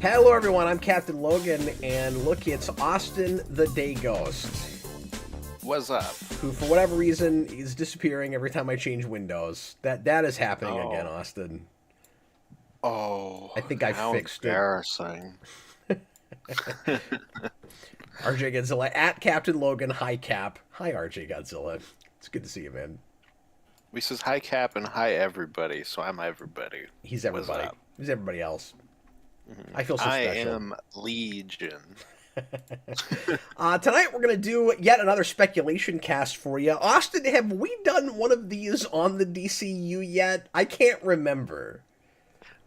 Hello everyone, I'm Captain Logan, and look, it's Austin the Day Ghost. What's up? Who, for whatever reason, is disappearing every time I change windows. That is happening again, Austin. Oh, I think I fixed embarrassing. it. RJ Godzilla, at Captain Logan, hi Cap. Hi RJ Godzilla. It's good to see you, man. He says hi Cap and hi everybody, so I'm everybody. He's everybody. He's everybody else. I feel so I special. am Legion. Tonight we're going to do yet another speculation cast for you. Austin, have we done one of these on the DCU yet? I can't remember.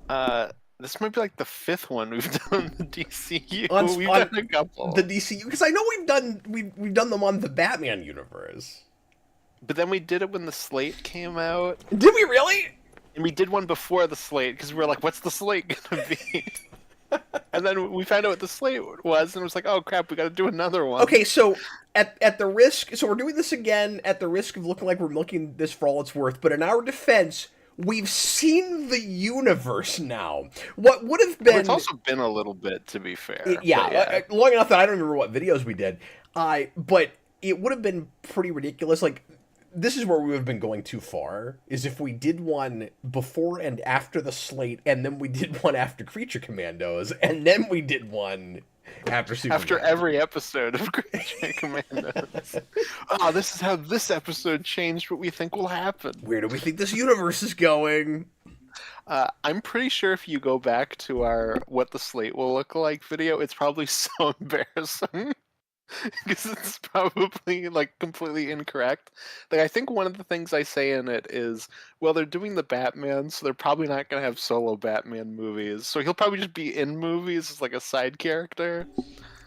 This might be like the fifth one we've done on the DCU. We've on done a couple. The DCU, because I know we've done them on the Batman universe. But then we did it when the slate came out. Did we really? And we did one before the slate because we were like, "What's the slate gonna be?" And then we found out what the slate was, and it was like, "Oh crap, we got to do another one." Okay, so at the risk, so we're doing this again at the risk of looking like we're milking this for all it's worth. But in our defense, we've seen the universe now. What would have been? Well, it's also been a little bit, to be fair. Yeah, long enough that I don't remember what videos we did. But it would have been pretty ridiculous. Like, this is where we would have been going too far, is if we did one before and after the slate, and then we did one after Creature Commandos, and then we did one after Superman. After every episode of Creature Commandos. Oh, this is how this episode changed what we think will happen. Where do we think this universe is going? I'm pretty sure if you go back to our What the Slate Will Look Like video, it's probably so embarrassing. Because it's probably like completely incorrect. Like, I think one of the things I say in it is, well, they're doing the Batman, so they're probably not going to have solo Batman movies. So he'll probably just be in movies as like a side character.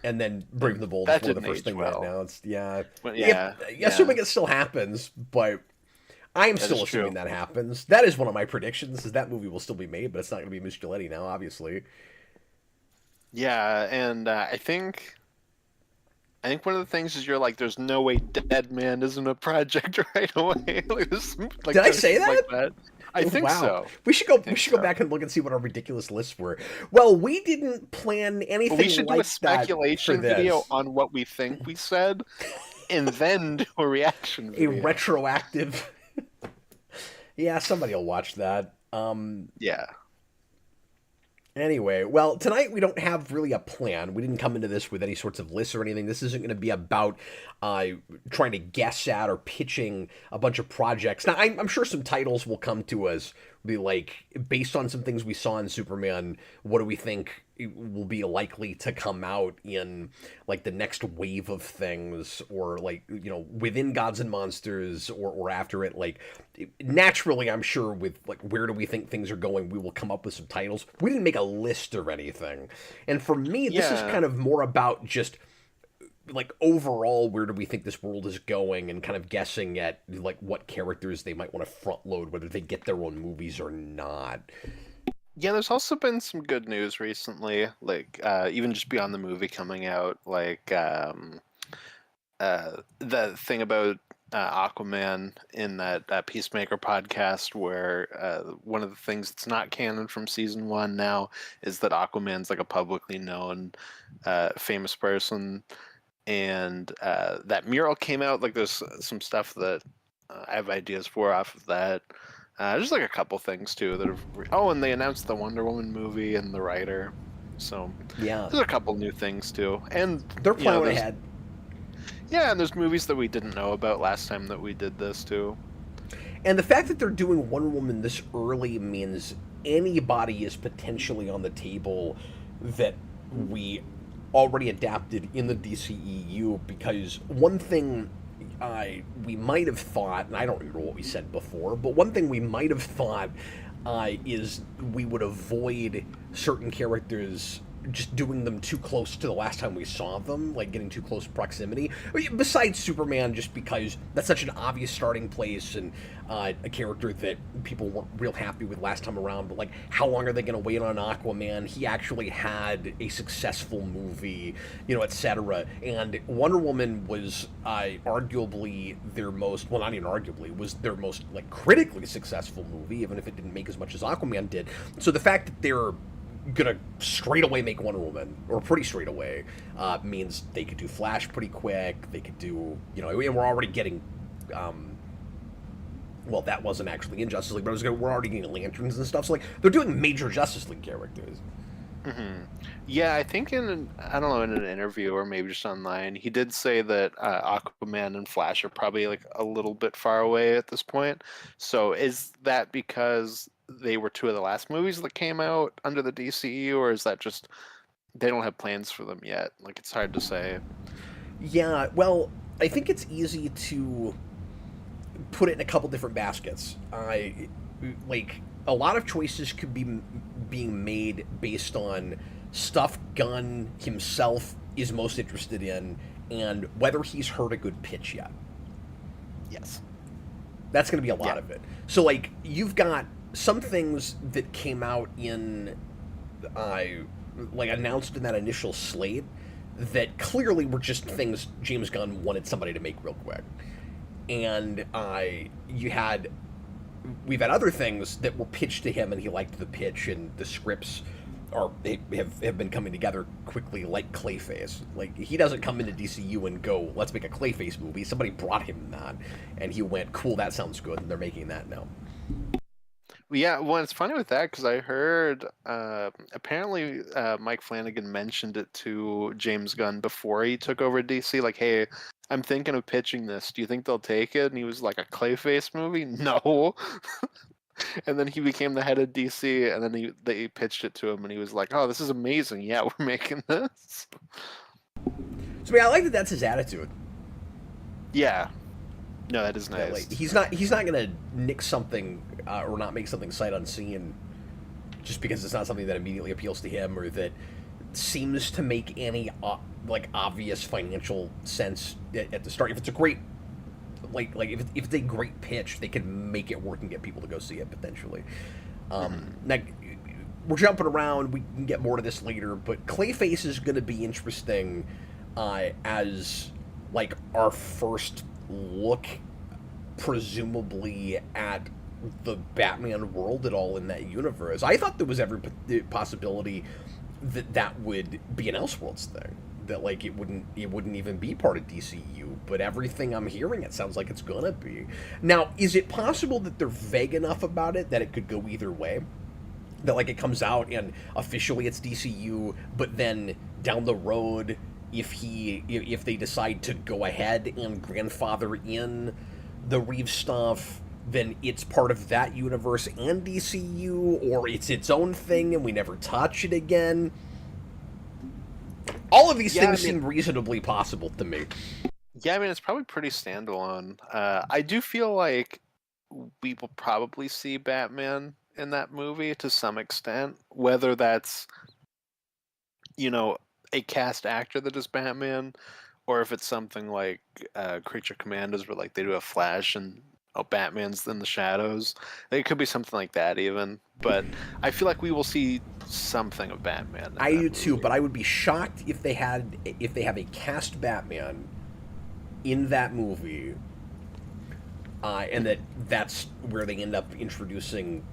And then Brave and the Bold That before the didn't first age thing well. got announced. Yeah. But yeah. Assuming it still happens, but I am still is assuming true. that happens. That is one of my predictions, is that movie will still be made, but it's not going to be Miss Giletti now, obviously. Yeah, and I think one of the things is you're like, there's no way Dead Man isn't a project right away. Like, Did I say that? Like that. I think so. We should go back and look and see what our ridiculous lists were. Well, we didn't plan anything. Well, we should like do a speculation that for video this. on what we think we said, and then do a reaction video. A retroactive. Yeah, somebody will watch that. Yeah. Anyway, well, tonight we don't have really a plan. We didn't come into this with any sorts of lists or anything. This isn't going to be about trying to guess at or pitching a bunch of projects. Now, I'm sure some titles will come to us, be like, based on some things we saw in Superman, what do we think will be likely to come out in, like, the next wave of things, or, like, you know, within Gods and Monsters, or after it. Like, naturally, I'm sure with, like, where do we think things are going, we will come up with some titles. We didn't make a list or anything. And for me, this is kind of more about just, like, overall, where do we think this world is going, and kind of guessing at, like, what characters they might want to front load, whether they get their own movies or not. Yeah, there's also been some good news recently, like, even just beyond the movie coming out, like, the thing about Aquaman in that Peacemaker podcast, where one of the things that's not canon from season 1 now is that Aquaman's like a publicly known famous person, and that mural came out. Like, there's some stuff that I have ideas for off of that. There's like a couple things too that have. And they announced the Wonder Woman movie and the writer. So yeah, there's a couple new things too, and they're plowing ahead. Yeah, and there's movies that we didn't know about last time that we did this too. And the fact that they're doing Wonder Woman this early means anybody is potentially on the table that we already adapted in the DCEU, because one thing we might have thought, and I don't remember what we said before, but one thing we might have thought is we would avoid certain characters just doing them too close to the last time we saw them, like getting too close proximity. Besides Superman, just because that's such an obvious starting place, and a character that people weren't real happy with last time around. But, like, how long are they going to wait on Aquaman? He actually had a successful movie, you know, etc. And Wonder Woman was arguably their most, well, not even arguably, was their most, like, critically successful movie, even if it didn't make as much as Aquaman did. So the fact that they're gonna straight away make Wonder Woman, or pretty straight away, means they could do Flash pretty quick. They could do, and we're already getting. Well, that wasn't actually in Justice League, but we're already getting Lanterns and stuff. So like they're doing major Justice League characters. Mm-hmm. Yeah, I think I don't know, in an interview or maybe just online, he did say that Aquaman and Flash are probably like a little bit far away at this point. So is that because they were two of the last movies that came out under the DCU, or is that just they don't have plans for them yet? Like, it's hard to say. Yeah, well, I think it's easy to put it in a couple different baskets. Like a lot of choices could be being made based on stuff Gunn himself is most interested in and whether he's heard a good pitch yet. Yes. That's going to be a lot of it. So, like, you've got some things that came out in, like, announced in that initial slate that clearly were just things James Gunn wanted somebody to make real quick. And we've had other things that were pitched to him and he liked the pitch, and the scripts have been coming together quickly, like Clayface. Like, he doesn't come into DCU and go, let's make a Clayface movie. Somebody brought him that, and he went, cool, that sounds good, and they're making that now. Yeah, well, it's funny with that because I heard apparently Mike Flanagan mentioned it to James Gunn before he took over DC. Like, hey, I'm thinking of pitching this. Do you think they'll take it? And he was like, a Clayface movie? No. And then he became the head of DC, and then they pitched it to him, and he was like, oh, this is amazing. Yeah, we're making this. So, I like that that's his attitude. Yeah. No, that is nice. Yeah, like, he's not gonna nick something or not make something sight unseen just because it's not something that immediately appeals to him or that seems to make any like obvious financial sense at the start. If it's a great if it's a great pitch, they can make it work and get people to go see it potentially. Now, we're jumping around. We can get more to this later, but Clayface is going to be interesting as like our first look, presumably, at the Batman world at all in that universe. I thought there was every possibility that would be an Elseworlds thing. That like it wouldn't even be part of DCU, but everything I'm hearing, it sounds like it's gonna be. Now, is it possible that they're vague enough about it that it could go either way? That like it comes out and officially it's DCU, but then down the road, if they decide to go ahead and grandfather in the Reeves stuff, then it's part of that universe and DCU, or it's its own thing and we never touch it again. All of these things seem reasonably possible to me. Yeah, I mean, it's probably pretty standalone. I do feel like we will probably see Batman in that movie to some extent, whether that's, a cast actor that is Batman, or if it's something like Creature Commandos where like they do a Flash and Batman's in the shadows. It could be something like that even, but I feel like we will see something of Batman. I do too, but I would be shocked if they have a cast Batman in that movie, and that's where they end up introducing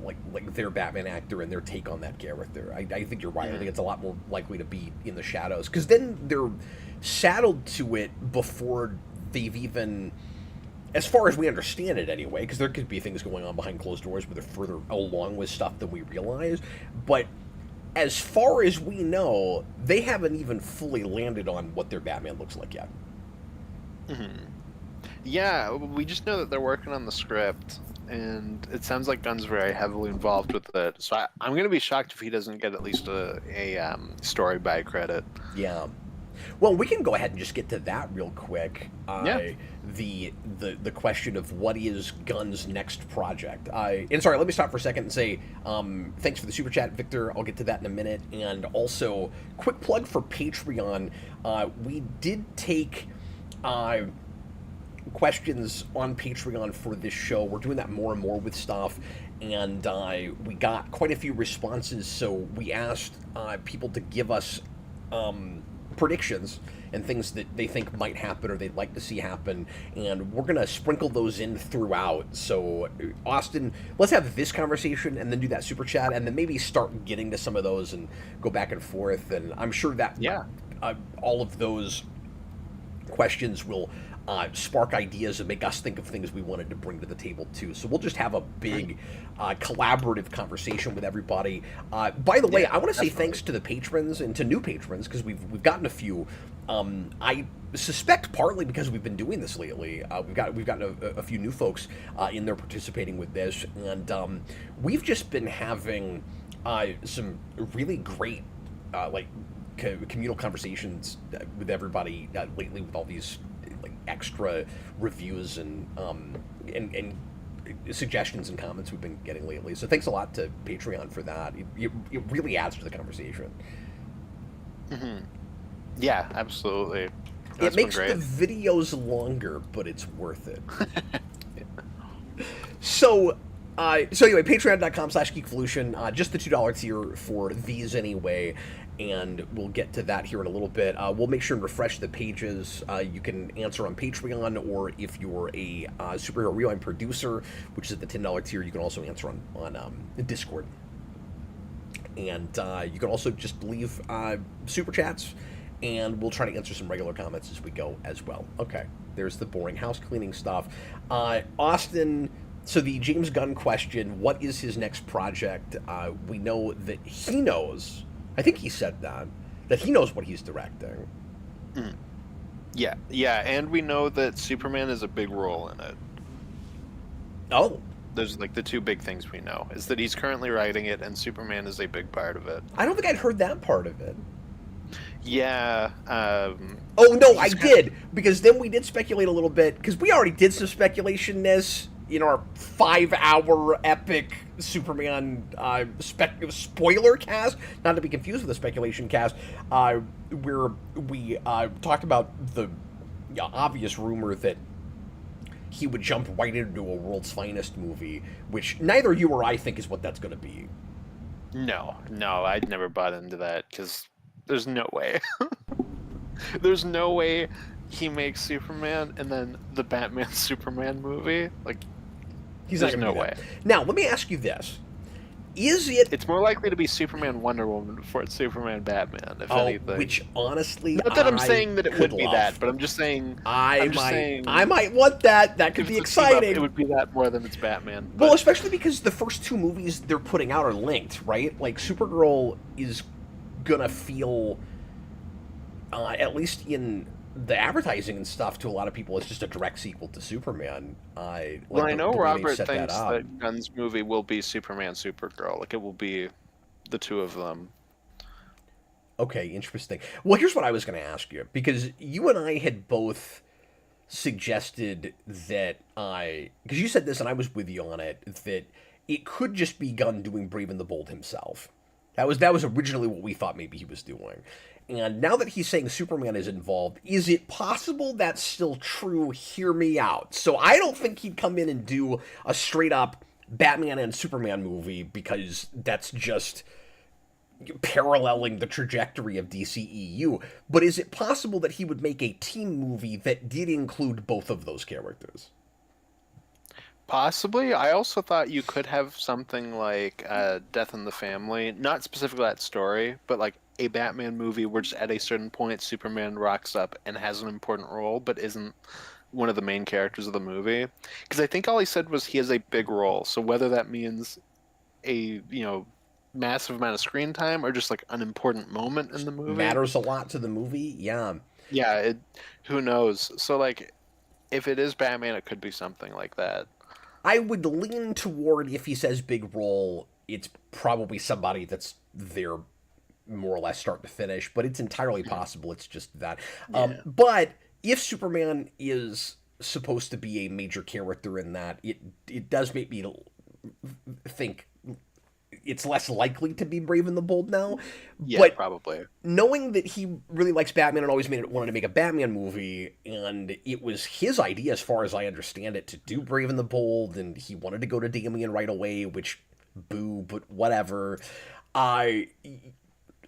like their Batman actor and their take on that character. I think you're right. I think it's a lot more likely to be in the shadows, because then they're saddled to it before they've even, as far as we understand it anyway, because there could be things going on behind closed doors where they're further along with stuff than we realize, but as far as we know, they haven't even fully landed on what their Batman looks like yet. Yeah, we just know that they're working on the script, and it sounds like Gunn's very heavily involved with it, so I'm going to be shocked if he doesn't get at least a story by credit. Yeah. Well, we can go ahead and just get to that real quick. The question of what is Gunn's next project. And sorry, let me stop for a second and say thanks for the super chat, Victor. I'll get to that in a minute. And also, quick plug for Patreon. We did take questions on Patreon for this show. We're doing that more and more with stuff. And we got quite a few responses, so we asked people to give us predictions and things that they think might happen or they'd like to see happen, and we're gonna sprinkle those in throughout. So, Austin, let's have this conversation and then do that super chat, and then maybe start getting to some of those and go back and forth. And I'm sure that all of those questions will spark ideas and make us think of things we wanted to bring to the table too. So we'll just have a big collaborative conversation with everybody. By the way, I want to say thanks to the patrons and to new patrons, because we've gotten a few. I suspect partly because we've been doing this lately. We've gotten a few new folks in there participating with this, and we've just been having some really great communal conversations with everybody lately, with all these extra reviews and suggestions and comments we've been getting lately. So thanks a lot to Patreon for that. It really adds to the conversation. Mm-hmm. Yeah, absolutely. It makes the videos longer, but it's worth it. So anyway, patreon.com/geekvolution, just the $2 tier for these anyway, and we'll get to that here in a little bit. We'll make sure and refresh the pages. You can answer on Patreon, or if you're a Superhero Rewind producer, which is at the $10 tier, you can also answer on Discord. And you can also just leave super chats, and we'll try to answer some regular comments as we go as well. Okay, there's the boring house cleaning stuff. Austin, so the James Gunn question, what is his next project? We know that he knows, I think he said that he knows what he's directing. Mm. Yeah, and we know that Superman is a big role in it. Oh. There's the two big things we know, is that he's currently writing it, and Superman is a big part of it. I don't think I'd heard that part of it. Yeah. Oh, no, I did, because then we did speculate a little bit, because we already did some speculation-ness in our 5-hour epic Superman spoiler cast, not to be confused with the speculation cast, where we talked about the obvious rumor that he would jump right into a World's Finest movie, which neither you or I think is what that's going to be. No, I'd never bought into that, because there's no way. There's no way he makes Superman and then the Batman Superman movie. There's no way. Now, let me ask you this. It's more likely to be Superman Wonder Woman before it's Superman Batman, if anything. Which, honestly, not that I'm saying that it would be that, but I'm just saying I might want that. That could be exciting. It would be that more than it's Batman. Well, especially because the first two movies they're putting out are linked, right? Supergirl is gonna feel, at least in the advertising and stuff, to a lot of people, it's just a direct sequel to Superman. I know Robert thinks that Gunn's movie will be Superman, Supergirl. It will be the two of them. Okay, interesting. Well, here's what I was going to ask you, because you and I had both suggested that because you said this and I was with you on it, that it could just be Gunn doing Brave and the Bold himself. That was originally what we thought maybe he was doing. And now that he's saying Superman is involved, is it possible that's still true? Hear me out. So I don't think he'd come in and do a straight-up Batman and Superman movie, because that's just paralleling the trajectory of DCEU. But is it possible that he would make a team movie that did include both of those characters? Possibly. I also thought you could have something like Death in the Family, not specifically that story, but a Batman movie where just at a certain point Superman rocks up and has an important role but isn't one of the main characters of the movie. Because I think all he said was he has a big role, so whether that means a massive amount of screen time or just an important moment in the movie matters a lot to the movie. Yeah, who knows. So if it is Batman, it could be something like that. I would lean toward, if he says big role, it's probably somebody that's there more or less start to finish, but it's entirely possible it's just that. But if Superman is supposed to be a major character in that, it does make me think it's less likely to be Brave and the Bold now. Yeah, but probably. Knowing that he really likes Batman and always wanted to make a Batman movie, and it was his idea, as far as I understand it, to do Brave and the Bold, and he wanted to go to Damian right away, which, boo, but whatever.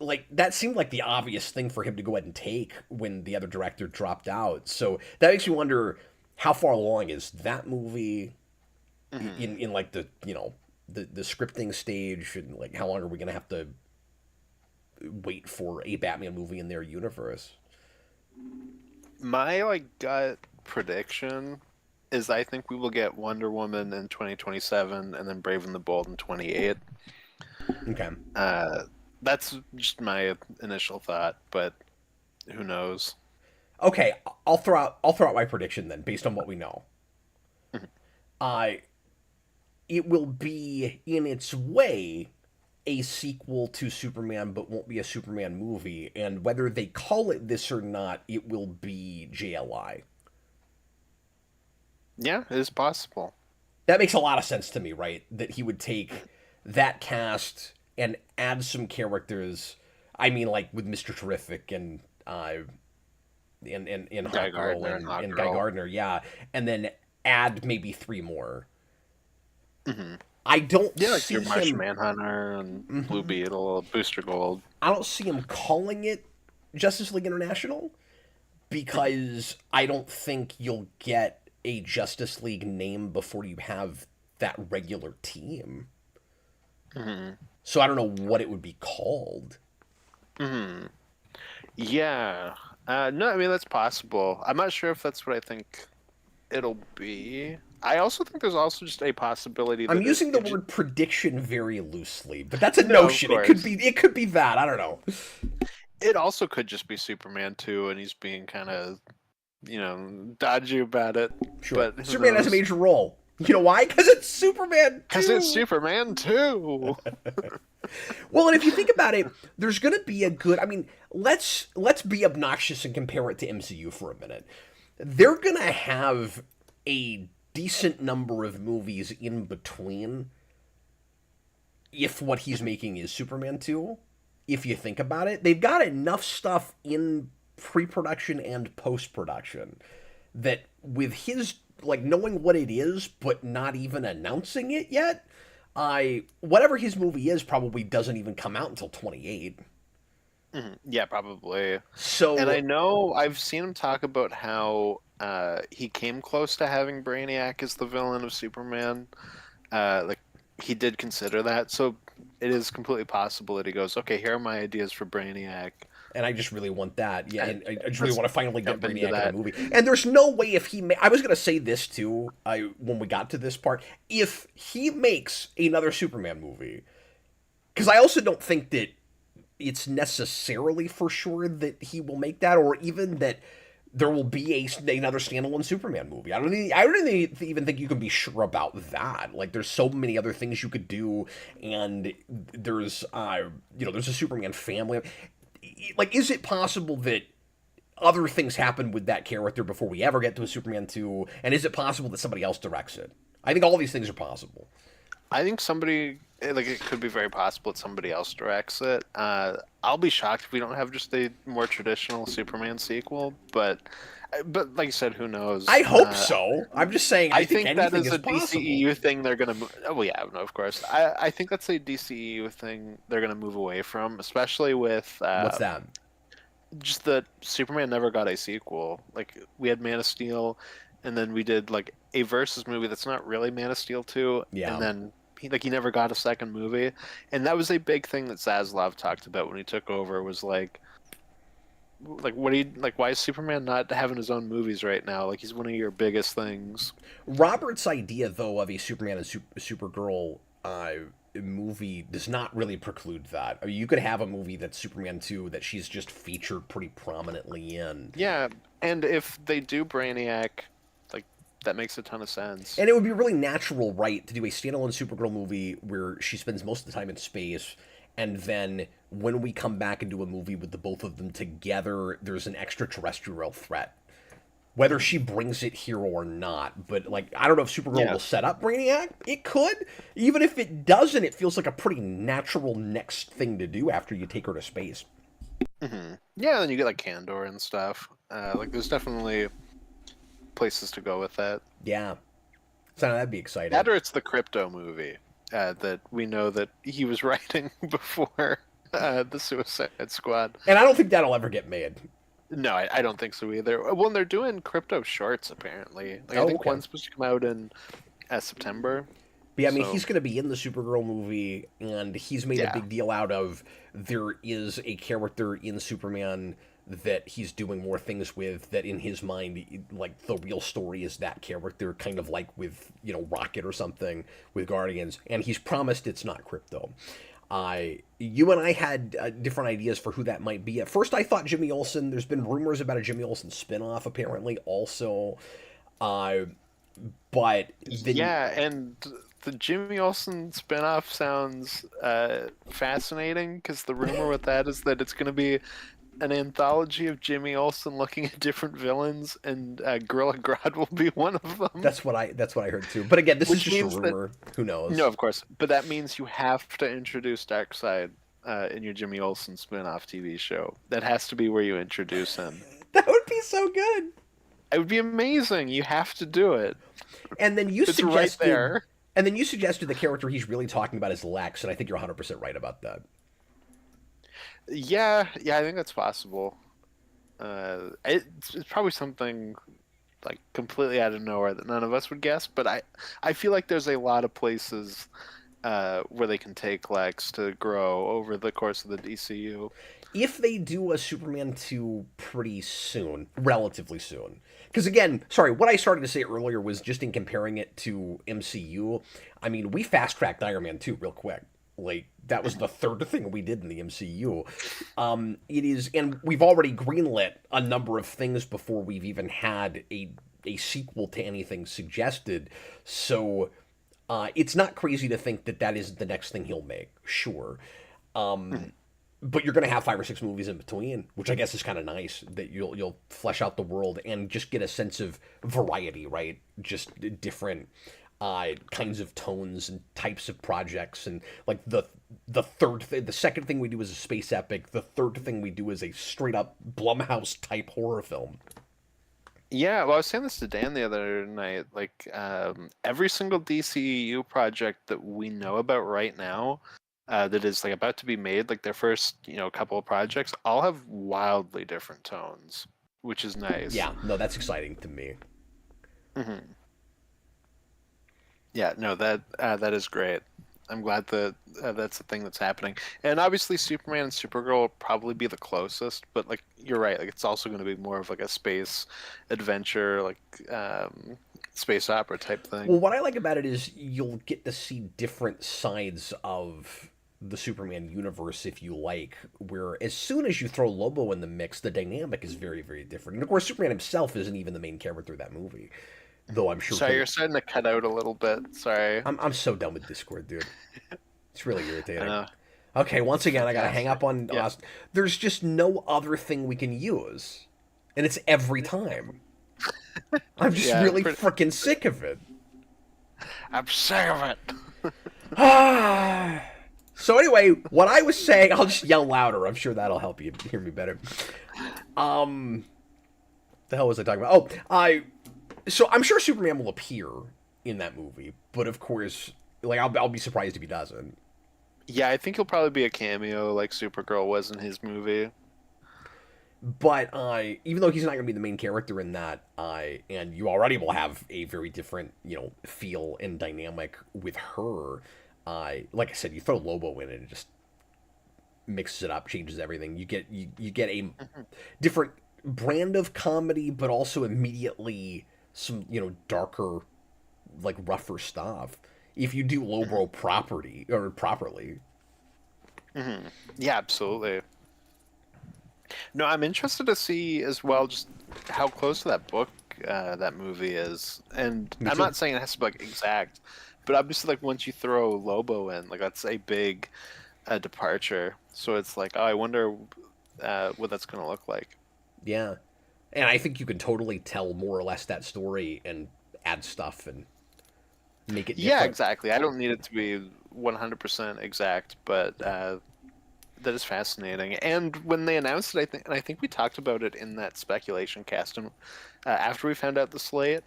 like that seemed like the obvious thing for him to go ahead and take when the other director dropped out. So that makes me wonder how far along is that movie in like the the scripting stage, and like how long are we gonna have to wait for a Batman movie in their universe? My like gut prediction is I think we will get Wonder Woman in 2027 and then Brave and the Bold in 28. Okay. That's just my initial thought, but who knows? Okay, I'll throw out my prediction then, based on what we know. Uh it will be in its way a sequel to Superman, but won't be a Superman movie. And whether they call it this or not, it will be JLI. Yeah, it is possible. That makes a lot of sense to me, right? That he would take that cast and add some characters. I mean, like with Mr. Terrific and Guy Hawk Girl Gardner and Hawk and Guy Girl. Gardner, yeah, and then add maybe three more. Hmm. I don't Yeah, like see your Martian him. Manhunter and Blue Beetle, Booster Gold. I don't see him calling it Justice League International because I don't think you'll get a Justice League name before you have that regular team. Hmm. So I don't know what it would be called. Hmm. Yeah. No, I mean that's possible. I'm not sure if that's what I think it'll be. I also think there's also just a possibility that I'm using the it word prediction very loosely, but that's a No, of notion. It could course. be that. I don't know. It also could just be Superman 2 and he's being kind of, dodgy about it. Sure. But who Superman has a knows? major role. You know why? Because it's Superman Because it's 2. Superman 2. Well, and if you think about it, there's going to be a good. I mean, let's be obnoxious and compare it to MCU for a minute. They're going to have a decent number of movies in between if what he's making is Superman 2. If you think about it, they've got enough stuff in pre-production and post-production that with his like knowing what it is but not even announcing it yet, I whatever his movie is probably doesn't even come out until 28. Mhm. Yeah, probably. And I So know I've seen him talk about how he came close to having Brainiac as the villain of Superman. Like he did consider that, so it is completely possible that he goes, "Okay, here are my ideas for Brainiac." and I just really want that. Yeah, and And I just really let's want to finally get jump into Brainiac in a that. movie. And there's no way if he I was going to say this too, when we got to this part, if he makes another Superman movie, cuz I also don't think that it's necessarily for sure that he will make that, or even that there will be another standalone Superman movie. I don't even think you can be sure about that. Like, there's so many other things you could do, and there's there's a Superman family. Like, is it possible that other things happen with that character before we ever get to a Superman 2? And is it possible that somebody else directs it? I think all these things are possible. I think it could be very possible that somebody else directs it. I'll be shocked if we don't have just a more traditional Superman sequel, but like you said, who knows? I hope so. I'm just saying, I I think think that anything is is a possible. DCEU thing they're gonna. Oh well, yeah, no, of course. I think that's a DCEU thing they're gonna move away from, especially with What's that? just that Superman never got a sequel. Like we had Man of Steel, and then we did like a versus movie that's not really Man of Steel 2, and Yeah. then he never got a second movie, and that was a big thing that Zaslav talked about when he took over. Was like what do you like? Why is Superman not having his own movies right now? Like he's one of your biggest things. Robert's idea, though, of a Superman and Supergirl movie does not really preclude that. I mean, you could have a movie that's Superman 2 that she's just featured pretty prominently in. Yeah, and if they do Brainiac, like that makes a ton of sense. And it would be really natural, right, to do a standalone Supergirl movie where she spends most of the time in space, and then when we come back and do a movie with the both of them together, there's an extraterrestrial threat. Whether she brings it here or not, but like I don't know if Supergirl Yeah. will set up Brainiac. It could, even if it doesn't. It feels like a pretty natural next thing to do after you take her to space. Yeah, then you get like Candor and stuff. Like there's definitely places to go with that. Yeah, so that'd be exciting. That or it's the Crypto movie that we know that he was writing before. the Suicide Squad. And I don't think that'll ever get made. No, I don't think so either. Well, they're doing crypto shorts apparently. Like I Oh, think okay. one's supposed to come out in September. But yeah, I mean, So he's going to be in the Supergirl movie, and he's made a yeah, big deal out of there is a character in Superman that he's doing more things with that in his mind, like the real story is that character, kind of like with, Rocket or something with Guardians, and he's promised it's not Crypto. You and I had different ideas for who that might be. At first, I thought Jimmy Olsen. There's been rumors about a Jimmy Olsen spinoff, apparently, also. Uh, but then, yeah, and the Jimmy Olsen spinoff sounds fascinating because the rumor with that is that it's going to be an anthology of Jimmy Olsen looking at different villains, and Gorilla Grodd will be one of them. that's what I heard too. But again, this is Which just a means that rumor. Who knows? no, of course, but that means you have to introduce Darkseid in your Jimmy Olsen spin-off TV show. That has to be where you introduce him. That would be so good. It would be amazing. You have to do it. And then you It's suggested, right there. and then you suggested the character he's really talking about is Lex, and I think you're 100% right about that. Yeah, I think that's possible. It's probably something like completely out of nowhere that none of us would guess, but I feel like there's a lot of places where they can take Lex to grow over the course of the DCU. If they do a Superman 2 pretty soon, relatively soon. Because again, sorry, what I started to say earlier was just in comparing it to MCU. I mean, we fast tracked Iron Man 2 real quick. Like, that was the third thing we did in the MCU. It is, and we've already greenlit a number of things before we've even had a sequel to anything suggested. So it's not crazy to think that that is the next thing he'll make. Sure. But you're going to have 5 or 6 movies in between, which I guess is kind of nice that you'll flesh out the world and just get a sense of variety, right? Just different kinds of tones and types of projects, and like the second thing we do is a space epic. The third thing we do is a straight up Blumhouse type horror film. Yeah, well, I was saying this to Dan the other night. Like, every single DCEU project that we know about right now, that is like about to be made, like their first, couple of projects, all have wildly different tones, which is nice. Yeah, no, that's exciting to me. Hmm. Yeah, no, that is great. I'm glad that that's the thing that's happening. And obviously, Superman and Supergirl will probably be the closest, but like you're right, like it's also going to be more of like a space adventure, like space opera type thing. Well, what I like about it is you'll get to see different sides of the Superman universe, if you like, where as soon as you throw Lobo in the mix, the dynamic is very, very different. And of course, Superman himself isn't even the main character of that movie, though I'm sure Sorry, you're starting to cut out a little bit. Sorry. I'm so done with Discord, dude. It's really I irritating. know. Okay, once again, I gotta hang Fantastic. up on. Yeah. There's just no other thing we can use, and it's every time. I'm just Yeah, really pretty, freaking sick of it. I'm sick of it. So anyway, what I was saying, I'll just yell louder. I'm sure that'll help you hear me better. The hell was I talking about? So I'm sure Superman will appear in that movie, but of course, like I'll be surprised if he doesn't. Yeah, I think he'll probably be a cameo like Supergirl was in his movie. But even though he's not going to be the main character in that, and you already will have a very different, feel and dynamic with her. Like I said, you throw Lobo in it, and it just mixes it up, changes everything. You get a different brand of comedy, but also immediately some darker, like rougher stuff. If you do Lobo properly. Hmm. Yeah, absolutely. No, I'm interested to see as well just how close to that book that movie is. And Me I'm too. not saying it has to be like exact, but obviously like once you throw Lobo in, like that's a big departure. So it's like, oh, I wonder what that's gonna look like. Yeah, and I think you can totally tell more or less that story and add stuff and make it Yeah, different. exactly. I don't need it to be 100% exact, but that is fascinating. And when they announced it, I think we talked about it in that speculation cast. And after we found out the slate,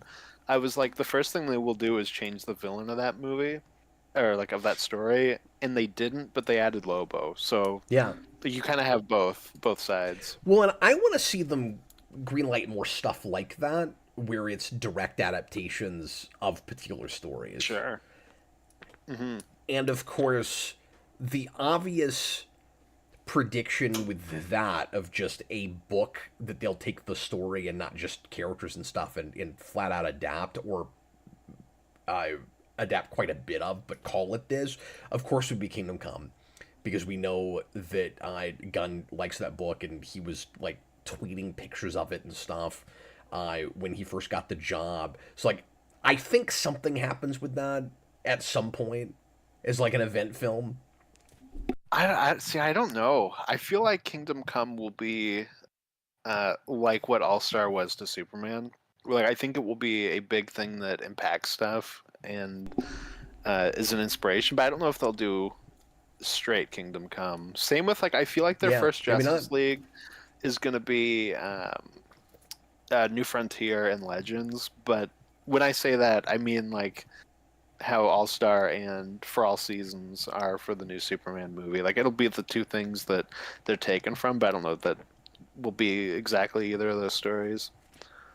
I was like, the first thing they will do is change the villain of that movie. or like of that story, and they didn't, but they added Lobo. So Yeah. you kind of have both sides. Well, and I want to see them greenlight more stuff like that, where it's direct adaptations of particular stories. Sure. Hmm. And of course, the obvious prediction with that of just a book that they'll take the story and not just characters and stuff and flat out adapt or uh, adapt quite a bit of, but call it this, of course, would be Kingdom Come. Because we know that Gunn likes that book and he was like tweeting pictures of it and stuff when he first got the job. So, like, I think something happens with that at some point as like an event film. I see. I don't know. I feel like Kingdom Come will be like what All Star was to Superman. Like I think it will be a big thing that impacts stuff and is an inspiration. But I don't know if they'll do straight Kingdom Come. Same with like I feel like their Yeah, first maybe Justice not. League is going to be New Frontier and Legends. But when I say that, I mean like how All Star and For All Seasons are for the new Superman movie. Like it'll be the two things that they're taken from, but I don't know if that will be exactly either of those stories.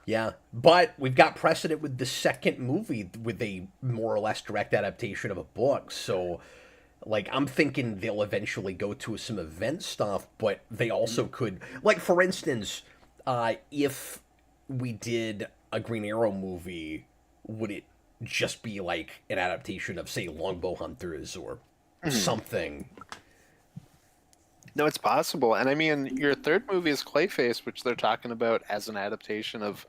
Yeah, but we've got precedent with the second movie with a more or less direct adaptation of a book. So, like, I'm thinking they'll eventually go to some event stuff, but they also could, like, for instance, if we did a Green Arrow movie, would it just be like an adaptation of, say, Longbow Hunters or something? No, it's possible. And I mean, your third movie is Clayface, which they're talking about as an adaptation of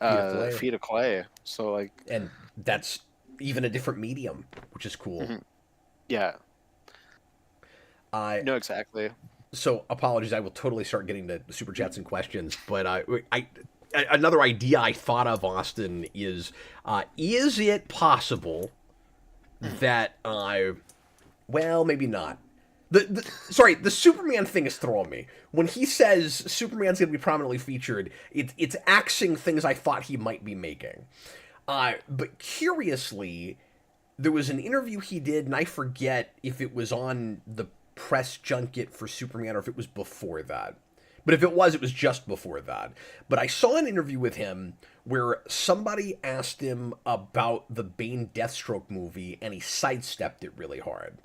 Feet of Clay, Feet of Clay. So, like, and that's even a different medium, which is cool. mhm. Yeah, I no, exactly. So apologies, I will totally start getting to super chats and questions. But another idea I thought of, Austin, is it possible that well, maybe not. The Superman thing is throwing me. When he says Superman's going to be prominently featured, it's axing things I thought he might be making. But curiously, there was an interview he did, and I forget if it was on the press junket for Superman or if it was before that. But if it was just before that. But I saw an interview with him where somebody asked him about the Bane Deathstroke movie, and he sidestepped it really hard,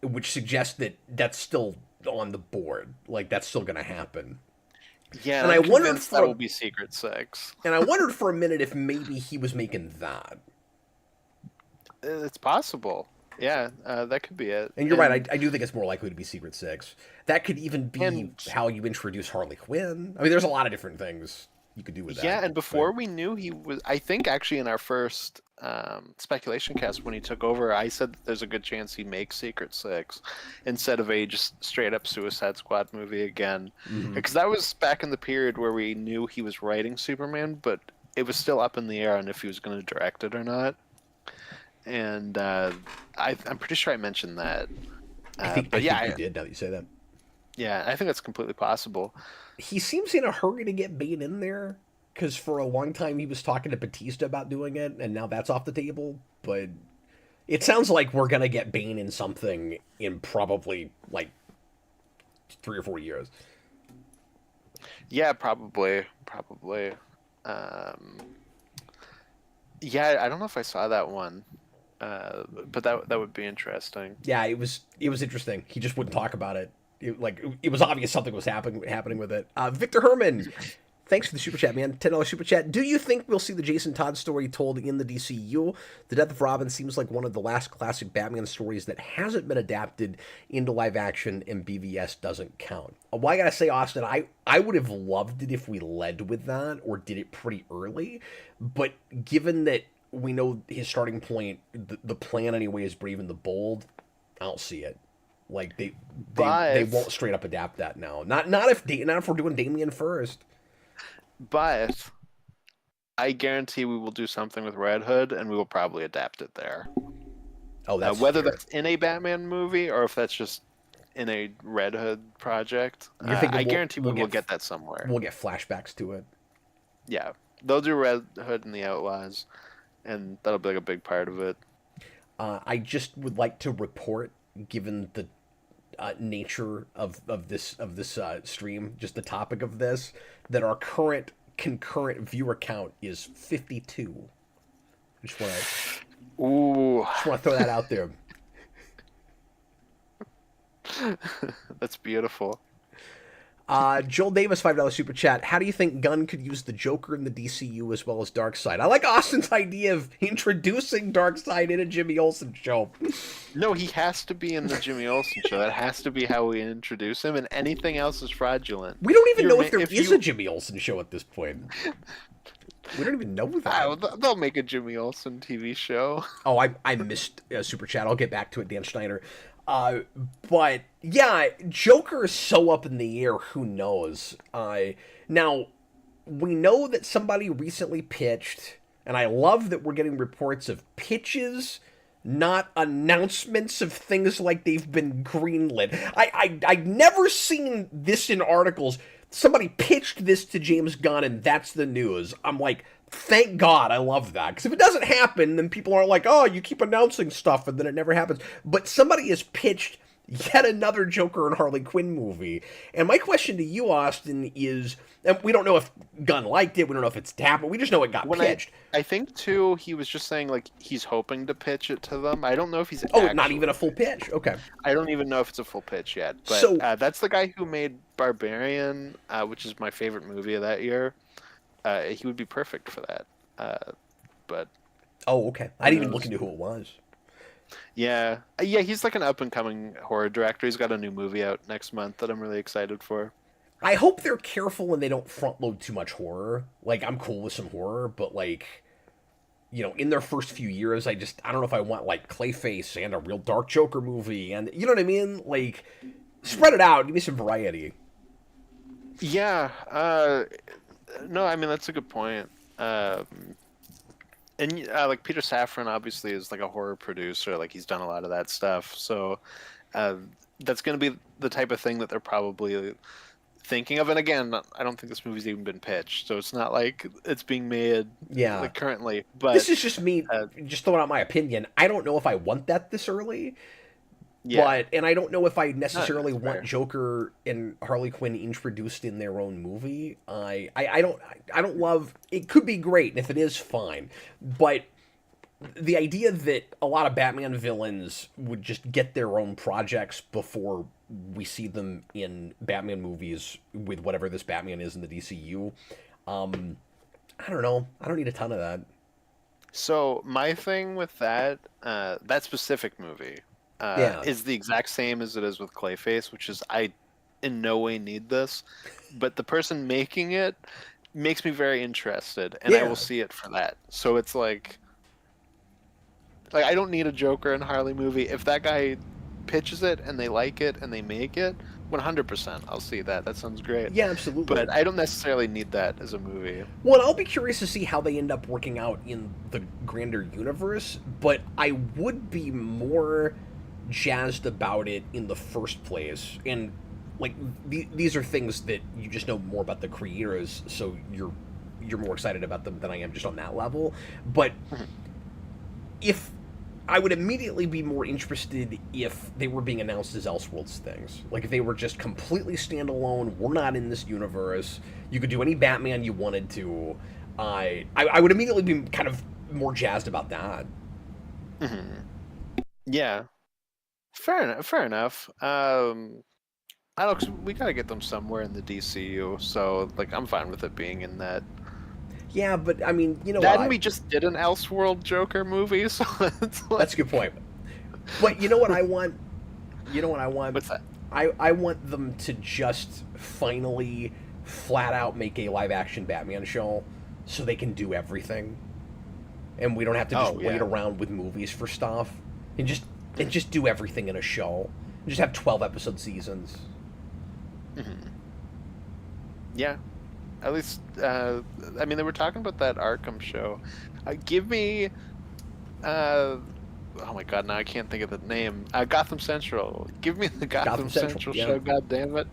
which suggests that that's still on the board. Like, that's still going to happen. Yeah, And and I I'm wondered convinced that for will be Secret Six. and I wondered for a minute if maybe he was making that. It's possible. Yeah, that could be it. And you're right. I do think it's more likely to be Secret Six. That could even be And how you introduce Harley Quinn. I mean, there's a lot of different things you could do with yeah, that. and before we knew he was, I think actually in our first speculation cast when he took over, I said that there's a good chance he makes Secret Six instead of a just straight up Suicide Squad movie again, Mm-hmm. because that was back in the period where we knew he was writing Superman, but it was still up in the air on if he was going to direct it or not. And I'm pretty sure I mentioned that. I But think you yeah, did. Now that you say that, yeah, I think that's completely possible. he seems in a hurry to get Bane in there because for a long time he was talking to Batista about doing it, and now that's off the table. But it sounds like we're gonna get Bane in something in probably like 3 or 4 years. Yeah, probably. Um, yeah, I don't know if I saw that one, but that would be interesting. Yeah, it was interesting. He just wouldn't talk about it. It was obvious something was happening with it. Victor Herman, thanks for the super chat, man. $10 super chat. Do you think we'll see the Jason Todd story told in the DCU? The Death of Robin seems like one of the last classic Batman stories that hasn't been adapted into live action, and BVS doesn't count. Well, I gotta say, Austin, I would have loved it if we led with that or did it pretty early, but given that we know his starting point, the plan anyway is Brave and the Bold. I don't see it. Like they But won't straight up adapt that now. Not if we're doing Damien first. but I guarantee we will do something with Red Hood, and we will probably adapt it there. Oh, that's Whether fair. that's in a Batman movie or if that's just in a Red Hood project, You're thinking I guarantee we we'll will get that somewhere. we'll get flashbacks to it. Yeah, they'll do Red Hood and the Outlaws, and that'll be like a big part of it. I just would like to report, given the nature of this stream, just the topic of this, that our current concurrent viewer count is 52. Just want to throw that out there. That's beautiful. Joel Davis, $5 super chat. How do you think Gunn could use the Joker in the DCU as well as Darkseid? I like Austin's idea of introducing Darkseid in a Jimmy Olsen show. No, he has to be in the Jimmy Olsen show. That has to be how we introduce him, and anything else is fraudulent. We don't even know if there is a Jimmy Olsen show at this point. We don't even know that. They'll make a Jimmy Olsen TV show. Oh, I missed super chat. I'll get back to it, Dan Schneider. But yeah, Joker is so up in the air. Who knows? Now we know that somebody recently pitched, and I love that we're getting reports of pitches, not announcements of things like they've been greenlit. I've never seen this in articles. Somebody pitched this to James Gunn, and that's the news. I'm like, thank God, I love that. Because if it doesn't happen, then people are like, oh, you keep announcing stuff, and then it never happens. But somebody has pitched yet another Joker and Harley Quinn movie. And my question to you, Austin, is, and we don't know if Gunn liked it, we don't know if it's happened, we just know it got pitched. I think, too, he was just saying, like, he's hoping to pitch it to them. I don't know if he's not even a full pitch? Okay. I don't even know if it's a full pitch yet. But that's the guy who made Barbarian, which is my favorite movie of that year. He would be perfect for that. But oh, okay. I didn't even look into who it was. Yeah, he's like an up-and-coming horror director. He's got a new movie out next month that I'm really excited for. I hope they're careful and they don't front-load too much horror. Like, I'm cool with some horror, but, like, you know, in their first few years, I don't know if I want, like, Clayface and a real dark Joker movie, and, you know what I mean? Like, spread it out. Give me some variety. Yeah, no, I mean, that's a good point. And like Peter Safran obviously is like a horror producer, like he's done a lot of that stuff. So that's going to be the type of thing that they're probably thinking of. And again, I don't think this movie's even been pitched, so it's not like it's being made like currently. But this is just me just throwing out my opinion. I don't know if I want that this early. Yeah. And I don't know if I necessarily want Joker and Harley Quinn introduced in their own movie. I don't love. It could be great, and if it is, fine. But the idea that a lot of Batman villains would just get their own projects before we see them in Batman movies with whatever this Batman is in the DCU, I don't know. I don't need a ton of that. So my thing with that specific movie. Is the exact same as it is with Clayface, which is I in no way need this, but the person making it makes me very interested, and I will see it for that. So it's like I don't need a Joker and Harley movie. If that guy pitches it and they like it and they make it, 100%, I'll see that. That sounds great. Yeah, absolutely. But I don't necessarily need that as a movie. Well, I'll be curious to see how they end up working out in the grander universe, but I would be more jazzed about it in the first place. And like these are things that you just know more about the creators, so you're more excited about them than I am just on that level. But if I would immediately be more interested if they were being announced as Elseworlds things. Like if they were just completely standalone, we're not in this universe, you could do any Batman you wanted to. I would immediately be kind of more jazzed about that. Yeah. Fair enough. I don't know, we gotta get them somewhere in the DCU, so like I'm fine with it being in that. Yeah, but I mean, you know, we just did an Elseworld Joker movie, so it's like... That's a good point. But you know what I want? What's that? I want them to just finally flat out make a live action Batman show, so they can do everything, and we don't have to just wait around with movies for stuff, and just do everything in a show. And just have 12-episode seasons. Yeah. At least, I mean, they were talking about that Arkham show. Give me, oh my god, now I can't think of the name. Gotham Central. Give me the Gotham Central show, yeah. God damn it.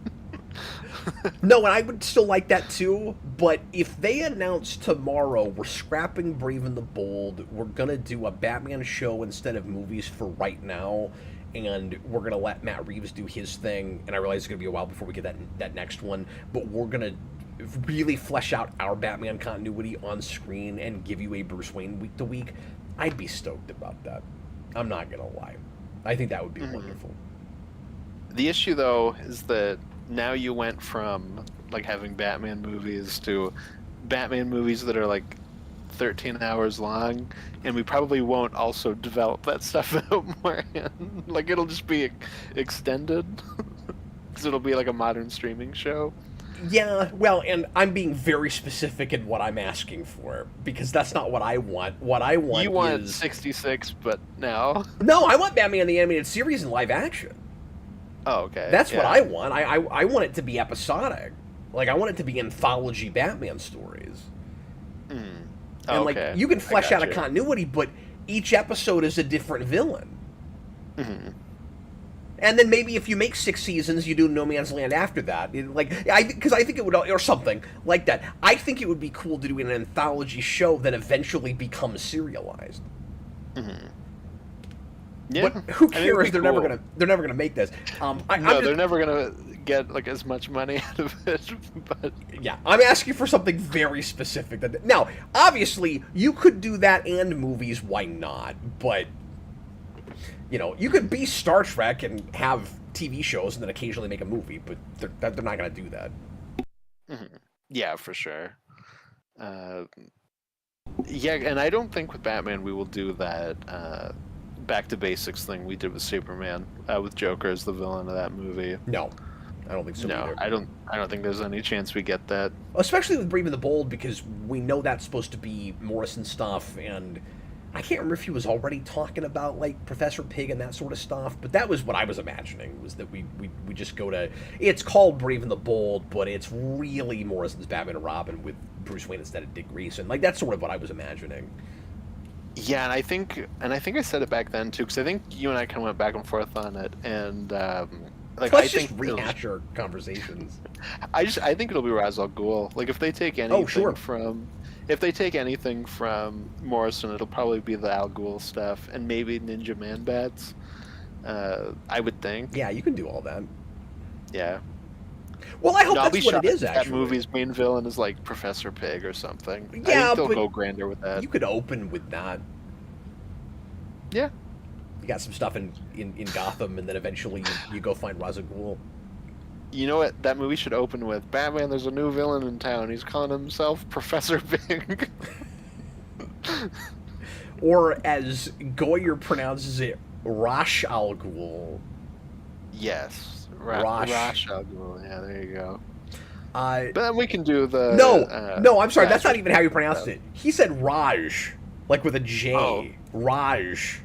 No, and I would still like that too, but if they announce tomorrow we're scrapping Brave and the Bold, we're going to do a Batman show instead of movies for right now, and we're going to let Matt Reeves do his thing, and I realize it's going to be a while before we get that next one, but we're going to really flesh out our Batman continuity on screen and give you a Bruce Wayne week to week, I'd be stoked about that. I'm not going to lie. I think that would be wonderful. The issue, though, is that now you went from like having Batman movies to Batman movies that are like 13 hours long, and we probably won't also develop that stuff out more. Like it'll just be extended because it'll be like a modern streaming show. Yeah, well, and I'm being very specific in what I'm asking for because that's not what I want. What I want you want is 66, but now no, I want Batman the Animated Series in live action. Oh, okay. That's what I want. I want it to be episodic. Like, I want it to be anthology Batman stories. And, like, you can flesh out a continuity, but each episode is a different villain. And then maybe if you make 6 seasons, you do No Man's Land after that. Because I think it would, or something like that. I think it would be cool to do an anthology show that eventually becomes serialized. Yeah, but who cares? They're cool. never gonna make this. They're never gonna get like as much money out of it. But yeah, I'm asking for something very specific. Now, obviously, you could do that and movies. Why not? But you know, you could be Star Trek and have TV shows and then occasionally make a movie. But they're not gonna do that. Yeah, for sure. Yeah, and I don't think with Batman we will do that. Back to basics thing we did with Superman, with Joker as the villain of that movie. No, I don't think so. No, either. I don't think there's any chance we get that. Especially with Brave and the Bold, because we know that's supposed to be Morrison stuff, and I can't remember if he was already talking about like Professor Pig and that sort of stuff. But that was what I was imagining, was that we just go to. It's called Brave and the Bold, but it's really Morrison's Batman and Robin with Bruce Wayne instead of Dick Grayson. Like that's sort of what I was imagining. Yeah, and I think I said it back then too, because I think you and I kind of went back and forth on it, and like Let's just rehash our conversations. I think it'll be Ra's al Ghul. Like if they take anything from Morrison, it'll probably be the Al Ghul stuff, and maybe Ninja Man Bats. I would think. Yeah, you can do all that. Yeah. Well, I hope that's what it is. Actually, that movie's main villain is like Professor Pig or something. Yeah, I think they'll go grander with that. You could open with that. Yeah. You got some stuff in Gotham, and then eventually you go find Ra's al Ghul. You know what? That movie should open with Batman. There's a new villain in town. He's calling himself Professor Pig. Or as Goyer pronounces it, Ra's al Ghul. Yes. Ra's al Ghul. Yeah, there you go. But then we can do the... No, I'm sorry. That's not even how you pronounced it. He said Raj, like with a J. Oh. Raj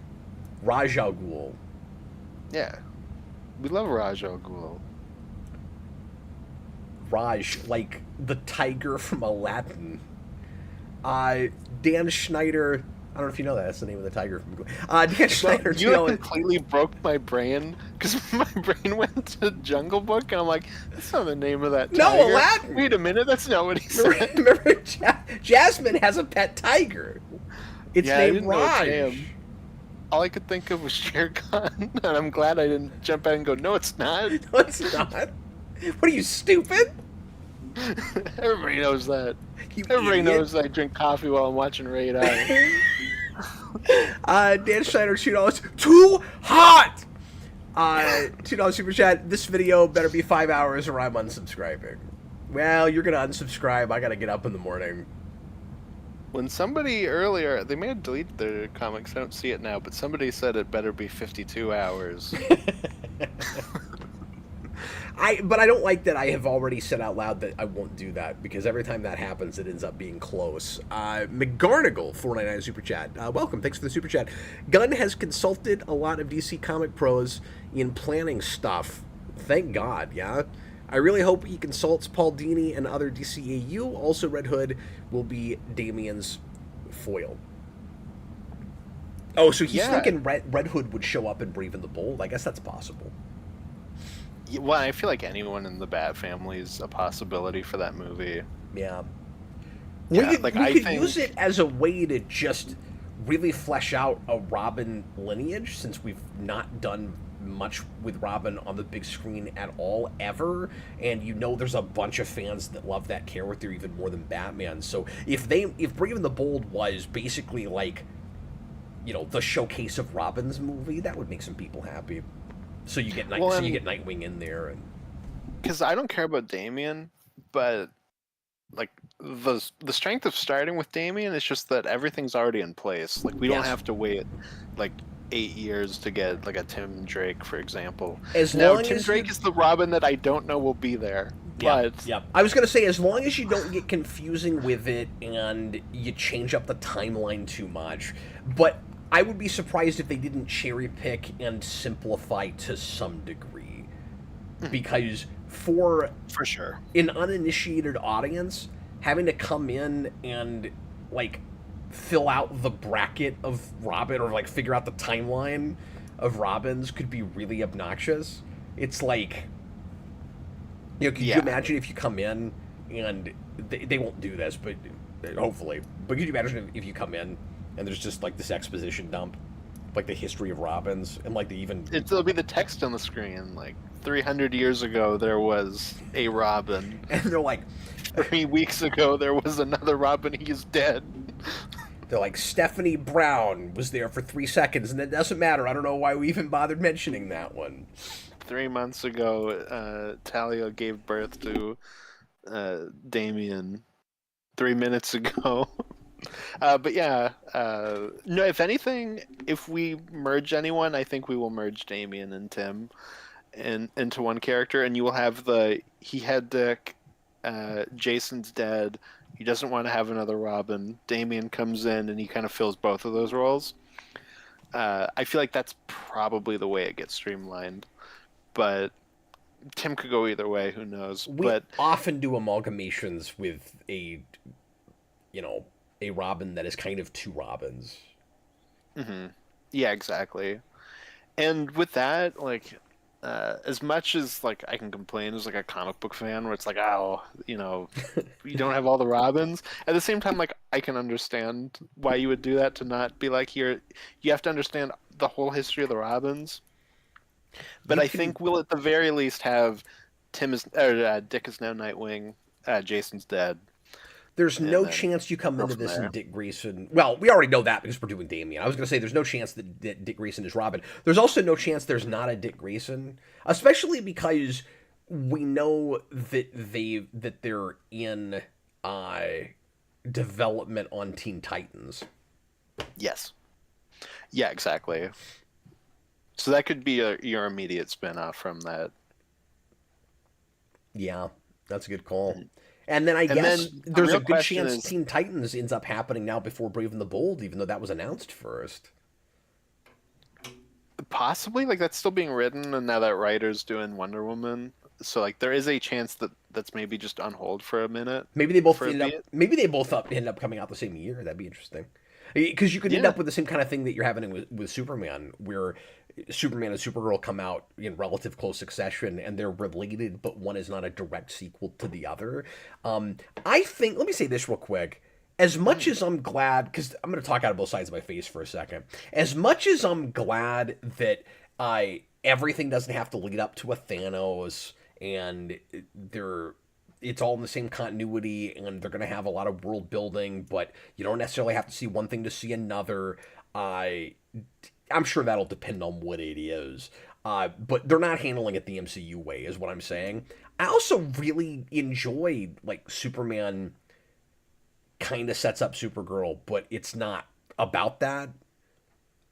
al Ghul. Yeah. We love Ra's al Ghul. Raj, like the tiger from Aladdin. Dan Schneider... I don't know if you know that. That's the name of the tiger from... Dan Schneider... You completely broke my brain, because my brain went to Jungle Book, and I'm like, that's not the name of that tiger. No, Aladdin! Wait a minute, that's not what he said. Remember Jasmine has a pet tiger. It's named Raj. All I could think of was Shere Khan, and I'm glad I didn't jump out and go, no, it's not. No, it's not. What are you, stupid? Everybody knows that. Everybody knows I drink coffee while I'm watching Raid Eye. Dan Schneider, $2. Too hot! $2 super chat. This video better be 5 hours or I'm unsubscribing. Well, you're gonna unsubscribe. I gotta get up in the morning. When somebody earlier, they may have deleted their comics, I don't see it now, but somebody said it better be 52 hours. But I don't like that I have already said out loud that I won't do that, because every time that happens, it ends up being close. McGarnagle, $4.99 super chat. Welcome, thanks for the super chat. Gunn has consulted a lot of DC comic pros in planning stuff. Thank God, yeah? I really hope he consults Paul Dini and other DCAU. Also, Red Hood will be Damian's foil. Oh, so he's thinking Red Hood would show up in Brave and the Bold? I guess that's possible. Well, I feel like anyone in the Bat family is a possibility for that movie. Yeah. Yeah, We I could use it think. as a way to just really flesh out a Robin lineage, since we've not done much with Robin on the big screen at all ever, and there's a bunch of fans that love that character even more than Batman. So if Brave and the Bold was basically like, the showcase of Robin's movie, that would make some people happy. So Well, so you and get Nightwing in there, and because I don't care about Damien, but like the strength of starting with Damien is just that everything's already in place. Like we don't yes, have to wait like 8 years to get like a Tim Drake, for example. as Now, long Tim as you Drake is the Robin that I don't know will be there, yeah, but yeah. I was gonna say, as long as you don't get confusing with it and you change up the timeline too much. But I would be surprised if they didn't cherry pick and simplify to some degree, because for for sure. an uninitiated audience, having to come in and like fill out the bracket of Robin, or like figure out the timeline of Robins, could be really obnoxious. It's like, could you Yeah. imagine if you come in and they won't do this, but hopefully. But could you imagine if you come in and there's just like this exposition dump, like the history of Robins, and like the even It'll be the text on the screen, like 300 years ago there was a Robin. and they're like 3 weeks ago there was another Robin. He's dead. Stephanie Brown was there for 3 seconds, and it doesn't matter. I don't know why we even bothered mentioning that one. 3 months ago, Talia gave birth to Damien. 3 minutes ago. But yeah, no. If anything, if we merge anyone, I think we will merge Damien and Tim into one character, and you will have he had Dick, Jason's dead. He doesn't want to have another Robin. Damien comes in and he kind of fills both of those roles. I feel like that's probably the way it gets streamlined, but Tim could go either way. Who knows? We But often do amalgamations with a Robin that is kind of two Robins. yeah, exactly. And with that, like, as much as like I can complain as like a comic book fan, where it's like, oh, you don't have all the Robins. At the same time, like I can understand why you would do that, to not be like, here, you have to understand the whole history of the Robins. But You I can think we'll at the very least have Dick is now Nightwing, Jason's dead, There's and no then chance you come go into from this there. and Dick Grayson. Well, we already know that because we're doing Damien. I was going to say there's no chance that Dick Grayson is Robin. There's also no chance there's not a Dick Grayson, especially because we know that they're in development on Teen Titans. Yes. Yeah, exactly. So that could be your immediate spin-off from that. Yeah, that's a good call. And then I And guess then the there's a real good question chance is, Teen Titans ends up happening now before Brave and the Bold, even though that was announced first. possibly, like, that's still being written, and now that writer's doing Wonder Woman, so like there is a chance that that's maybe just on hold for a minute, Maybe they both for a end up. bit. Maybe they both end up coming out the same year. That'd be interesting. Because you could end Yeah. up with the same kind of thing that you're having with Superman, where Superman and Supergirl come out in relative close succession, and they're related, but one is not a direct sequel to the other. I think. Let me say this real quick. As much as I'm glad, because I'm going to talk out of both sides of my face for a second. As much as I'm glad that everything doesn't have to lead up to a Thanos, and it's all in the same continuity, and they're going to have a lot of world building, but you don't necessarily have to see one thing to see another. I'm sure that'll depend on what it is. But they're not handling it the MCU way, is what I'm saying. I also really enjoy, like, Superman kind of sets up Supergirl, but it's not about that.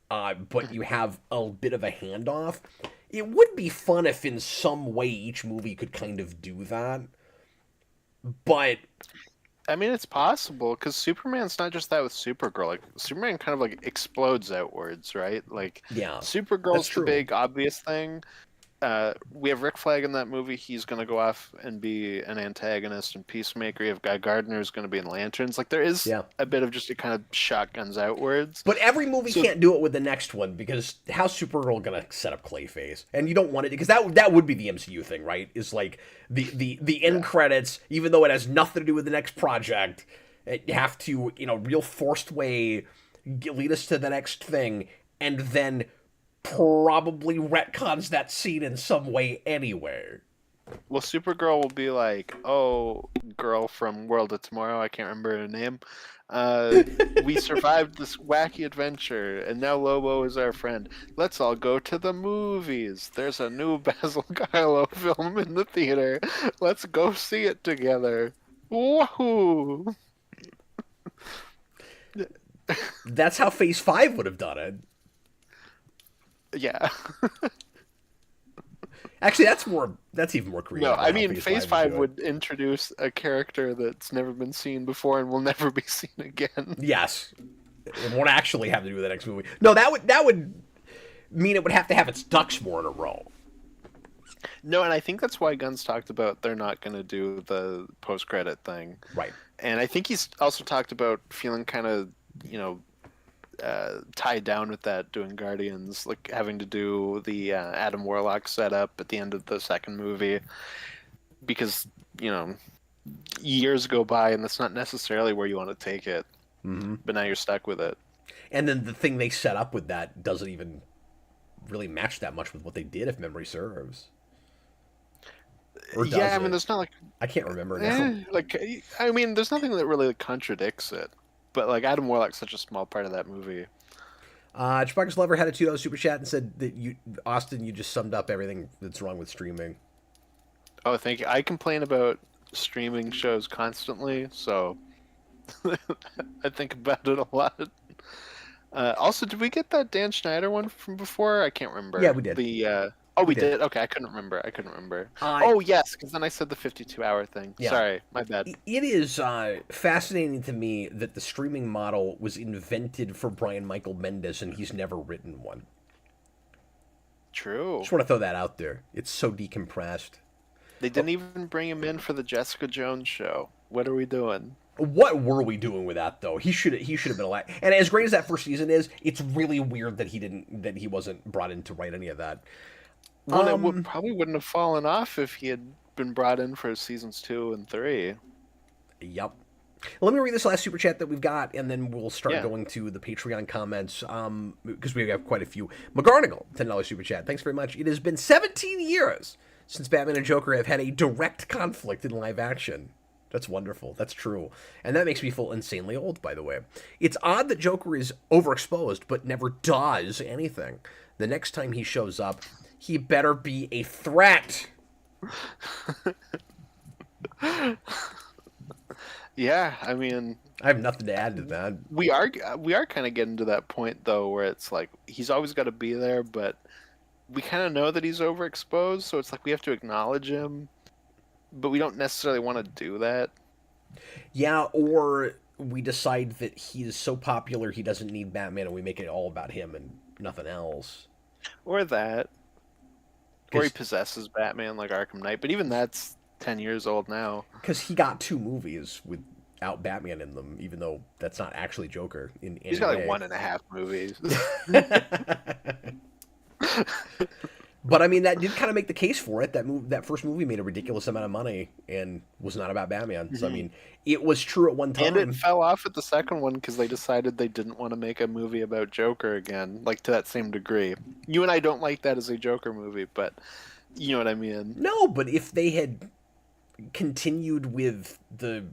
But you have a bit of a handoff. It would be fun if in some way each movie could kind of do that. But I mean, it's possible because Superman's not just that with Supergirl. Like Superman kind of like explodes outwards, right? Like yeah, that's Supergirl's the true. big obvious thing, we have Rick Flag in that movie. He's going to go off and be an antagonist in Peacemaker. You have Guy Gardner who's going to be in Lanterns. Like, there is Yeah. a bit of just, it kind of shotguns outwards. But every movie So, can't do it with the next one, because how's Supergirl gonna set up Clayface? And you don't want it, because that would be the MCU thing, right? Is like the end credits, even though it has nothing to do with the next project, you have to, real forced way lead us to the next thing, and then probably retcons that scene in some way anywhere. well, Supergirl will be like, oh, girl from World of Tomorrow, I can't remember her name. We survived this wacky adventure, and now Lobo is our friend. Let's all go to the movies. There's a new Basil Garlow film in the theater. Let's go see it together. Woohoo! That's how Phase 5 would have done it. Yeah. Actually, that's even more creative. No, than I how mean, Phase 5 do it. would introduce a character that's never been seen before and will never be seen again. Yes. It won't actually have to do with the next movie. No, that would mean it would have to have its ducks more in a row. No, and I think that's why Gunn's talked about they're not going to do the post-credit thing. Right. And I think he's also talked about feeling kind of, tied down with that doing Guardians, like having to do the Adam Warlock setup at the end of the second movie, because years go by and that's not necessarily where you want to take it. Mm-hmm. But now you're stuck with it. And then the thing they set up with that doesn't even really match that much with what they did, if memory serves. Or does Yeah, I mean, it? there's not like I can't remember now. I mean, there's nothing that really contradicts it. But like Adam Warlock's such a small part of that movie. Chewbacca's Lover had a $2 super chat and said that Austin, you just summed up everything that's wrong with streaming. Oh, thank you. I complain about streaming shows constantly, so I think about it a lot. Also, did we get that Dan Schneider one from before? I can't remember. Yeah, we did. We did. Okay, I couldn't remember. Oh, yes, because then I said the 52-hour thing. Yeah. Sorry, my bad. It is fascinating to me that the streaming model was invented for Brian Michael Bendis, and he's never written one. True. Just want to throw that out there. It's so decompressed. They didn't even bring him in for the Jessica Jones show. What are we doing? What were we doing with that, though? He should have been alive. And as great as that first season is, it's really weird that he wasn't brought in to write any of that. Well, it probably wouldn't have fallen off if he had been brought in for seasons 2 and 3. Yep. Let me read this last super chat that we've got, and then we'll start going to the Patreon comments, because we have quite a few. McGarnagle, $10 super chat. Thanks very much. It has been 17 years since Batman and Joker have had a direct conflict in live action. That's wonderful. That's true. And that makes me feel insanely old, by the way. It's odd that Joker is overexposed, but never does anything. The next time he shows up, he better be a threat. Yeah, I mean, I have nothing to add to that. We are kind of getting to that point though, where it's like he's always got to be there, but we kind of know that he's overexposed, so it's like we have to acknowledge him, but we don't necessarily want to do that. Yeah, or we decide that he's so popular he doesn't need Batman, and we make it all about him and nothing else. Or that. Or he possesses Batman like Arkham Knight, but even that's 10 years old now. Because he got 2 movies without Batman in them, even though that's not actually Joker in any He's got way. like 1.5 movies. But I mean, that did kind of make the case for it. That first movie made a ridiculous amount of money and was not about Batman. Mm-hmm. So I mean, it was true at one time. And it fell off at the second one because they decided they didn't want to make a movie about Joker again, like to that same degree. You and I don't like that as a Joker movie, but you know what I mean. No, but if they had continued with the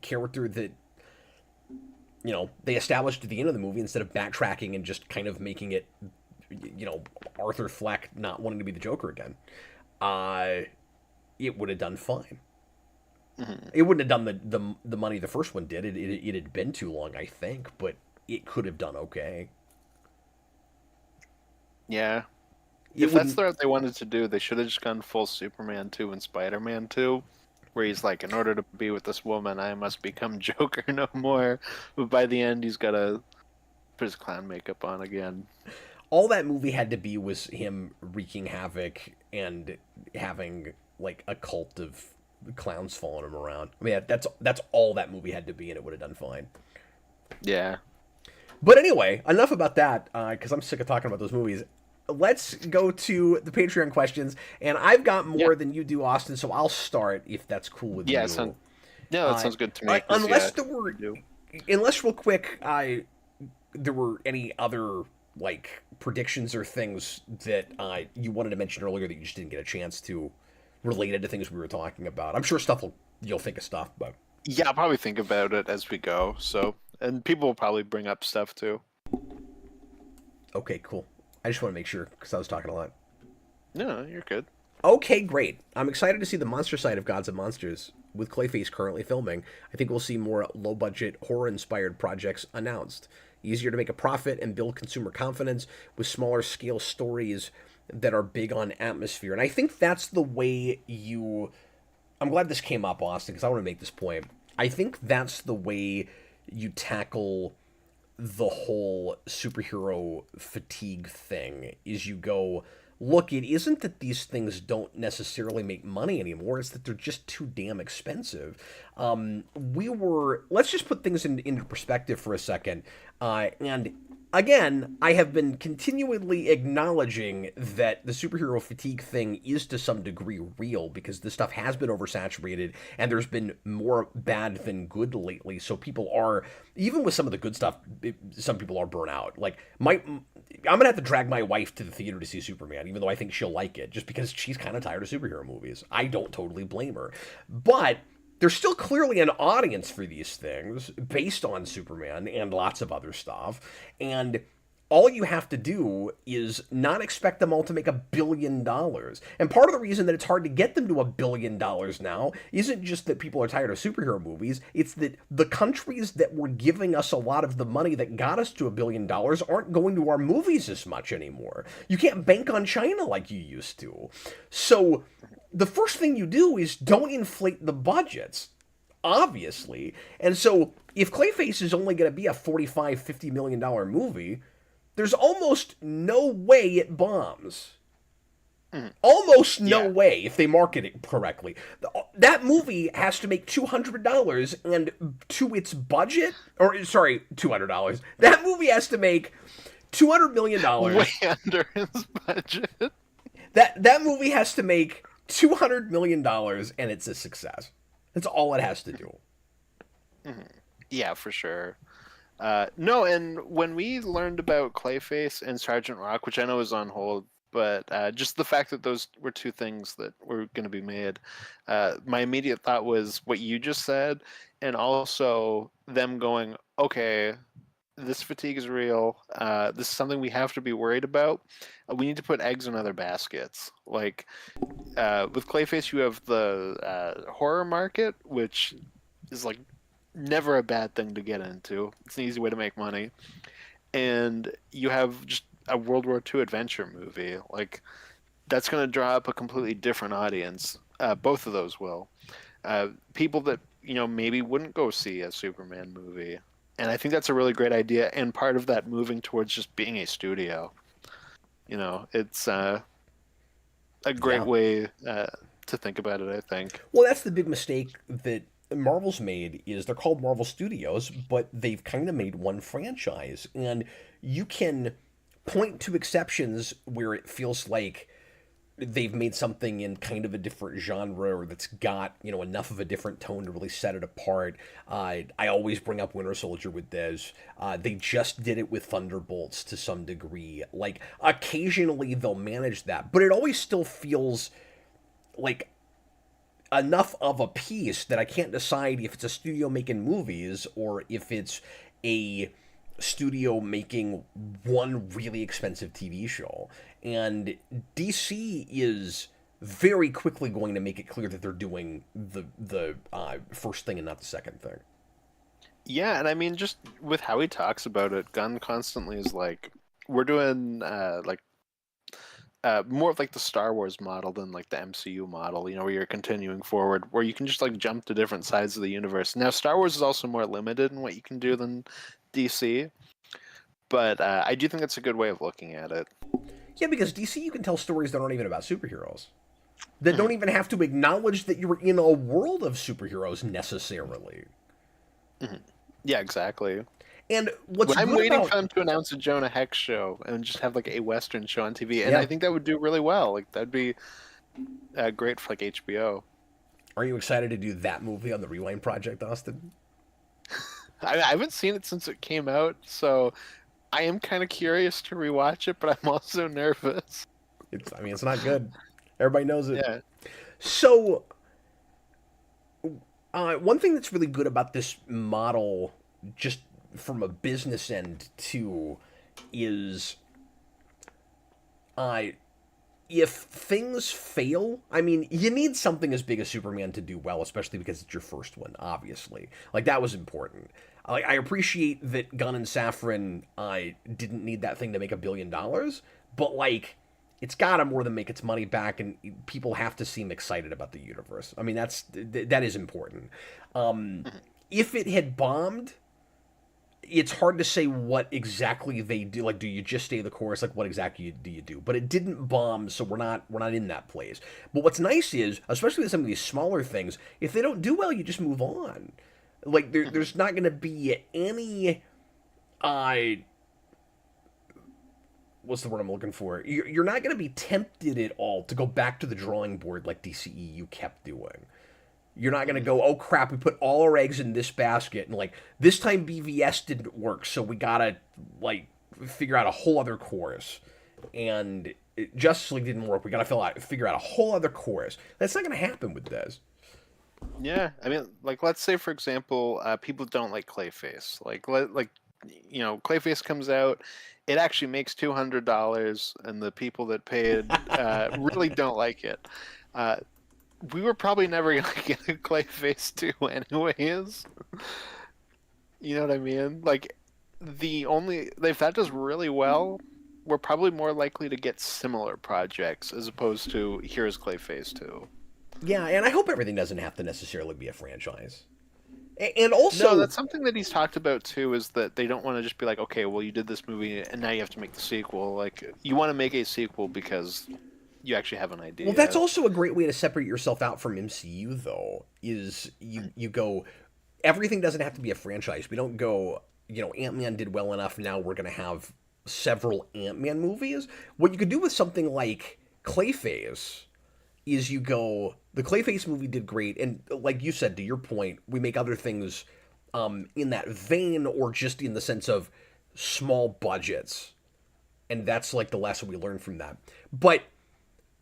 character that they established at the end of the movie, instead of backtracking and just kind of making it, Arthur Fleck not wanting to be the Joker again, it would have done fine. Mm-hmm. It wouldn't have done the money the first one did. It had been too long, I think, but it could have done okay. Yeah. If that's the route they wanted to do, they should have just gone full Superman 2 and Spider-Man 2, where he's like, in order to be with this woman, I must become Joker no more. But by the end, he's got to put his clown makeup on again. all that movie had to be was him wreaking havoc and having like a cult of clowns following him around. I mean, that's all that movie had to be, and it would have done fine. Yeah. But anyway, enough about that, because I'm sick of talking about those movies. Let's go to the Patreon questions, and I've got more than you do, Austin, so I'll start if that's cool with you. Yeah, that sounds good to me. Unless there were, unless real quick, there were any other like predictions or things that you wanted to mention earlier that you just didn't get a chance to, related to things we were talking about. I'm sure you'll think of stuff, but yeah, I'll probably think about it as we go. So, and people will probably bring up stuff too. Okay, cool. I just want to make sure because I was talking a lot. No, you're good. Okay, great. I'm excited to see the monster side of Gods and Monsters. With Clayface currently filming, I think we'll see more low-budget, horror-inspired projects announced. Easier to make a profit and build consumer confidence with smaller-scale stories that are big on atmosphere. And I think that's the way you... I'm glad this came up, Austin, because I want to make this point. I think that's the way you tackle the whole superhero fatigue thing, is you go... Look, it isn't that these things don't necessarily make money anymore. It's that they're just too damn expensive. Let's just put things into perspective for a second. And again, I have been continually acknowledging that the superhero fatigue thing is to some degree real because this stuff has been oversaturated and there's been more bad than good lately. So people are, even with some of the good stuff, some people are burnt out. Like, I'm gonna have to drag my wife to the theater to see Superman, even though I think she'll like it, just because she's kind of tired of superhero movies. I don't totally blame her. But there's still clearly an audience for these things based on Superman and lots of other stuff. And all you have to do is not expect them all to make $1 billion. And part of the reason that it's hard to get them to $1 billion now isn't just that people are tired of superhero movies. It's that the countries that were giving us a lot of the money that got us to $1 billion aren't going to our movies as much anymore. You can't bank on China like you used to. So the first thing you do is don't inflate the budgets, obviously. And so if Clayface is only going to be a $45-50 million movie, there's almost no way it bombs. Almost no way if they market it correctly. That movie has to make $200, and to its budget, $200. That movie has to make $200 million. Way under his budget. That movie has to make $200 million, and it's a success. That's all it has to do. Yeah, for sure. No, and when we learned about Clayface and Sergeant Rock, which I know is on hold, but just the fact that those were two things that were going to be made, my immediate thought was what you just said, and also them going, okay, this fatigue is real. This is something we have to be worried about. We need to put eggs in other baskets. Like, with Clayface, you have the horror market, which is like never a bad thing to get into. It's an easy way to make money. And you have just a World War II adventure movie. Like, that's going to draw up a completely different audience. Both of those will. People that, maybe wouldn't go see a Superman movie. And I think that's a really great idea. And part of that moving towards just being a studio. It's a great way to think about it, I think. Well, that's the big mistake that Marvel's made, is they're called Marvel Studios, but they've kind of made one franchise. And you can point to exceptions where it feels like they've made something in kind of a different genre, or that's got, enough of a different tone to really set it apart. I always bring up Winter Soldier with this. They just did it with Thunderbolts to some degree. Like, occasionally they'll manage that, but it always still feels like enough of a piece that I can't decide if it's a studio making movies or if it's a studio making one really expensive TV show. And DC is very quickly going to make it clear that they're doing the first thing and not the second thing. Yeah, and I mean, just with how he talks about it, Gunn constantly is like, we're doing more of like the Star Wars model than like the MCU model, where you're continuing forward, where you can just like jump to different sides of the universe. Now, Star Wars is also more limited in what you can do than DC, But I do think that's a good way of looking at it. Yeah, because DC, you can tell stories that aren't even about superheroes. That don't even have to acknowledge that you're in a world of superheroes necessarily. Yeah, exactly. And what's I'm good waiting about for them to announce a Jonah Hex show and just have like a Western show on TV, and Yeah. I think that would do really well. Like that'd be great for like HBO. Are you excited to do that movie on the Rewind Project, Austin? I haven't seen it since it came out, so I am kind of curious to rewatch it, but I'm also nervous. It's not good. Everybody knows it. Yeah. So, one thing that's really good about this model, just from a business end too, is if things fail, I mean, you need something as big as Superman to do well, especially because it's your first one, obviously. Like, that was important. Like, I appreciate that Gunn and Safran didn't need that thing to make $1 billion, but, like, it's got to more than make its money back, and people have to seem excited about the universe. I mean, that is important. If it had bombed, it's hard to say what exactly they do. Like, do you just stay the course? Like, what exactly do you do? But it didn't bomb, so we're not in that place. But what's nice is, especially with some of these smaller things, if they don't do well, you just move on. Like, there's not going to be any, what's the word I'm looking for? You're not going to be tempted at all to go back to the drawing board like DCEU kept doing. You're not going to go, oh crap, we put all our eggs in this basket, and like, this time BVS didn't work, so we gotta, like, figure out a whole other course. And Justice League didn't work, we gotta figure out a whole other course. That's not going to happen with this. Yeah, I mean, like, let's say, for example, people don't like Clayface. Clayface comes out, it actually makes $200, and the people that paid really don't like it. We were probably never going to get a Clayface 2 anyways. You know what I mean? Like, if that does really well, we're probably more likely to get similar projects as opposed to here's Clayface 2. Yeah, and I hope everything doesn't have to necessarily be a franchise. And also... No, that's something that he's talked about, too, is that they don't want to just be like, okay, well, you did this movie, and now you have to make the sequel. Like, you want to make a sequel because you actually have an idea. Well, that's also a great way to separate yourself out from MCU, though, is you go, everything doesn't have to be a franchise. We don't go, Ant-Man did well enough, now we're going to have several Ant-Man movies. What you could do with something like Clayface is you go, the Clayface movie did great, and like you said, to your point, we make other things in that vein, or just in the sense of small budgets. And that's like the lesson we learned from that. But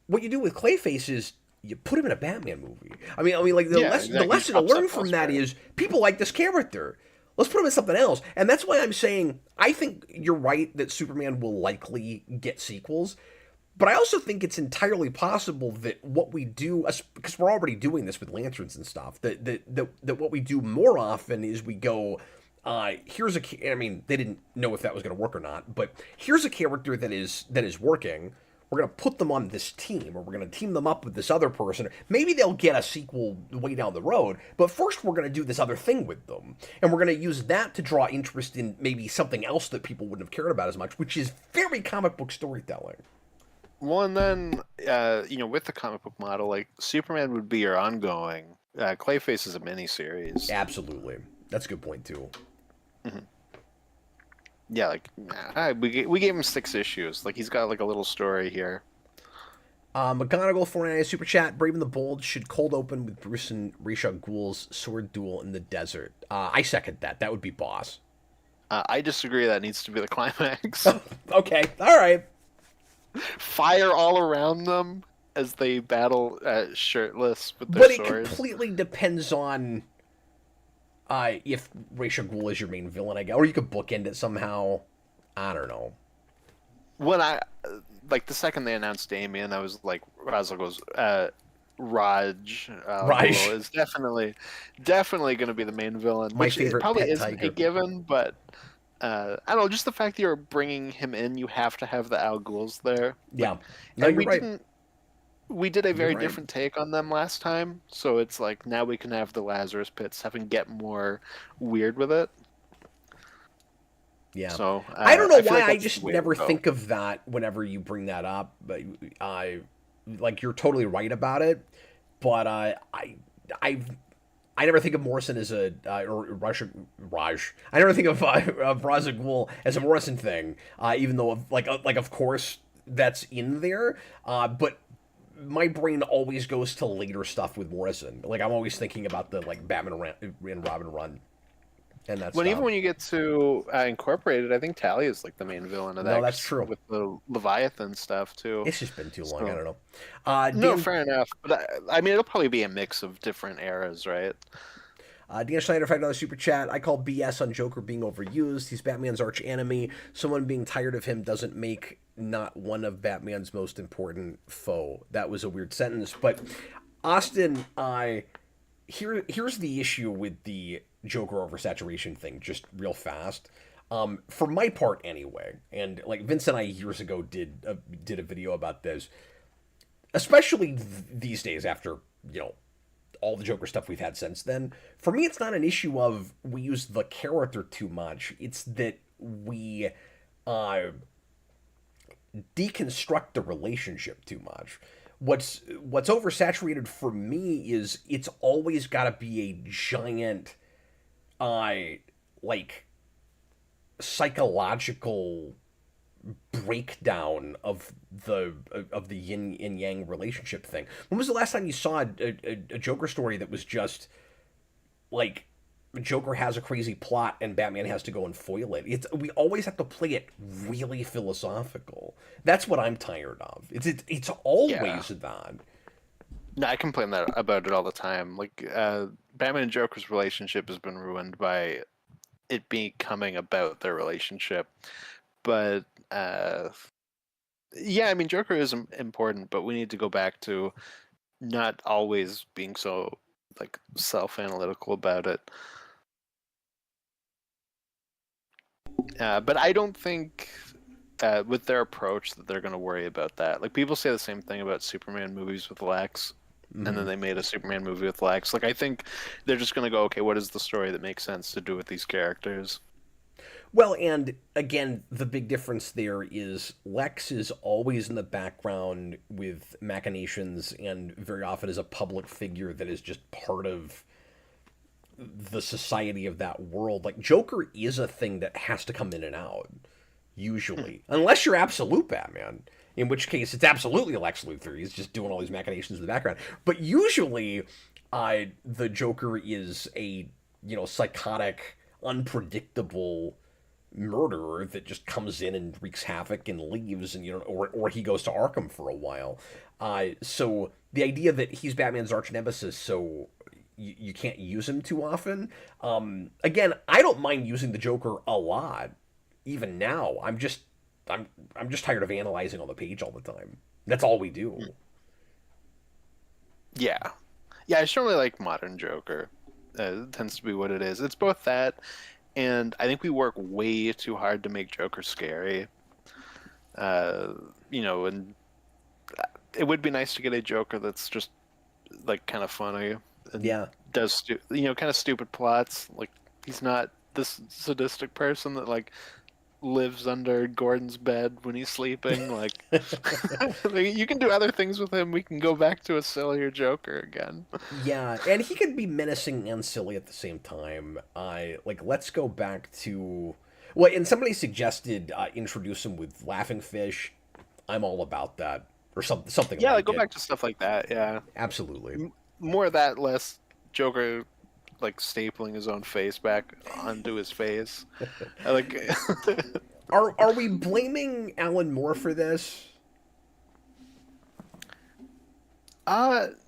what you do with Clayface is you put him in a Batman movie. I mean, like the lesson to learn from that is people like this character. Let's put him in something else. And that's why I'm saying I think you're right that Superman will likely get sequels. But I also think it's entirely possible that what we do, because we're already doing this with Lanterns and stuff, that what we do more often is we go, I mean, they didn't know if that was going to work or not, but here's a character that is working. We're going to put them on this team, or we're going to team them up with this other person. Maybe they'll get a sequel way down the road, but first we're going to do this other thing with them. And we're going to use that to draw interest in maybe something else that people wouldn't have cared about as much, which is very comic book storytelling. Well, and then, with the comic book model, like, Superman would be your ongoing. Clayface is a miniseries. Absolutely. That's a good point, too. Mm-hmm. Yeah, like, we gave him 6 issues. Like, he's got, like, a little story here. McGonagall, 49 Super Chat, Brave and the Bold should cold open with Bruce and Ra's al Ghul's sword duel in the desert. I second that. That would be boss. I disagree. That needs to be the climax. Okay, all right. Fire all around them as they battle shirtless with their swords. But it completely depends on if Ra's al Ghul is your main villain, I guess. Or you could bookend it somehow. I don't know. When the second they announced Damien, I was like, Ra's al Ghul's Raj is definitely going to be the main villain. My favorite probably pet isn't tiger. a given, but I don't know. Just the fact that you're bringing him in, you have to have the Al Ghuls there. Yeah, we did a very different take on them last time, so it's like now we can have the Lazarus Pits, get more weird with it. Yeah. So I don't know I feel why like I that's the just way to never go. think of that whenever you bring that up. But I, like, you're totally right about it. But I I never think of Morrison as a or Raj. I never think of Ra's al Ghul as a Morrison thing, even though like of course that's in there. But my brain always goes to later stuff with Morrison. Like I'm always thinking about the like Batman and Robin run and that When even stuff. when you get to Incorporated, I think Talia is like the main villain of No, that that's 'cause true. with the Leviathan stuff too. It's just been too long. I So don't know. no, Dan fair enough. But I mean, it'll probably be a mix of different eras, right? Dan Schneider found another super chat. I call BS on Joker being overused. He's Batman's arch enemy. Someone being tired of him doesn't make not one of Batman's most important foe. That was a weird sentence, but Austin, here's the issue with the Joker oversaturation thing. Just real fast. For my part, anyway, and like Vince and I years ago did a video about this, especially these days after all the Joker stuff we've had since then. For me, it's not an issue of we use the character too much. It's that we uh, deconstruct the relationship too much. What's oversaturated for me is it's always got to be a giant, uh, like psychological breakdown of the yin and yang relationship thing. When was the last time you saw a Joker story that was just like Joker has a crazy plot and Batman has to go and foil it? We always have to play it really philosophical. That's what I'm tired of. It's Yeah. always that. No, I complain that about it all the time. Like Batman and Joker's relationship has been ruined by it becoming about their relationship. But yeah, I mean, Joker is important, but we need to go back to not always being so like self-analytical about it. But I don't think with their approach that they're going to worry about that. Like people say the same thing about Superman movies with Lex, and then Mm-hmm. they made a Superman movie with Lex. Like I think they're just going to go, okay, what is the story that makes sense to do with these characters? Well, and again, the big difference there is Lex is always in the background with machinations and very often is a public figure that is just part of the society of that world. Like, Joker is a thing that has to come in and out, usually. Unless you're absolute Batman, in which case it's absolutely Lex Luthor. He's just doing all these machinations in the background. But usually, the Joker is a, psychotic, unpredictable murderer that just comes in and wreaks havoc and leaves, and or he goes to Arkham for a while. So the idea that he's Batman's arch nemesis, so you can't use him too often. Again, I don't mind using the Joker a lot, even now. I'm just tired of analyzing on the page all the time. That's all we do. Yeah, yeah, I certainly like modern Joker. It tends to be what it is. It's both that, and I think we work way too hard to make Joker scary. Uh, and it would be nice to get a Joker that's just like kind of funny and Yeah. does kind of stupid plots. Like he's not this sadistic person that like lives under Gordon's bed when he's sleeping. Like, like you can do other things with him. We can go back to a sillier Joker again. Yeah, and he could be menacing and silly at the same time. Like, let's go back to, well, and somebody suggested introduce him with laughing fish. I'm all about that, or something Yeah, like like go it. back to stuff like that. Yeah, Absolutely. more of that, less Joker like stapling his own face back onto his face. I like. Are we blaming Alan Moore for this?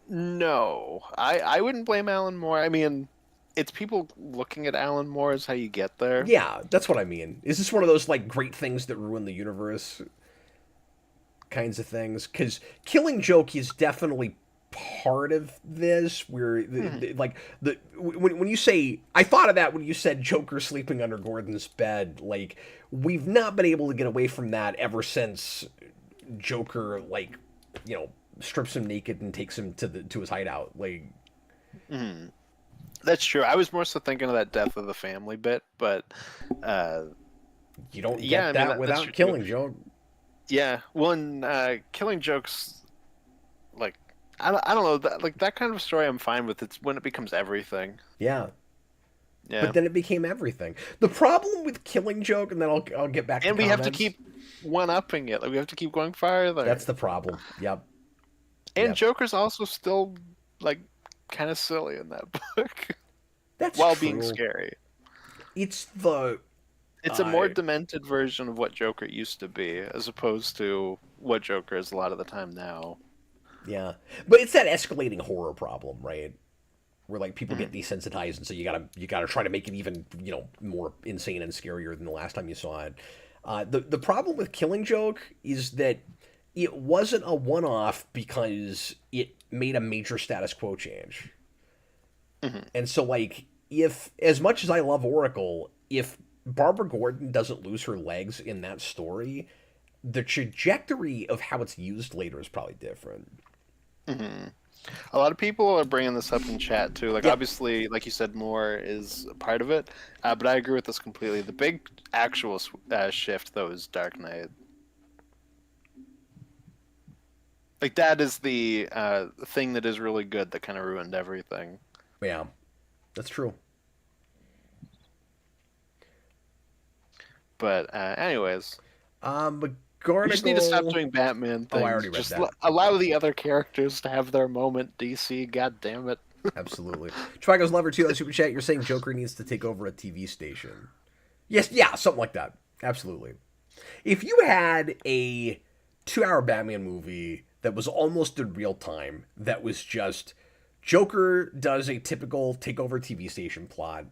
No. I wouldn't blame Alan Moore. I mean, it's people looking at Alan Moore as how you get there. Yeah, that's what I mean. Is this one of those like great things that ruin the universe kinds of things? Because Killing Joke is definitely part of this. Where like when you say, I thought of that when you said Joker sleeping under Gordon's bed. Like, we've not been able to get away from that ever since Joker, like, strips him naked and takes him to his hideout. Like, That's true. I was more so thinking of that death of the family bit, but uh You don't Yeah, get I mean that that's without true too. Killing Joke. Yeah, well, and Killing Joke's like I don't know that like that kind of story I'm fine with. It's when it becomes everything. Yeah. But Yeah, then it became everything. The problem with Killing Joke, and then I'll get back to and we have to comments. keep one-upping it. Like we have to keep going farther. That's the problem. Yep. And Yep. Joker's also still like kind of silly in that book That's while being true. scary. It's the It's a more demented version of what Joker used to be, as opposed to what Joker is a lot of the time now. yeah. But it's that escalating horror problem, right? Where like people Mhm. get desensitized, and so you gotta try to make it even more insane and scarier than the last time you saw it. The problem with Killing Joke is that it wasn't a one off because it made a major status quo change, Mhm. and so like if as much as I love Oracle, if Barbara Gordon doesn't lose her legs in that story, the trajectory of how it's used later is probably different. Mhm. A lot of people are bringing this up in chat too. Like, Yep. obviously, like you said, more is a part of it, but I agree with this completely. The big actual shift, though, is Dark Knight. Like, that is the thing that is really good that kind of ruined everything. Yeah, that's true. But, anyways, we just need to stop McGarnagle. doing Batman Oh, I things. already read Just that. allow the other characters to have their moment, DC. God damn it. Absolutely. Trigo's Lover 2 on Super Chat, you're saying Joker needs to take over a TV station. Yes, yeah, something like that. Absolutely. If you had a 2 hour Batman movie that was almost in real time, that was just Joker does a typical takeover TV station plot,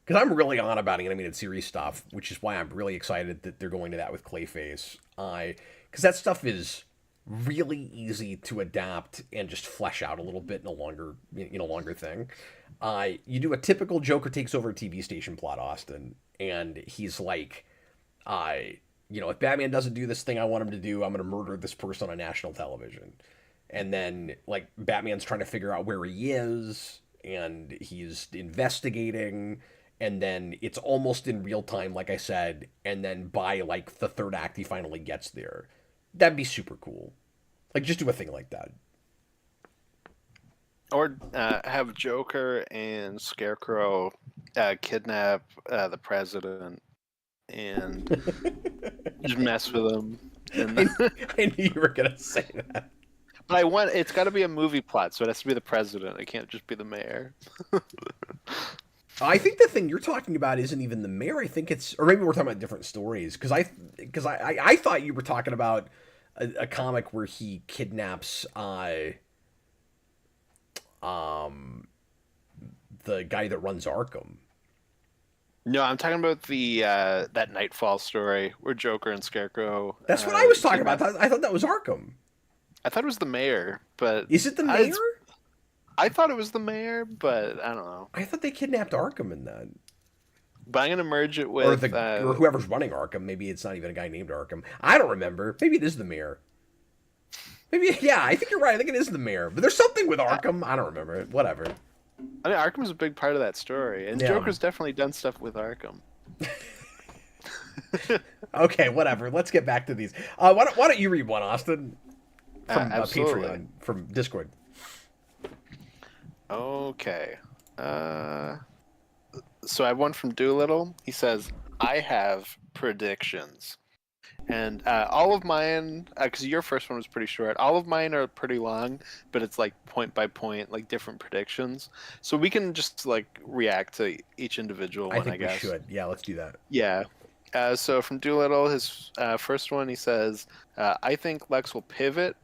because I'm really on about animated series stuff, which is why I'm really excited that they're going to that with Clayface. Because that stuff is really easy to adapt and just flesh out a little bit in a longer thing. You do a typical Joker takes over a TV station plot, Austin, and he's like, if Batman doesn't do this thing I want him to do, I'm going to murder this person on national television. And then, like, Batman's trying to figure out where he is, and he's investigating, and then it's almost in real time, like I said, and then by, like, the third act, he finally gets there. That'd be super cool. Like, just do a thing like that. Or have Joker and Scarecrow kidnap the president and just mess with him. And I knew you were going to say that. but it's got to be a movie plot, so it has to be the president. It can't just be the mayor. I think the thing you're talking about isn't even the mayor. I think it's, or maybe we're talking about different stories. Because I thought you were talking about a comic where he kidnaps the guy that runs Arkham. No, I'm talking about the that Nightfall story where Joker and Scarecrow. That's what I was talking kidnap. about. I thought that was Arkham. I thought it was the mayor, but Is it the mayor? I thought it was the mayor, but I don't know. I thought they kidnapped Arkham in that. But I'm gonna merge it with Or whoever's running Arkham. Maybe it's not even a guy named Arkham. I don't remember. Maybe it is the mayor. Maybe, yeah, I think you're right. I think it is the mayor. But there's something with Arkham. I don't remember it. Whatever. I mean, Arkham's a big part of that story, and Yeah. Joker's definitely done stuff with Arkham. Okay, whatever. Let's get back to these. Why don't you read one, Austin? From Absolutely. Patreon, from Discord. Okay. So I have one from Doolittle. He says, I have predictions. And all of mine, because your first one was pretty short, all of mine are pretty long, but it's like point by point, like different predictions. So we can just like react to each individual one, I guess. We should. Yeah, let's do that. Yeah. So from Doolittle, his first one, he says, I think Lex will pivot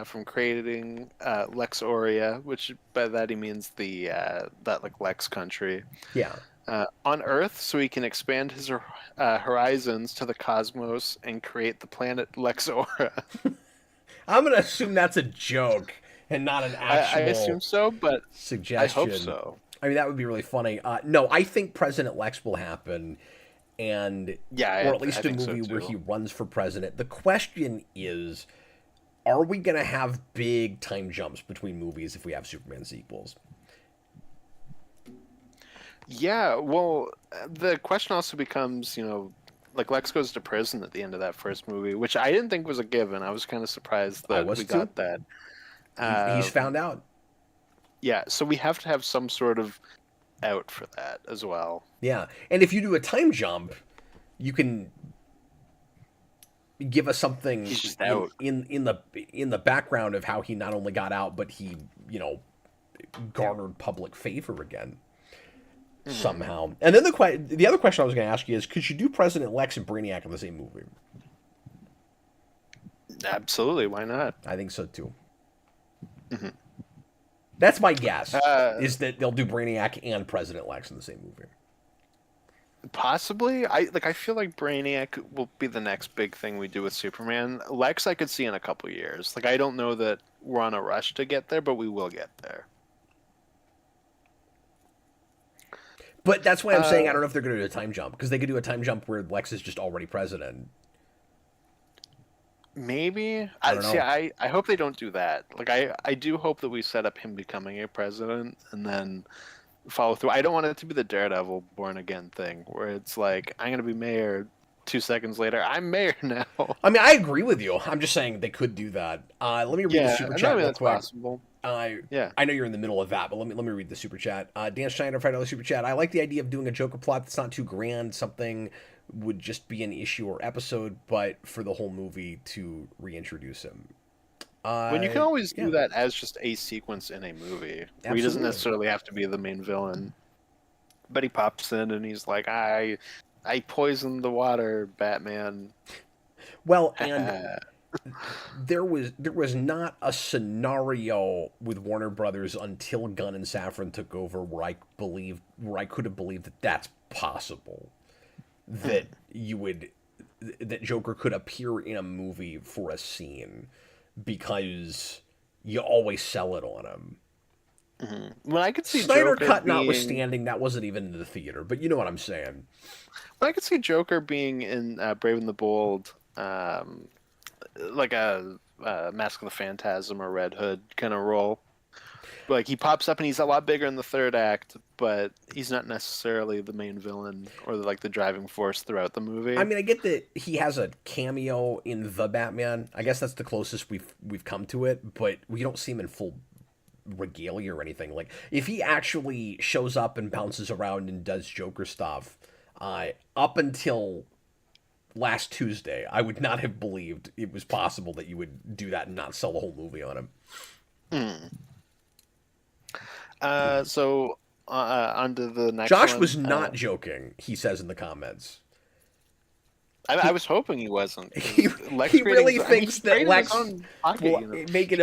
from creating Lex Aurea, which by that he means the that like Lex country. Yeah. On Earth, so he can expand his horizons to the cosmos and create the planet Lexora. I'm gonna assume that's a joke and not an actual. I assume so, but suggestion. I hope so. I mean, that would be really funny. No, I think President Lex will happen, and yeah, or at least a movie where he runs for president. The question is, are we gonna have big time jumps between movies if we have Superman sequels? Yeah, well, the question also becomes, like Lex goes to prison at the end of that first movie, which I didn't think was a given. I was kind of surprised I that was we too. got that. He's found out. Yeah, so we have to have some sort of out for that as well. Yeah, and if you do a time jump, you can give us something He's just out. in the background of how he not only got out, but he garnered public favor again somehow. And then the other question I was going to ask you is, could you do President Lex and Brainiac in the same movie? Absolutely, why not? I think so too. Mm-hmm. That's my guess. Is that they'll do Brainiac and President Lex in the same movie? Possibly. I feel like Brainiac will be the next big thing we do with Superman. Lex I could see in a couple years. Like I don't know that we're on a rush to get there, but we will get there. But that's why I'm saying I don't know if they're going to do a time jump, because they could do a time jump where Lex is just already president. Maybe. I don't know. See, I hope they don't do that. Like I do hope that we set up him becoming a president and then follow through. I don't want it to be the Daredevil born again thing where it's like I'm gonna be mayor. 2 seconds later, I'm mayor now. I mean, I agree with you. I'm just saying they could do that. Let me read the super chat real quick. Possible. Yeah, I know you're in the middle of that, but let me $1 the super chat. Dan Schneider, $5 super chat. I like the idea of doing a Joker plot that's not too grand. Something would just be an issue or episode, but for the whole movie to reintroduce him. When you can always do that as just a sequence in a movie, where he doesn't necessarily have to be the main villain. But he pops in and he's like, I poisoned the water, Batman. Well, and there was not a scenario with Warner Brothers until Gunn and Safran took over where I could have believed that that's possible. That that Joker could appear in a movie for a scene, because you always sell it on him. Mm-hmm. Well, I could see Snyder Joker Cut notwithstanding, that wasn't even in the theater, but you know what I'm saying. Well, I could see Joker being in Brave and the Bold, like a Mask of the Phantasm or Red Hood kind of role. Like he pops up and he's a lot bigger in the third act, but he's not necessarily the main villain or like the driving force throughout the movie. I mean, I get that he has a cameo in The Batman. I guess that's the closest we've come to it, but we don't see him in full regalia or anything. Like if he actually shows up and bounces around and does Joker stuff, up until last Tuesday, I would not have believed it was possible that you would do that and not sell the whole movie on him. So on to the next Josh one. was not joking, he says in the comments. I was hoping he wasn't. He really thinks that Lex will make it.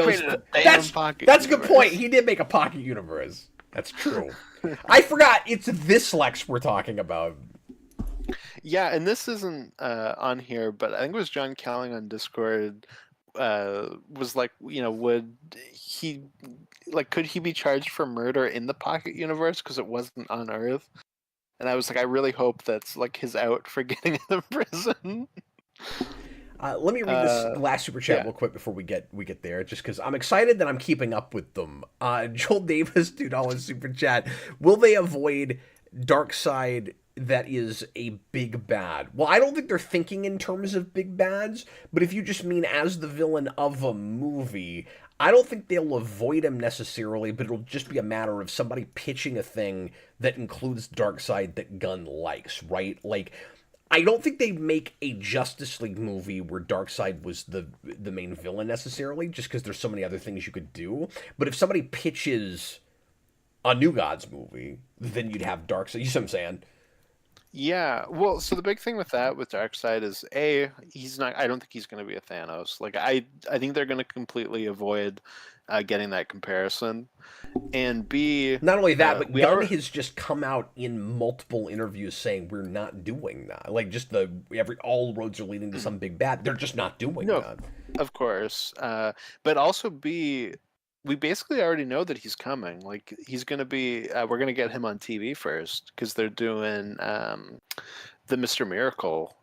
That's a good point. He did make a pocket universe. That's true. I forgot it's this Lex we're talking about. Yeah, and this isn't on here, but I think it was John Kelling on Discord was like, would he, like, could he be charged for murder in the Pocket Universe because it wasn't on Earth? And I was like, I really hope that's like his out for getting out of prison. Let me read this last super chat real quick before we get there, just because I'm excited that I'm keeping up with them. Joel Davis, $2 super chat. Will they avoid Darkseid? That is a big bad. Well, I don't think they're thinking in terms of big bads, but if you just mean as the villain of a movie, I don't think they'll avoid him necessarily, but it'll just be a matter of somebody pitching a thing that includes Darkseid that Gunn likes, right? Like, I don't think they make a Justice League movie where Darkseid was the main villain necessarily, just because there's so many other things you could do. But if somebody pitches a New Gods movie, then you'd have Darkseid. You see what I'm saying? Yeah, well, so the big thing with Darkseid is he's not. I don't think he's going to be a Thanos. Like I think they're going to completely avoid getting that comparison. And B, not only that, but Gunn has just come out in multiple interviews saying we're not doing that. Like just all roads are leading to some big bad. They're just not doing that. Of course, but also B. We basically already know that he's coming. Like he's going to be. We're going to get him on TV first because they're doing the Mr. Miracle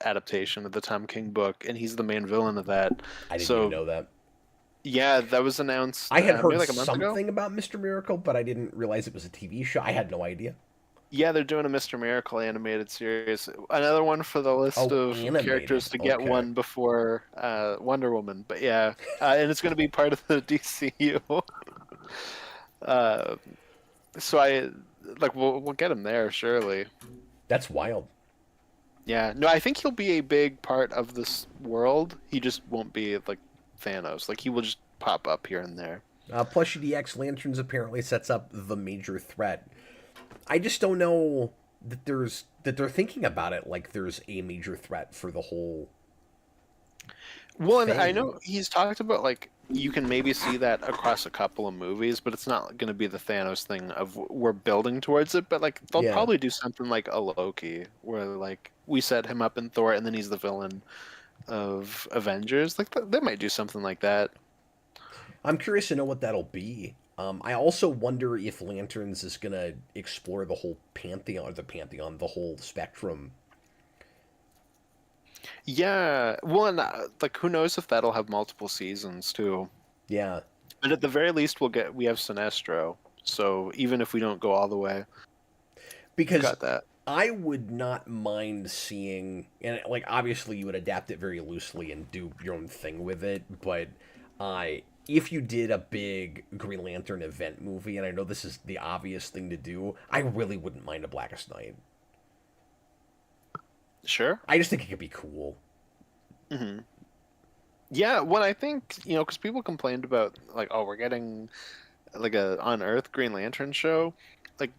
adaptation of the Tom King book, and he's the main villain of that. I didn't even know that. Yeah, that was announced. I had heard like something about Mr. Miracle, but I didn't realize it was a TV show. I had no idea. Yeah, they're doing a Mr. Miracle animated series. Another one for the list Oh, of characters animated. to get Okay. one before Wonder Woman. But yeah, and it's going to be part of the DCU. uh, so we'll get him there surely. That's wild. Yeah, no, I think he'll be a big part of this world. He just won't be like Thanos. Like he will just pop up here and there. Plus, UDX Lanterns apparently sets up the major threat. I just don't know that they're thinking about it like there's a major threat for the whole Well, and I thing. know he's talked about like you can maybe see that across a couple of movies, but it's not going to be the Thanos thing of we're building towards it. But like they'll Yeah. probably do something like a Loki, where like we set him up in Thor, and then he's the villain of Avengers. Like they might do something like that. I'm curious to know what that'll be. I also wonder if Lanterns is going to explore the whole pantheon, the whole spectrum. Yeah, well, and like who knows if that'll have multiple seasons too. Yeah. But at the very least, we have Sinestro. So even if we don't go all the way, we've Because got that. I would not mind seeing, and like obviously you would adapt it very loosely and do your own thing with it, but if you did a big Green Lantern event movie, and I know this is the obvious thing to do, I really wouldn't mind a Blackest Night. Sure. I just think it could be cool. Hmm. Yeah, well, I think because people complained about like, oh, we're getting like a on Earth Green Lantern show. Like,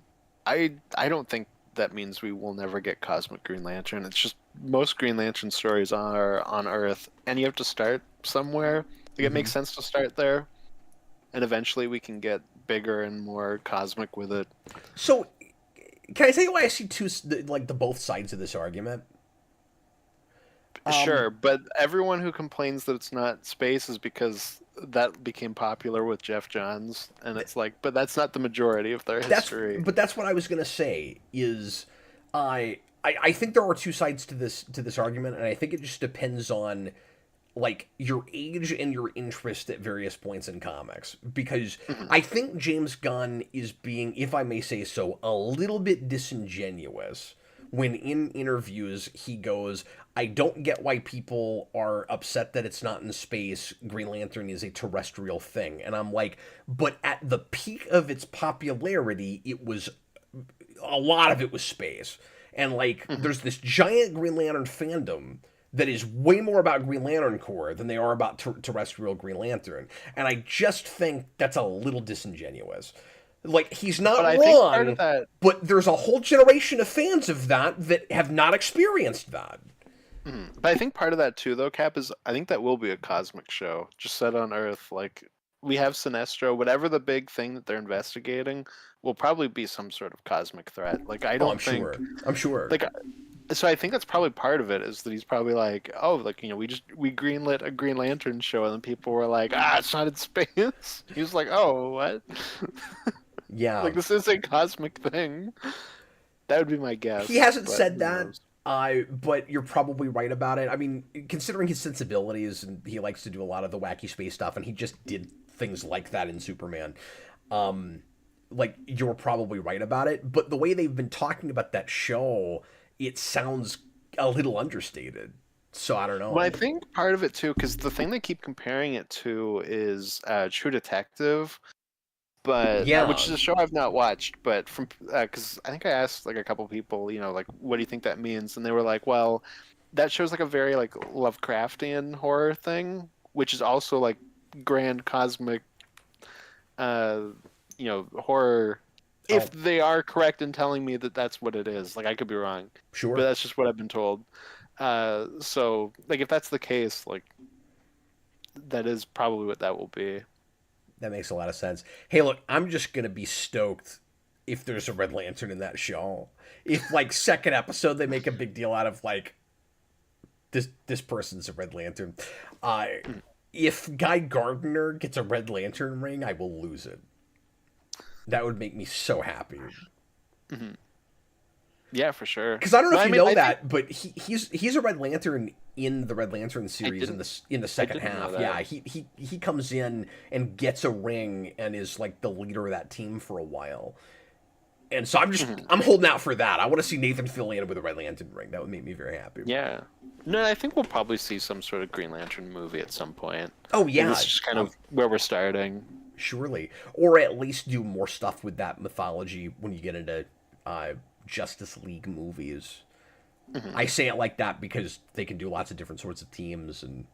I don't think that means we will never get Cosmic Green Lantern. It's just most Green Lantern stories are on Earth, and you have to start somewhere. Like, it makes sense to start there, and eventually we can get bigger and more cosmic with it. So, can I tell you why I see the both sides of this argument? Sure, but everyone who complains that it's not space is because that became popular with Jeff Johns, and it's like, but that's not the majority of their history. That's what I was gonna say. Is I think there are two sides to this argument, and I think it just depends on like your age and your interest at various points in comics. Because I think James Gunn is being, if I may say so, a little bit disingenuous when in interviews he goes, I don't get why people are upset that it's not in space. Green Lantern is a terrestrial thing. And I'm like, but at the peak of its popularity, a lot of it was space. And like, there's this giant Green Lantern fandom that is way more about Green Lantern Corps than they are about terrestrial Green Lantern. And I just think that's a little disingenuous. Like, he's not But I think part wrong, of that, but there's a whole generation of fans of that have not experienced that. but I think part of that too, though, Cap, is I think that will be a cosmic show, just set on Earth. Like we have Sinestro, whatever the big thing that they're investigating will probably be some sort of cosmic threat. Like I Oh, don't think, I'm sure. like so I think that's probably part of it is that he's probably like, oh, like we greenlit a Green Lantern show, and then people were like, it's not in space. He was like, oh, what? Yeah. Like this is a cosmic thing. That would be my guess. He hasn't but said who that. knows? But you're probably right about it. I mean, considering his sensibilities, and he likes to do a lot of the wacky space stuff, and he just did things like that in Superman. Like, you're probably right about it. But the way they've been talking about that show, it sounds a little understated. So I don't know. Well, I think part of it too, because the thing they keep comparing it to is True Detective, but Yeah. which is a show I've not watched. But from because I think I asked like a couple people, like what do you think that means, and they were like, well, that show's like a very like Lovecraftian horror thing, which is also like grand cosmic, horror. If they are correct in telling me that that's what it is, like I could be wrong, Sure. but that's just what I've been told. So like if that's the case, like that is probably what that will be. That makes a lot of sense. Hey, look, I'm just gonna be stoked if there's a Red Lantern in that show. If like second episode they make a big deal out of like this person's a Red Lantern. If Guy Gardner gets a Red Lantern ring, I will lose it. That would make me so happy. Mm-hmm. Yeah, for sure. Because I don't know if you know that, think... but he's a Red Lantern in the Red Lantern series in the second half. Yeah, he comes in and gets a ring and is like the leader of that team for a while. And so I'm holding out for that. I want to see Nathan Fillion with a Red Lantern ring. That would make me very happy. Yeah. No, I think we'll probably see some sort of Green Lantern movie at some point. Oh yeah, This is just kind of where we're starting. Surely, or at least do more stuff with that mythology when you get into Justice League movies. I say it like that because they can do lots of different sorts of teams, and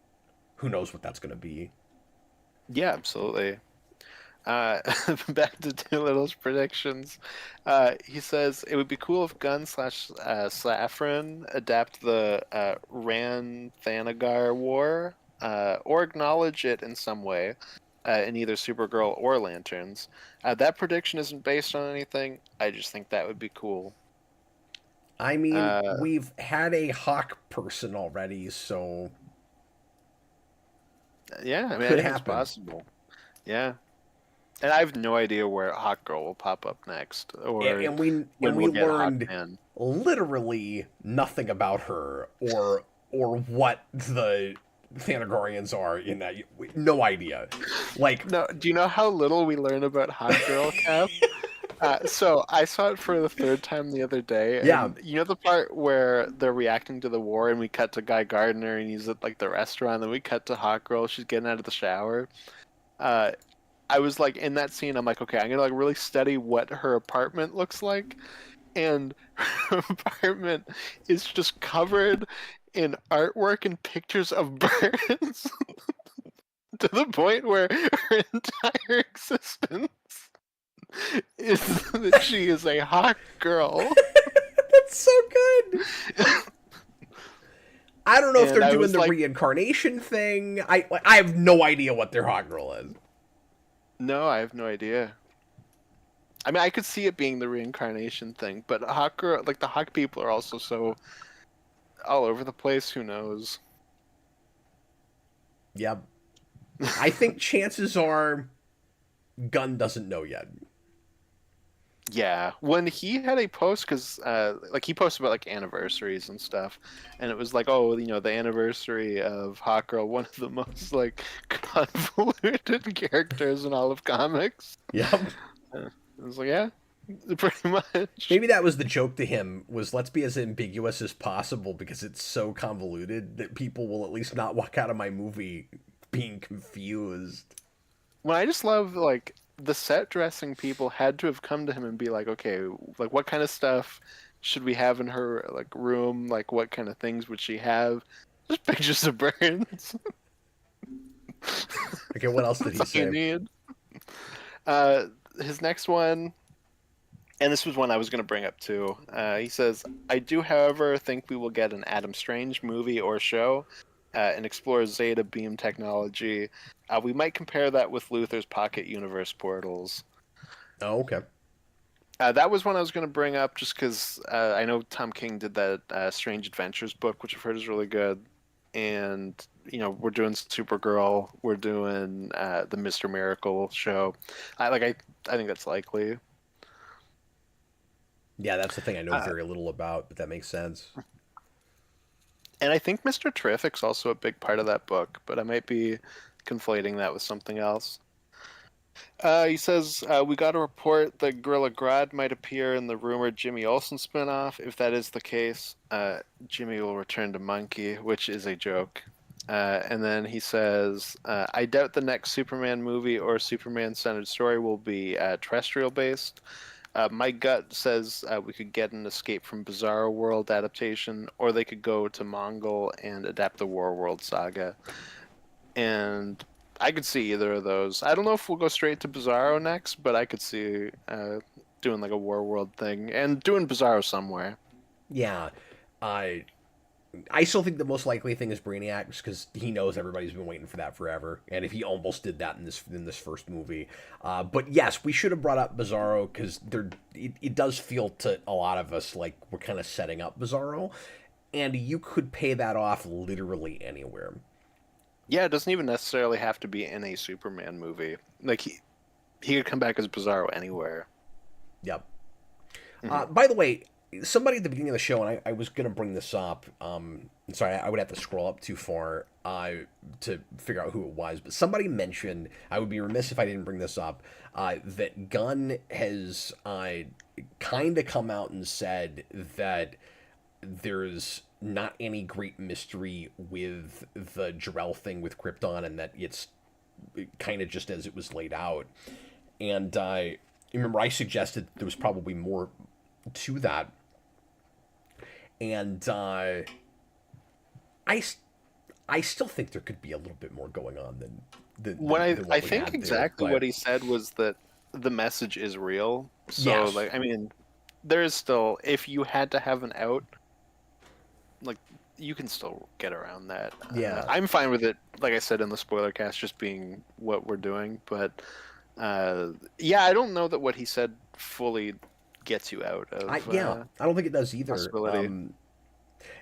who knows what that's going to be. Yeah, absolutely. Back to Doolittle's predictions. He says it would be cool if Gunn / Safran adapt the Rann-Thanagar War, or acknowledge it in some way, in either Supergirl or Lanterns. That prediction isn't based on anything. I just think that would be cool. I mean, we've had a Hawk person already, so yeah, I mean, could it's happen. possible. Yeah. And I have no idea where Hawkgirl will pop up next, or and we we'll get learned Hawkman. literally nothing about her or what the Thanagarians are in that. No idea. Like, No, do you know how little we learn about Hawkgirl, Cap? So I saw it for the third time the other day. And Yeah. you know the part where they're reacting to the war, and we cut to Guy Gardner, and he's at like the restaurant. Then we cut to Hawkgirl. She's getting out of the shower. I was like in that scene. I'm like, okay, I'm gonna like really study what her apartment looks like, and her apartment is just covered in artwork and pictures of birds to the point where her entire existence is that she is a hawk girl. That's so good. I don't know if And they're I doing was the like- reincarnation thing. I have no idea what their Hawkgirl is. No, I have no idea. I mean, I could see it being the reincarnation thing, but Hawkgirl, like the Hawk people, are also so all over the place. Who knows? Yep. I think chances are Gunn doesn't know yet. Yeah, when he had a post, because like he posted about like anniversaries and stuff, and it was like, oh, you know, the anniversary of Hawkgirl, one of the most like convoluted characters in all of comics. Yep. I was like, yeah, pretty much. Maybe that was the joke to him, was let's be as ambiguous as possible because it's so convoluted that people will at least not walk out of my movie being confused. Well, I just love like the set dressing people had to have come to him and be like, okay, like what kind of stuff should we have in her like room? Like what kind of things would she have? Just pictures of birds. Okay, what else did he That's all you say? need. His next one, and this was one I was going to bring up too. He says, I do, however, think we will get an Adam Strange movie or show and explore Zeta beam technology. We might compare that with Luthor's pocket universe portals. Oh, okay. That was one I was going to bring up just because I know Tom King did that Strange Adventures book, which I've heard is really good. And, you know, we're doing Supergirl. We're doing the Mr. Miracle show. I think that's likely. Yeah, that's the thing I know very little about, but that makes sense. And I think Mr. Terrific's also a big part of that book, but I might be conflating that with something else. He says, we got a report that Gorilla Grodd might appear in the rumored Jimmy Olsen spinoff. If that is the case, Jimmy will return to Monkey, which is a joke. And then he says, I doubt the next Superman movie or Superman-centered story will be terrestrial-based. My gut says we could get an Escape from Bizarro World adaptation, or they could go to Mongol and adapt the War World saga. And I could see either of those. I don't know if we'll go straight to Bizarro next, but I could see doing like a War World thing and doing Bizarro somewhere. Yeah. I still think the most likely thing is Brainiac, just because he knows everybody's been waiting for that forever, and if he almost did that in this first movie, but yes, we should have brought up Bizarro because it does feel to a lot of us like we're kind of setting up Bizarro, and you could pay that off literally anywhere. Yeah, it doesn't even necessarily have to be in a Superman movie. Like he could come back as Bizarro anywhere. Yep. By the way, somebody at the beginning of the show, and I was gonna bring this up. Sorry, I would have to scroll up too far to figure out who it was, but somebody mentioned. I would be remiss if I didn't bring this up. That Gunn has kind of come out and said that there's not any great mystery with the Jor-El thing with Krypton, and that it's kind of just as it was laid out. And I remember I suggested there was probably more to that, and I still think there could be a little bit more going on than What than what I we think had exactly there. what But he said was that the message is real. So yes, like I mean, there is still, if you had to have an out, like you can still get around that. yeah, I'm fine with it. Like I said in the spoiler cast, just being what we're doing. But yeah, I don't know that what he said fully gets you out of I don't think it does either. possibility.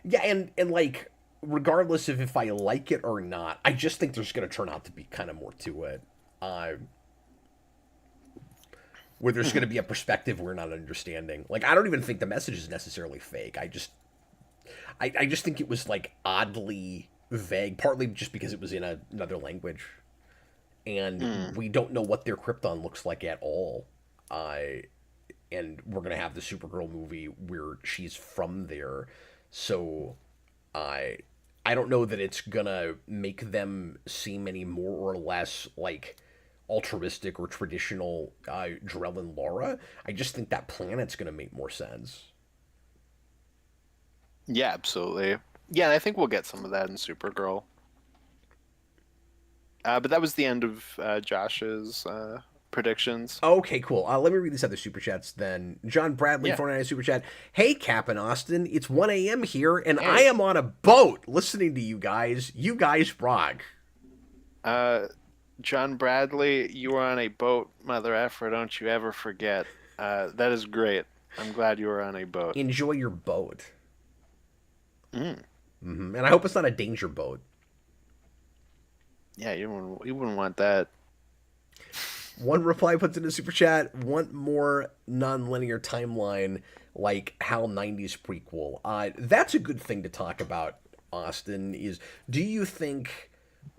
Yeah, and like regardless of if I like it or not, I just think there's going to turn out to be kind of more to it. Uh, where there's going to be a perspective we're not understanding. Like I don't even think the message is necessarily fake. I just think it was like oddly vague, partly just because it was in another language, and Mm. we don't know what their Krypton looks like at all. Uh, and we're gonna have the Supergirl movie where she's from there, so I I don't know that it's gonna make them seem any more or less like altruistic or traditional Jor-El and Laura. I just think that planet's gonna make more sense. Yeah, absolutely. Yeah, and I think we'll get some of that in Supergirl. But that was the end of Josh's predictions. Okay, cool. Let me read these other super chats then. John Bradley, Yeah. 49 super chat. Hey, Cap and Austin, it's 1 a.m. here, and I Hey. am on a boat listening to you guys. You guys rock. Uh, John Bradley, you were on a boat, mother effer. Don't you ever forget. That is great. I'm glad you were on a boat. Enjoy your boat. Mm. And I hope it's not a danger boat. Yeah, you wouldn't want that. One reply puts in a super chat. Want more non-linear timeline like HAL 90s prequel. That's a good thing to talk about, Austin, is do you think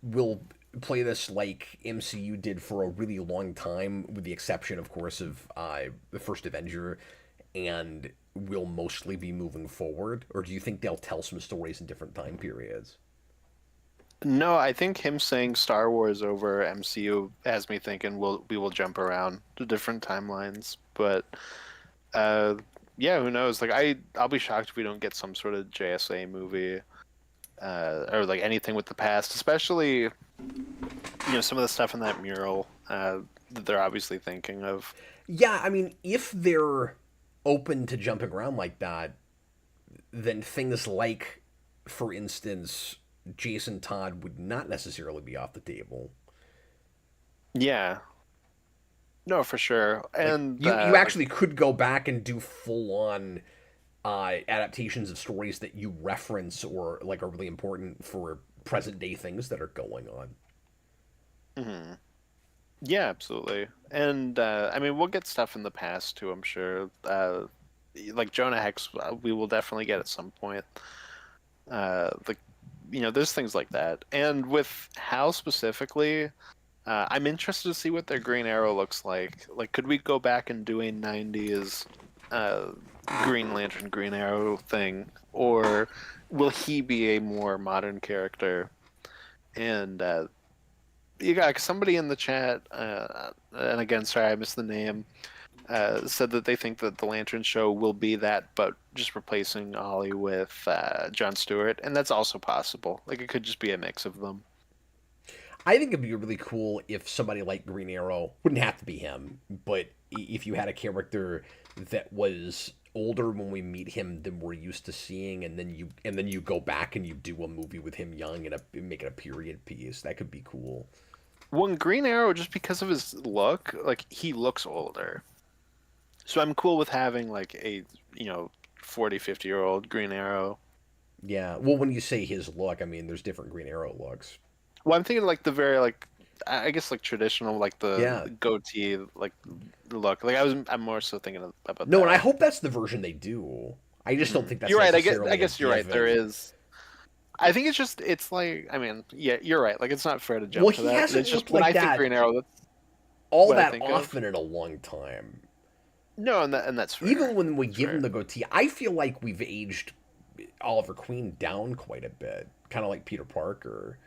we'll play this like MCU did for a really long time, with the exception, of course, of the first Avenger, and will mostly be moving forward? Or do you think they'll tell some stories in different time periods? No, I think him saying Star Wars over MCU has me thinking we will jump around to different timelines. But uh, yeah, who knows? Like I'll be shocked if we don't get some sort of JSA movie or like anything with the past, especially some of the stuff in that mural that they're obviously thinking of. Yeah, I mean, if they're open to jumping around like that, then things like, for instance, Jason Todd would not necessarily be off the table. Yeah, no, for sure. Like And you actually could go back and do full on adaptations of stories that you reference or like are really important for present day things that are going on. mhm. Yeah, absolutely. And I mean, we'll get stuff in the past too, I'm sure. Like Jonah Hex, we will definitely get at some point. Like, there's things like that. And with Hal specifically, I'm interested to see what their Green Arrow looks like. Like, could we go back and do a 90s uh, Green Lantern, Green Arrow thing? Or will he be a more modern character? And you got somebody in the chat, and again, sorry, I missed the name, said that they think that the Lantern Show will be that, but just replacing Ollie with Jon Stewart, and that's also possible. Like it could just be a mix of them. I think it'd be really cool if somebody like Green Arrow wouldn't have to be him, but if you had a character that was older when we meet him than we're used to seeing, and then you go back and you do a movie with him young and make it a period piece, that could be cool. One Green Arrow, just because of his look, like he looks older. So I'm cool with having like a 40, 50-year-old Green Arrow. Yeah. Well, when you say his look, I mean there's different Green Arrow looks. Well, I'm thinking like the very like I guess like traditional, like Yeah. the goatee, like look. Like I'm more so thinking about No, and I that. hope that's the version they do. I just don't think that's You're right. I necessarily a guess you're right. There given. is. I think it's like, I mean, yeah, you're right. Like, it's not fair to Well, jump to he that. hasn't It's just looked when like I think that Green Arrow, that's all what I that think of. often in a long time. No, and that's fair. Even when we That's give him fair. the goatee, I feel like we've aged Oliver Queen down quite a bit. Kind of like Peter Parker.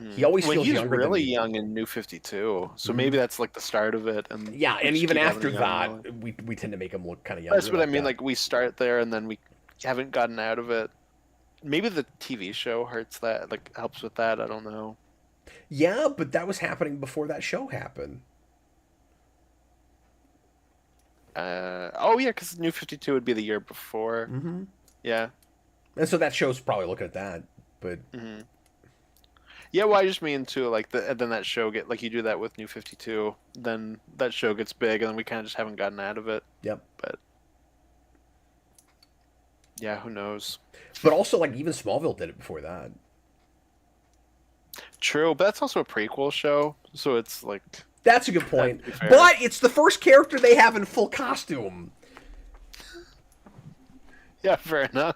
He always Well, feels he's younger than really me. young in New 52, so Hmm. maybe that's like the start of it, and Yeah, we and just even keep having a after young that, villain. we tend to make him look kind of That's younger what I like mean. that. Like, we start there, and then we haven't gotten out of it. Maybe the TV show hurts that, like helps with that. I don't know. Yeah, but that was happening before that show happened. Oh yeah, because New 52 would be the year before. Hmm. Yeah. And so that show's probably looking at that. But hmm Yeah, well, I just mean too, like then that show get like you do that with New 52, then that show gets big, and then we kind of just haven't gotten out of it. yep. But yeah, who knows? But also, like even Smallville did it before that. True, but that's also a prequel show, so it's like, That's a good to point. be fair. But it's the first character they have in full costume. Yeah, fair enough.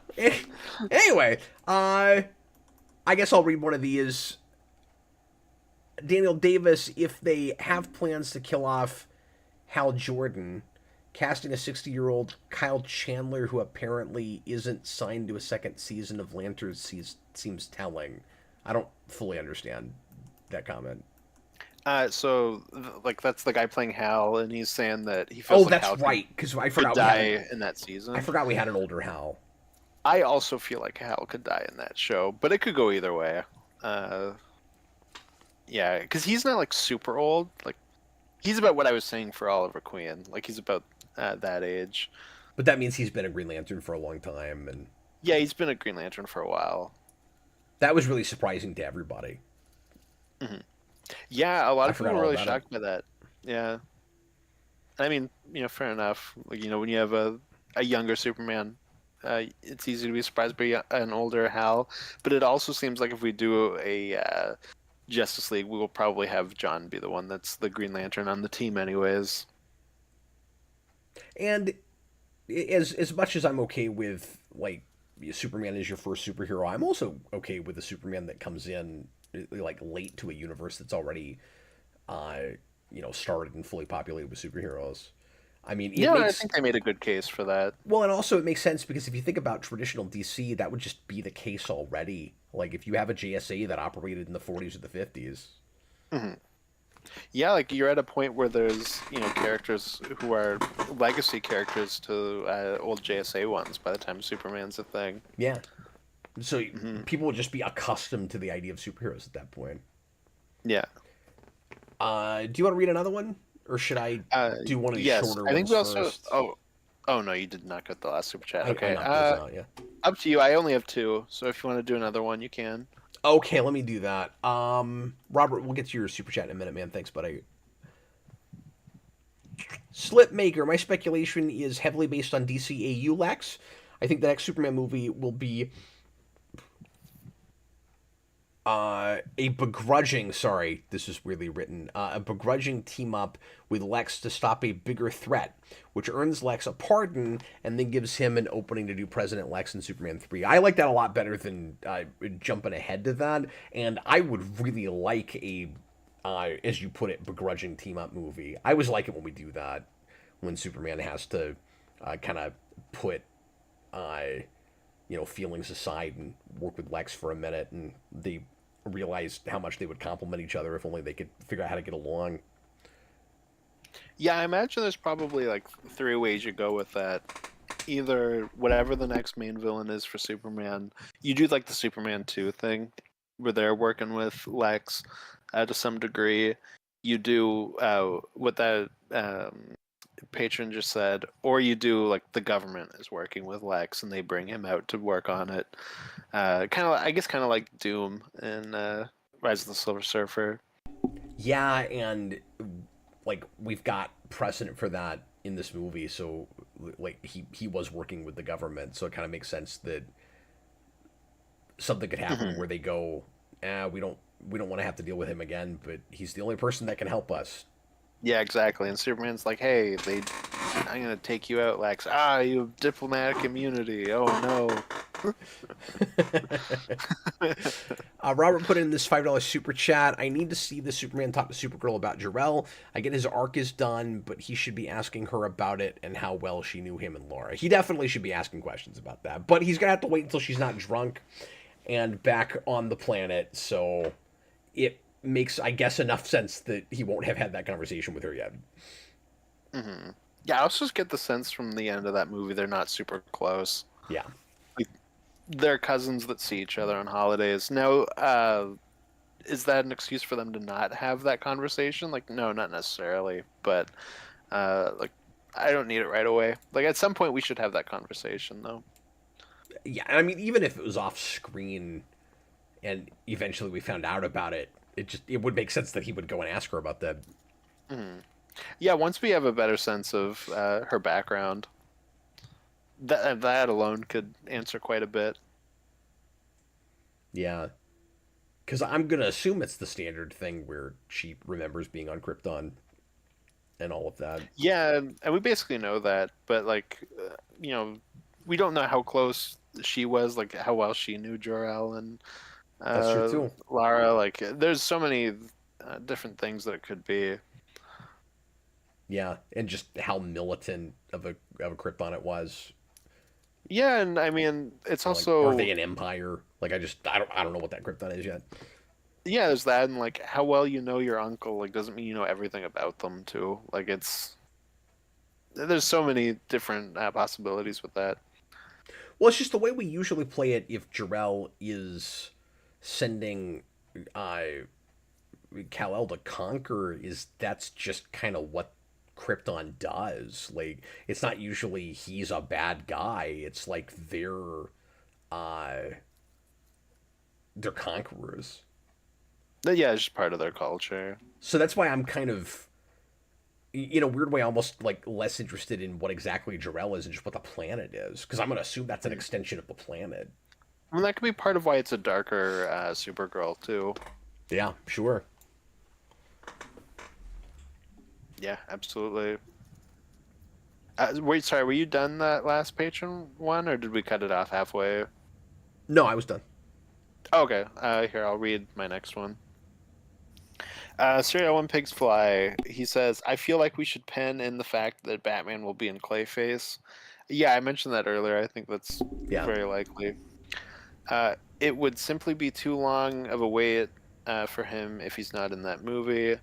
Anyway, I guess I'll read one of these. Daniel Davis, if they have plans to kill off Hal Jordan, casting a 60-year-old Kyle Chandler who apparently isn't signed to a second season of Lanterns seems telling. I don't fully understand that comment. Like that's the guy playing Hal, and he's saying that he Oh, feels like that's Hal right. Because I could forgot we had die in that I season. forgot we had an older Hal. I also feel like Hal could die in that show, but it could go either way. Uh, yeah, because he's not like super old. Like, he's about what I was saying for Oliver Queen. Like, he's about that age. But that means he's been a Green Lantern for a long time, and Yeah, he's been a Green Lantern for a while. that was really surprising to everybody. Yeah, a lot I of people forgot were all really about it. shocked by that. Yeah, I mean, fair enough. Like, when you have a younger Superman, it's easy to be surprised by an older Hal. But it also seems like if we do a Justice League, we will probably have John be the one that's the Green Lantern on the team, anyways. And as much as I'm okay with like Superman is your first superhero, I'm also okay with a Superman that comes in like late to a universe that's already uh started and fully populated with superheroes. I mean, it Yeah, I makes think they made a good case for that. well, and also it makes sense because if you think about traditional DC, that would just be the case already. Like if you have a JSA that operated in the 40s or the 50s. hmm Yeah, like you're at a point where there's characters who are legacy characters to old JSA ones by the time Superman's a thing. Yeah. So hmm people would just be accustomed to the idea of superheroes at that point. Yeah. Do you want to read another one, or should I do one of these Yes, shorter I think ones we also. first? Oh no, you did not get the last super chat. I Okay. knocked those out. Yeah. Up to you. I only have two, so if you want to do another one, you can. Okay, let me do that. Robert, we'll get to your super chat in a minute, man. Thanks, buddy. Slipmaker, my speculation is heavily based on DCAU Lex. I think the next Superman movie will be a begrudging, sorry, this is weirdly written, a begrudging team up with Lex to stop a bigger threat, which earns Lex a pardon and then gives him an opening to do President Lex in Superman 3. I like that a lot better than jumping ahead to that, and I would really like a, as you put it, begrudging team up movie. I always like it when we do that, when Superman has to kind of put feelings aside and work with Lex for a minute, and they realized how much they would complement each other if only they could figure out how to get along. Yeah, I imagine there's probably like three ways you go with that. Either whatever the next main villain is for Superman, you do like the Superman 2 thing, where they're working with Lex to some degree. You do what that patron just said, or you do like the government is working with Lex and they bring him out to work on it. I guess kind of like Doom in Rise of the Silver Surfer. Yeah, and like we've got precedent for that in this movie, so like he was working with the government, so it kind of makes sense that something could happen where they go, we don't we don't want to have to deal with him again, but he's the only person that can help us. Yeah, exactly. And Superman's like, "Hey, I'm gonna take you out, Lex. Ah, you have diplomatic immunity. Oh no." Robert put in this $5 super chat. I need to see the Superman talk to Supergirl about Jor-El. I get his arc is done, but he should be asking her about it and how well she knew him and Laura. He definitely should be asking questions about that, but he's gonna have to wait until she's not drunk and back on the planet. So it makes, I guess, enough sense that he won't have had that conversation with her yet. Hmm. Yeah, I also just get the sense from the end of that movie they're not super close. Yeah. Like, they're cousins that see each other on holidays. Now, is that an excuse for them to not have that conversation? Like, no, not necessarily. But, like, I don't need it right away. Like, at some point, we should have that conversation, though. Yeah, I mean, even if it was off screen and eventually we found out about it, it would make sense that he would go and ask her about that. Hmm. Yeah, once we have a better sense of her background, that alone could answer quite a bit. Yeah. Because I'm going to assume it's the standard thing where she remembers being on Krypton and all of that. Yeah, and we basically know that, but like, we don't know how close she was, like how well she knew Jor-El and That's true, too. Lara. Like, there's so many different things that it could be. Yeah, and just how militant of a Krypton it was. Yeah, and I mean, it's Or like, also are they an empire? Like, I don't know what that Krypton is yet. yeah, there's that, and like how well you know your uncle, like doesn't mean you know everything about them too. Like there's so many different possibilities with that. Well, it's just the way we usually play it if Jor-El is sending uh, Kal-El to conquer, is that's just kind of what Krypton does. Like, it's not usually he's a bad guy. It's like uh they're conquerors. But yeah, it's just part of their culture. So that's why I'm kind of, in a weird way, almost like less interested in what exactly Jor-El is and just what the planet is, because I'm gonna assume that's an extension of the planet. I mean, that could be part of why it's a darker Supergirl too. Yeah, sure. Yeah, absolutely. Wait, sorry, were you done that last patron one, or did we cut it off halfway? No, I was done. Okay, here, I'll read my next one. Serial One Pigs Fly, he says, I feel like we should pen in the fact that Batman will be in Clayface. Yeah, I mentioned that earlier. I think that's Yeah. very likely. It would simply be too long of a wait for him if he's not in that movie.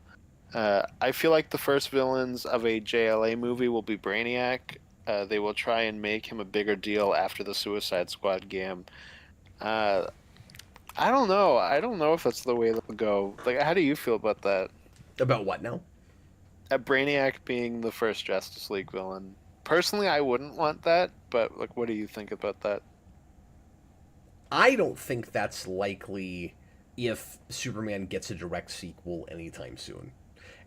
I feel like the first villains of a JLA movie will be Brainiac. They will try and make him a bigger deal after the Suicide Squad game. I don't know. I don't know if that's the way they'll go. Like, how do you feel about that? About what now? Brainiac being the first Justice League villain. Personally, I wouldn't want that, but like, what do you think about that? I don't think that's likely if Superman gets a direct sequel anytime soon.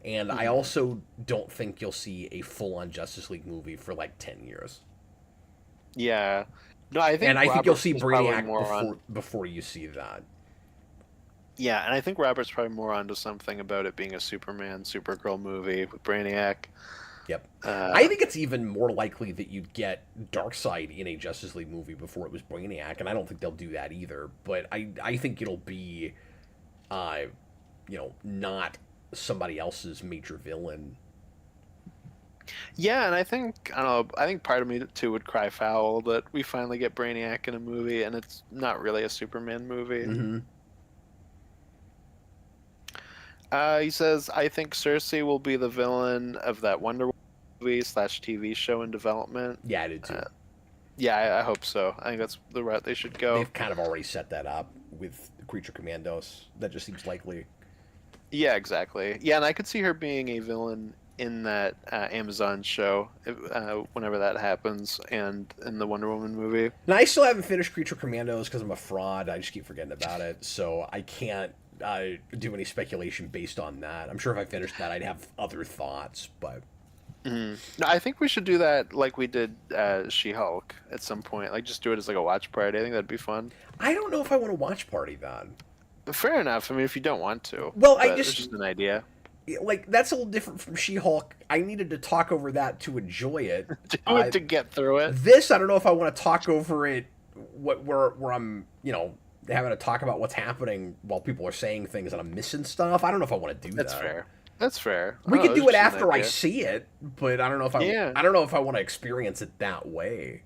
And I also don't think you'll see a full-on Justice League movie for like 10 years. Yeah. No, I think And I think you'll see Roberts is probably Brainiac more before you see that. Yeah, and I think Robert's probably more onto something about it being a Superman, Supergirl movie with Brainiac. Yep. I think it's even more likely that you'd get Darkseid in a Justice League movie before it was Brainiac, and I don't think they'll do that either. But I think it'll be, not somebody else's major villain. Yeah, and I think I don't know. I think part of me too would cry foul that we finally get Brainiac in a movie, and it's not really a Superman movie. Mm-hmm. He says, "I think Cersei will be the villain of that Wonder Woman movie / TV show in development." Yeah, I did too. Yeah, I hope so. I think that's the route they should go. They've kind of already set that up with Creature Commandos. That just seems likely. Yeah, exactly. Yeah, and I could see her being a villain in that Amazon show whenever that happens, and in the Wonder Woman movie. And I still haven't finished Creature Commandos because I'm a fraud. I just keep forgetting about it, so I can't do any speculation based on that. I'm sure if I finished that, I'd have other thoughts, but... No, I think we should do that like we did She-Hulk at some point. Like, just do it as like a watch party. I think that'd be fun. I don't know if I want to watch party that. Fair enough. I mean, if you don't want to, Well, I but it's just just an idea. like that's a little different from She-Hulk. I needed to talk over that to enjoy it. Do it to get through it. This I don't know if I want to talk over it. Where I'm having to talk about what's happening while people are saying things and I'm missing stuff. I don't know if I want to do That's that. fair. That's fair. We Oh, could it's do it just an after I idea. see it, but I don't know if Yeah. I don't know if I want to experience it that way.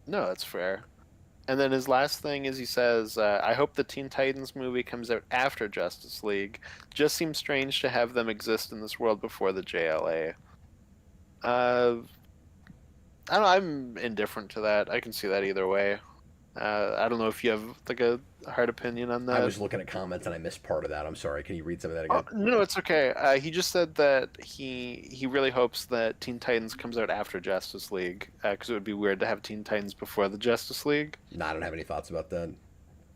No, that's fair. And then his last thing is he says, I hope the Teen Titans movie comes out after Justice League. Just seems strange to have them exist in this world before the JLA. I don't know, I'm indifferent to that. I can see that either way. I don't know if you have like a hard opinion on that. I was looking at comments and I missed part of that. I'm sorry. Can you read some of that Oh, again? no, it's okay. He just said that he really hopes that Teen Titans comes out after Justice League because it would be weird to have Teen Titans before the Justice League. No, I don't have any thoughts about that. I'm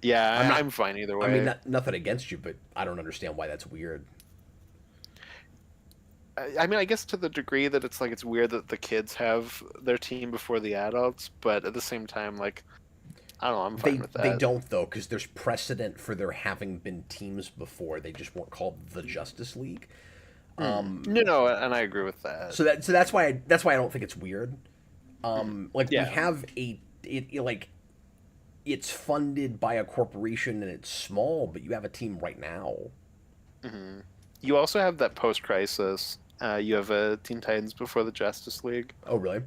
Yeah, not. I'm fine either I mean, way. nothing against you, but I don't understand why that's weird. I mean, I guess to the degree that it's like it's weird that the kids have their team before the adults, but at the same time, like I don't know, I'm fine with They that. don't though, because there's precedent for there having been teams before. They just weren't called the Justice League. No, and I agree with that. So that's why I don't think it's weird. Like we Yeah. have like it's funded by a corporation and it's small, but you have a team right now. You also have that post-crisis. You have a Teen Titans before the Justice League. Oh, really?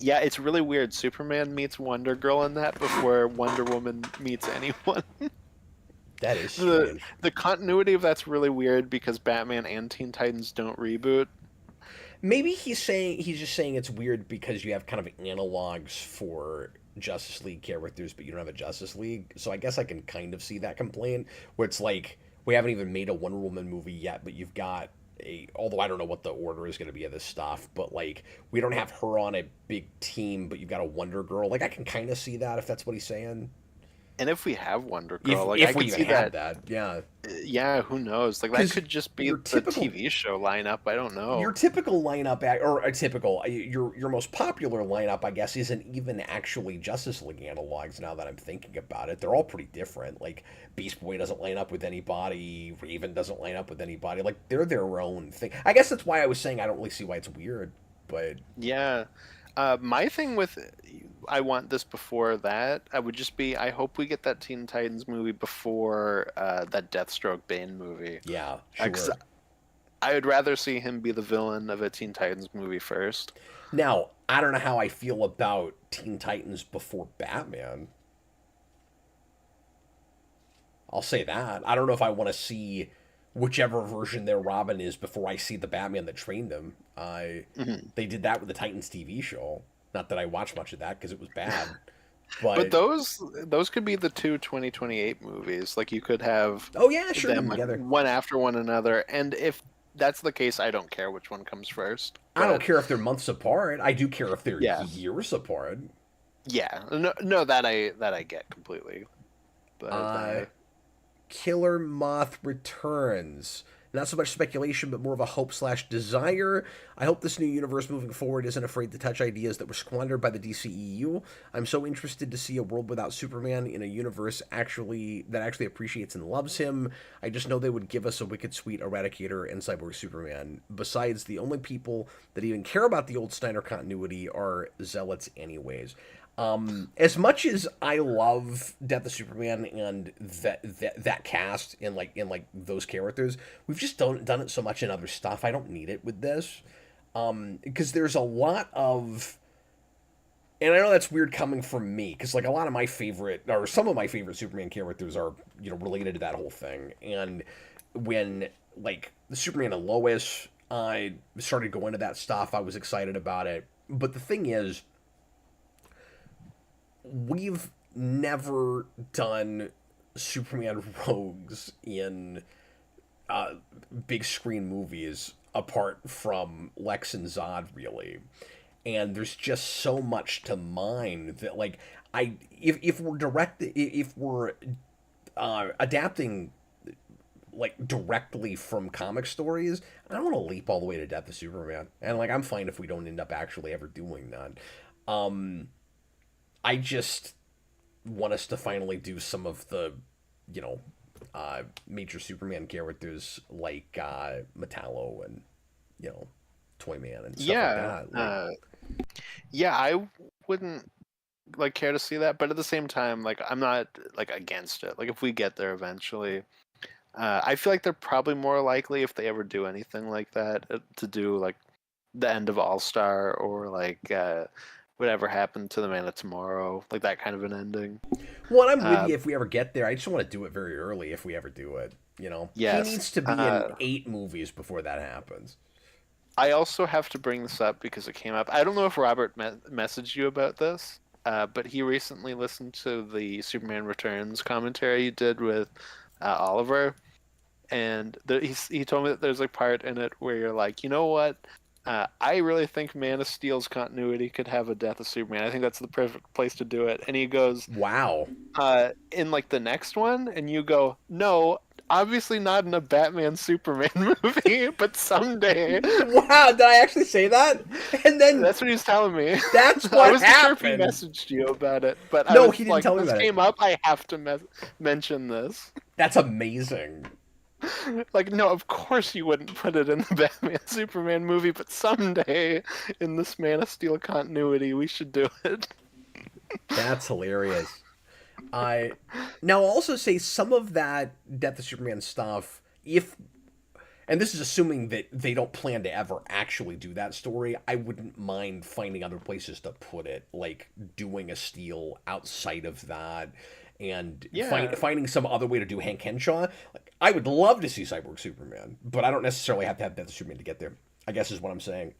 Yeah, it's really weird. Superman meets Wonder Girl in that before Wonder Woman meets anyone. That is the strange. the continuity of that's really weird because Batman and Teen Titans don't reboot. Maybe he's just saying it's weird because you have kind of analogs for Justice League characters, but you don't have a Justice League. So I guess I can kind of see that complaint where it's like we haven't even made a Wonder Woman movie yet, but you've got although I don't know what the order is going to be of this stuff, but like we don't have her on a big team, but you've got a Wonder Girl. Like I can kind of see that if that's what he's saying. And if we have Wonder Girl, like If I we could even see had that. that, yeah. Yeah, who knows? Like that 'Cause could just be your the typical TV show lineup. I don't your know. typical lineup or a typical your most popular lineup I guess isn't even actually Justice League analogs now that I'm thinking about it. They're all pretty different. Like Beast Boy doesn't line up with anybody, Raven doesn't line up with anybody. Like they're their own thing. I guess that's why I was saying I don't really see why it's weird, but Yeah. My thing with I want this before that, I would just be I hope we get that Teen Titans movie before that Deathstroke Bane movie. yeah, 'Cause sure. I would rather see him be the villain of a Teen Titans movie first. Now, I don't know how I feel about Teen Titans before Batman. I'll say that. I don't know if I want to see whichever version their Robin is before I see the Batman that trained him. They did that with the Titans TV show. Not that I watched much of that because it was bad, But but those could be the two 2028 movies. Like you could have oh yeah, sure, them them like together. one after one another, and if that's the case, I don't care which one comes first. I don't But care if they're months apart. I do care if they're yeah, years apart. yeah, no, that I get completely. But Uh, Killer Moth returns. Not so much speculation, but more of a hope/desire. I hope this new universe moving forward isn't afraid to touch ideas that were squandered by the DCEU. I'm so interested to see a world without Superman in a universe that actually appreciates and loves him. I just know they would give us a wicked sweet Eradicator and Cyborg Superman. Besides, the only people that even care about the old Snyder continuity are zealots anyways. As much as I love Death of Superman and that cast and like those characters, we've just done it so much in other stuff. I don't need it with this, because there's a lot of, and I know that's weird coming from me, because like a lot of my favorite or some of my favorite Superman characters are related to that whole thing. And when like the Superman and Lois, I started going to that stuff, I was excited about it. But the thing is, we've never done Superman rogues in big screen movies apart from Lex and Zod, really. And there's just so much to mine that, like, if we're adapting like directly from comic stories, I don't want to leap all the way to Death of Superman, and like I'm fine if we don't end up actually ever doing that. I just want us to finally do some of the major Superman characters like Metallo and Toyman and stuff like Yeah, that. Like, yeah, I wouldn't like care to see that, but at the same time, like I'm not like against it. Like if we get there eventually, I feel like they're probably more likely if they ever do anything like that to do like the end of All Star or like whatever happened to the Man of Tomorrow, like that kind of an ending. well, I'm with Uh, you if we ever get there. I just want to do it very early if we ever do it. He yes. needs to be in 8 movies before that happens. I also have to bring this up because it came up. I don't know if Robert messaged you about this, but he recently listened to the Superman Returns commentary you did with Oliver, and he told me that there's a part in it where you're like, you know what? I really think Man of Steel's continuity could have a Death of Superman. I think that's the perfect place to do it. And he goes, Wow. in like the next one, and you go, no, obviously not in a Batman Superman movie, but someday. Wow, did I actually say that? And then That's what he's telling me. that's I what wasn't sure if he happened. messaged you about it, but No, I was he didn't like, tell me this about it. came up. I have to mention this. That's amazing. Like, no, of course you wouldn't put it in the Batman Superman movie, but someday in this Man of Steel continuity, we should do it. That's hilarious. I now I'll also say some of that Death of Superman stuff, if and this is assuming that they don't plan to ever actually do that story, I wouldn't mind finding other places to put it, like doing a Steel outside of that, and Yeah. finding some other way to do Hank Henshaw. Like, I would love to see Cyborg Superman, but I don't necessarily have to have Death of Superman to get there, I guess is what I'm saying.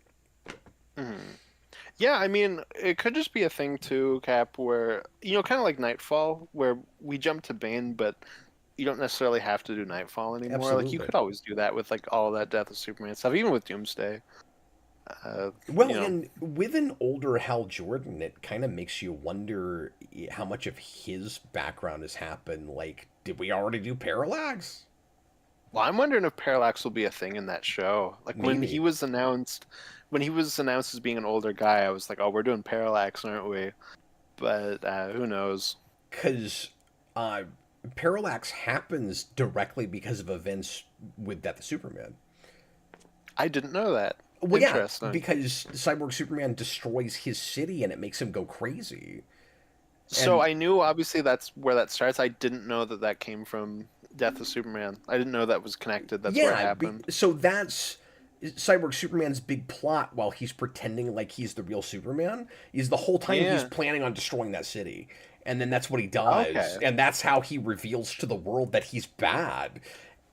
Yeah, I mean, it could just be a thing too, Cap, where, kind of like Nightfall, where we jump to Bane, but you don't necessarily have to do Nightfall anymore. Like, you Absolutely. could always do that with, like, all that Death of Superman stuff, even with Doomsday. Well, You know, and with an older Hal Jordan, it kind of makes you wonder how much of his background has happened. Like, did we already do Parallax? well, I'm wondering if Parallax will be a thing in that show. Like, Maybe. when he was announced as being an older guy, I was like, oh, we're doing Parallax, aren't we? But who knows? Because uh, Parallax happens directly because of events with Death of Superman. I didn't know that. Well, yeah, Interesting. because Cyborg Superman destroys his city and it makes him go crazy. So And I knew obviously that's where that starts. I didn't know that that came from Death of Superman. I didn't know that was connected. That's where it yeah, happened. so that's Cyborg Superman's big plot while he's pretending like he's the real Superman is the whole time he's Yeah. planning on destroying that city. And then that's what he Okay. does. And that's how he reveals to the world that he's bad.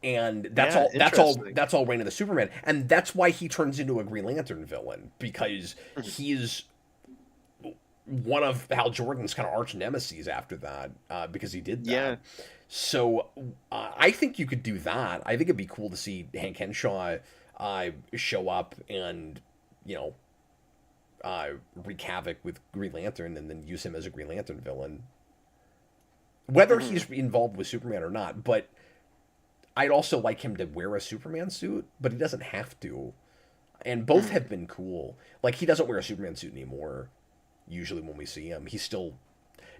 And that's Yeah. all Interesting. that's all Reign of the Superman. And that's why he turns into a Green Lantern villain, because Mhm. he's one of Hal Jordan's kind of arch nemesis after that, because he did Yeah. that. So I think you could do that. I think it'd be cool to see Hank Henshaw show up and you know wreak havoc with Green Lantern, and then use him as a Green Lantern villain, whether Mhm. he's involved with Superman or not. But I'd also like him to wear a Superman suit, but he doesn't have to. And both Mhm. have been cool. Like, he doesn't wear a Superman suit anymore. Usually when we see him, he's still,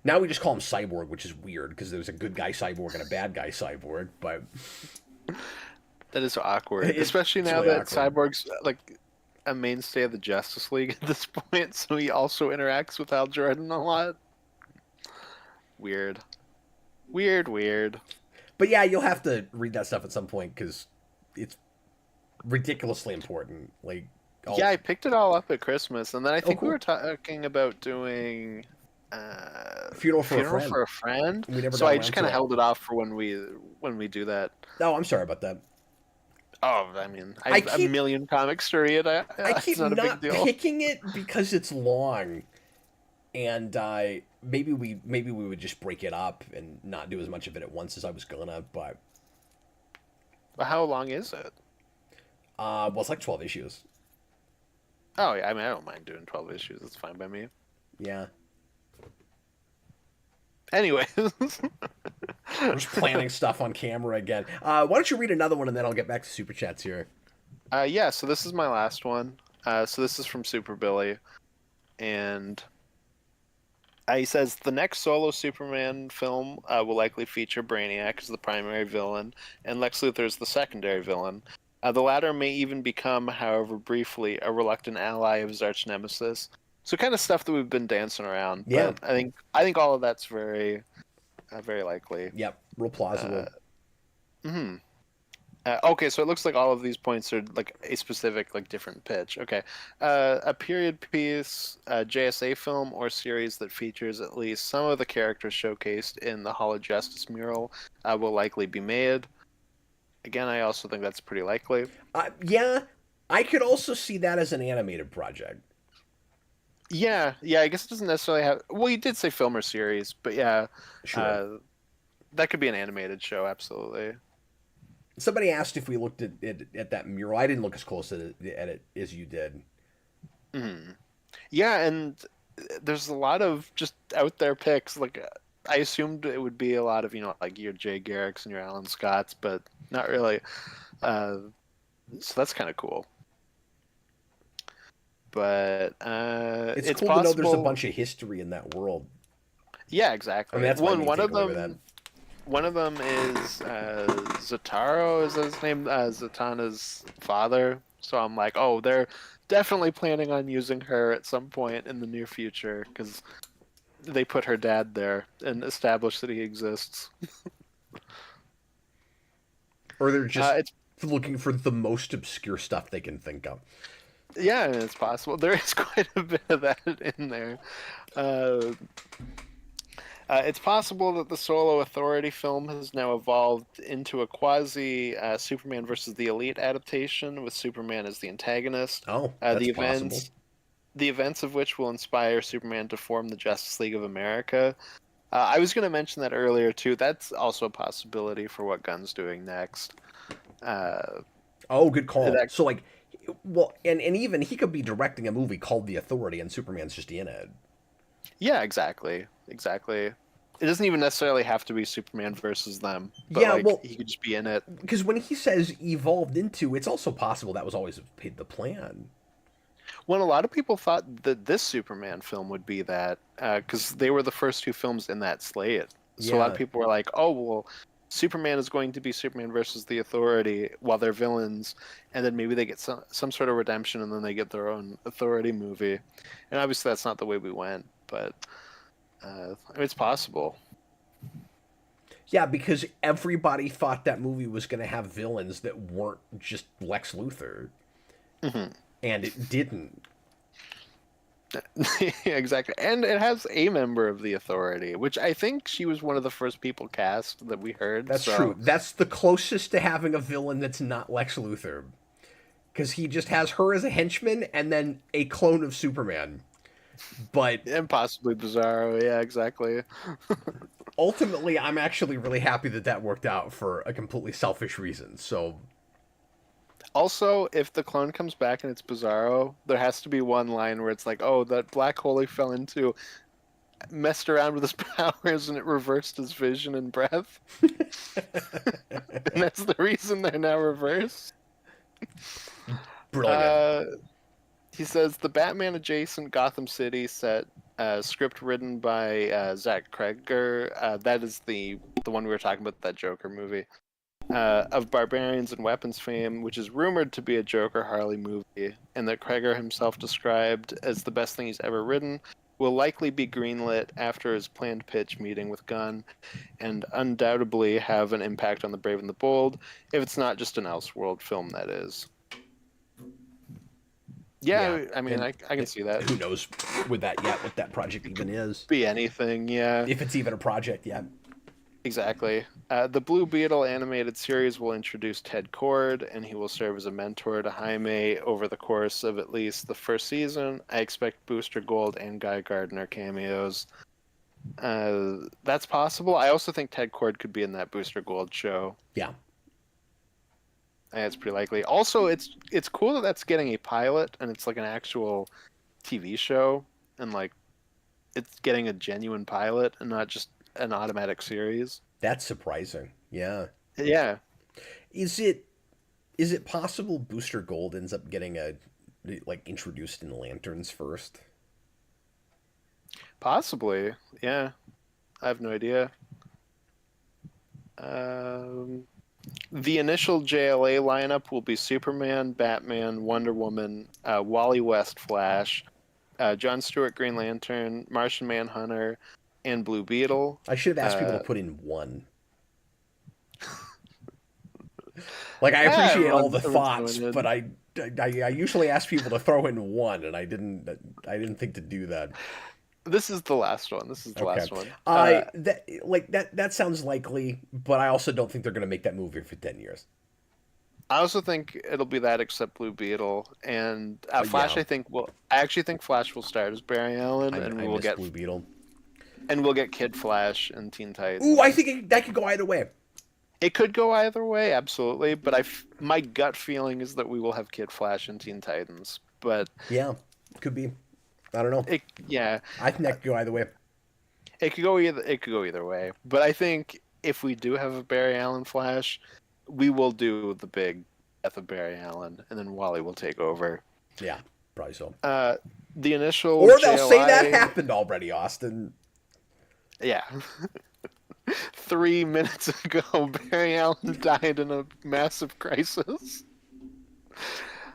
now we just call him Cyborg, which is weird because there's a good guy Cyborg and a bad guy Cyborg. But That is so awkward, especially it's now really that awkward. Cyborg's like a mainstay of the Justice League at this point. So he also interacts with Hal Jordan a lot. Weird. Weird. Weird. But yeah, you'll have to read that stuff at some point because it's ridiculously important. Like, Yeah, oh, I picked it all up at Christmas, and then I oh, think we cool. were talking about doing Funeral for a funeral Friend. for a friend. We never So got I just around kind to of it. held it off for when we do that. Oh, I'm sorry about that. Oh, I mean, I I have a keep million comics to read. I It's keep not a big not deal. picking it because it's long, and maybe we would just break it up and not do as much of it at once as I was gonna. But But how long is it? well, it's like 12 issues. Oh, yeah, I mean, I don't mind doing 12 issues. It's fine by me. Yeah, Anyways, we're just planning stuff on camera again. Why don't you read another one and then I'll get back to super chats here. yeah. So this is my last one. So this is from Super Billy, and He says the next solo Superman film will likely feature Brainiac as the primary villain and Lex Luthor as the secondary villain. The latter may even become, however briefly, a reluctant ally of his arch nemesis. So kind of stuff that we've been dancing around, Yeah. but I think all of that's very very likely. Yep. Real plausible. Hmm Okay, so it looks like all of these points are like a specific, like different pitch. Okay, a period piece, a JSA film or series that features at least some of the characters showcased in the Hall of Justice mural will likely be made. Again, I also think that's pretty likely. Yeah, I could also see that as an animated project. Yeah. I guess it doesn't necessarily have. Well, you did say film or series, but yeah, Sure. uh, that could be an animated show. Absolutely. Somebody asked if we looked at that mural. I didn't look as close at it as you did. Hmm Yeah, and there's a lot of just out there picks. Like I assumed it would be a lot of like your Jay Garricks and your Alan Scotts, but not really. Uh, so that's kind of cool. But It's it's cool to know there's a possible. bunch of history in that world. Yeah, I mean, exactly. that's my One main one of takeaway with that. them one of them is Zataro. Is that his name? Zatanna's father. So I'm like, oh, they're definitely planning on using her at some point in the near future because they put her dad there and established that he exists. Or they're just It's looking for the most obscure stuff they can think of. Yeah, I mean, it's possible. There is quite a bit of that in there. Uh, it's possible that the Solo Authority film has now evolved into a quasi Superman versus the Elite adaptation, with Superman as the antagonist. Oh, Uh, that's the possible. events, the events of which will inspire Superman to form the Justice League of America. I was going to mention that earlier too. That's also a possibility for what Gunn's doing next. Uh, Oh, good call. that So like, well, and even he could be directing a movie called The Authority, and Superman's just in it. Yeah, exactly. It doesn't even necessarily have to be Superman versus them, but Yeah, like well, he could just be in it. because when he says evolved into, it's also possible that was always the plan. When a lot of people thought that this Superman film would be that, because they were the first two films in that slate. So a lot of Yeah. people were like, "Oh, well, Superman is going to be Superman versus the Authority while they're villains, and then maybe they get some sort of redemption, and then they get their own Authority movie." And obviously, that's not the way we went, but I mean, it's possible. Yeah, because everybody thought that movie was going to have villains that weren't just Lex Luthor, Mhm. and it didn't. Yeah, exactly. And it has a member of the Authority, which I think she was one of the first people cast that we heard. That's true. So, That's the closest to having a villain that's not Lex Luthor. Because he just has her as a henchman and then a clone of Superman. But and possibly Bizarro. Yeah, exactly. ultimately, I'm actually really happy that that worked out for a completely selfish reason. So, Also, if the clone comes back and it's Bizarro, there has to be one line where it's like, oh, that black hole he fell into messed around with his powers and it reversed his vision and breath. And that's the reason they're now reversed. brilliant. Uh, He says the Batman adjacent Gotham City set, script written by Zach Kreger. That is the one we were talking about, that Joker movie. Of Barbarians and Weapons fame, which is rumored to be a Joker Harley movie, and that Kreger himself described as the best thing he's ever written, will likely be greenlit after his planned pitch meeting with Gunn, and undoubtedly have an impact on the Brave and the Bold, if it's not just an Elseworld film, that is. Yeah. Yeah, I mean, And I can see that. who knows with that yet, what that project It even could is. be anything, yeah, If it's even a project yet. exactly. The Blue Beetle animated series will introduce Ted Kord, and he will serve as a mentor to Jaime over the course of at least the first season. I expect Booster Gold and Guy Gardner cameos. That's possible. I also think Ted Kord could be in that Booster Gold show. Yeah. I think it's pretty likely. Also, it's cool that that's getting a pilot, and it's like an actual TV show, and like it's getting a genuine pilot and not just an automatic series. That's surprising. Yeah. Yeah. Is it possible Booster Gold ends up getting a like introduced in Lanterns first? Possibly. Yeah. I have no idea. Um, the initial JLA lineup will be Superman, Batman, Wonder Woman, Wally West Flash, John Stewart Green Lantern, Martian Manhunter, and Blue Beetle. I should have asked people to put in one. Like, I appreciate all the thoughts, but I usually ask people to throw in one, and I didn't think to do that. This is the last one. This is the Okay. last one. That sounds likely, but I also don't think they're going to make that movie for 10 years. I also think it'll be that except Blue Beetle and Flash. Yeah. I actually think Flash will start as Barry Allen, and I we'll miss get Blue Beetle. and we'll get Kid Flash and Teen Titans. Ooh, I think that could go either way. It could go either way, absolutely. But my gut feeling is that we will have Kid Flash and Teen Titans. But yeah, could be. I don't know. Yeah, I think that could go either way. It could go either way. But I think if we do have a Barry Allen Flash, we will do the big death of Barry Allen, and then Wally will take over. Yeah, probably so. The initial or they'll say that happened already, Austin. Yeah. 3 minutes ago, Barry Allen died in a massive crisis.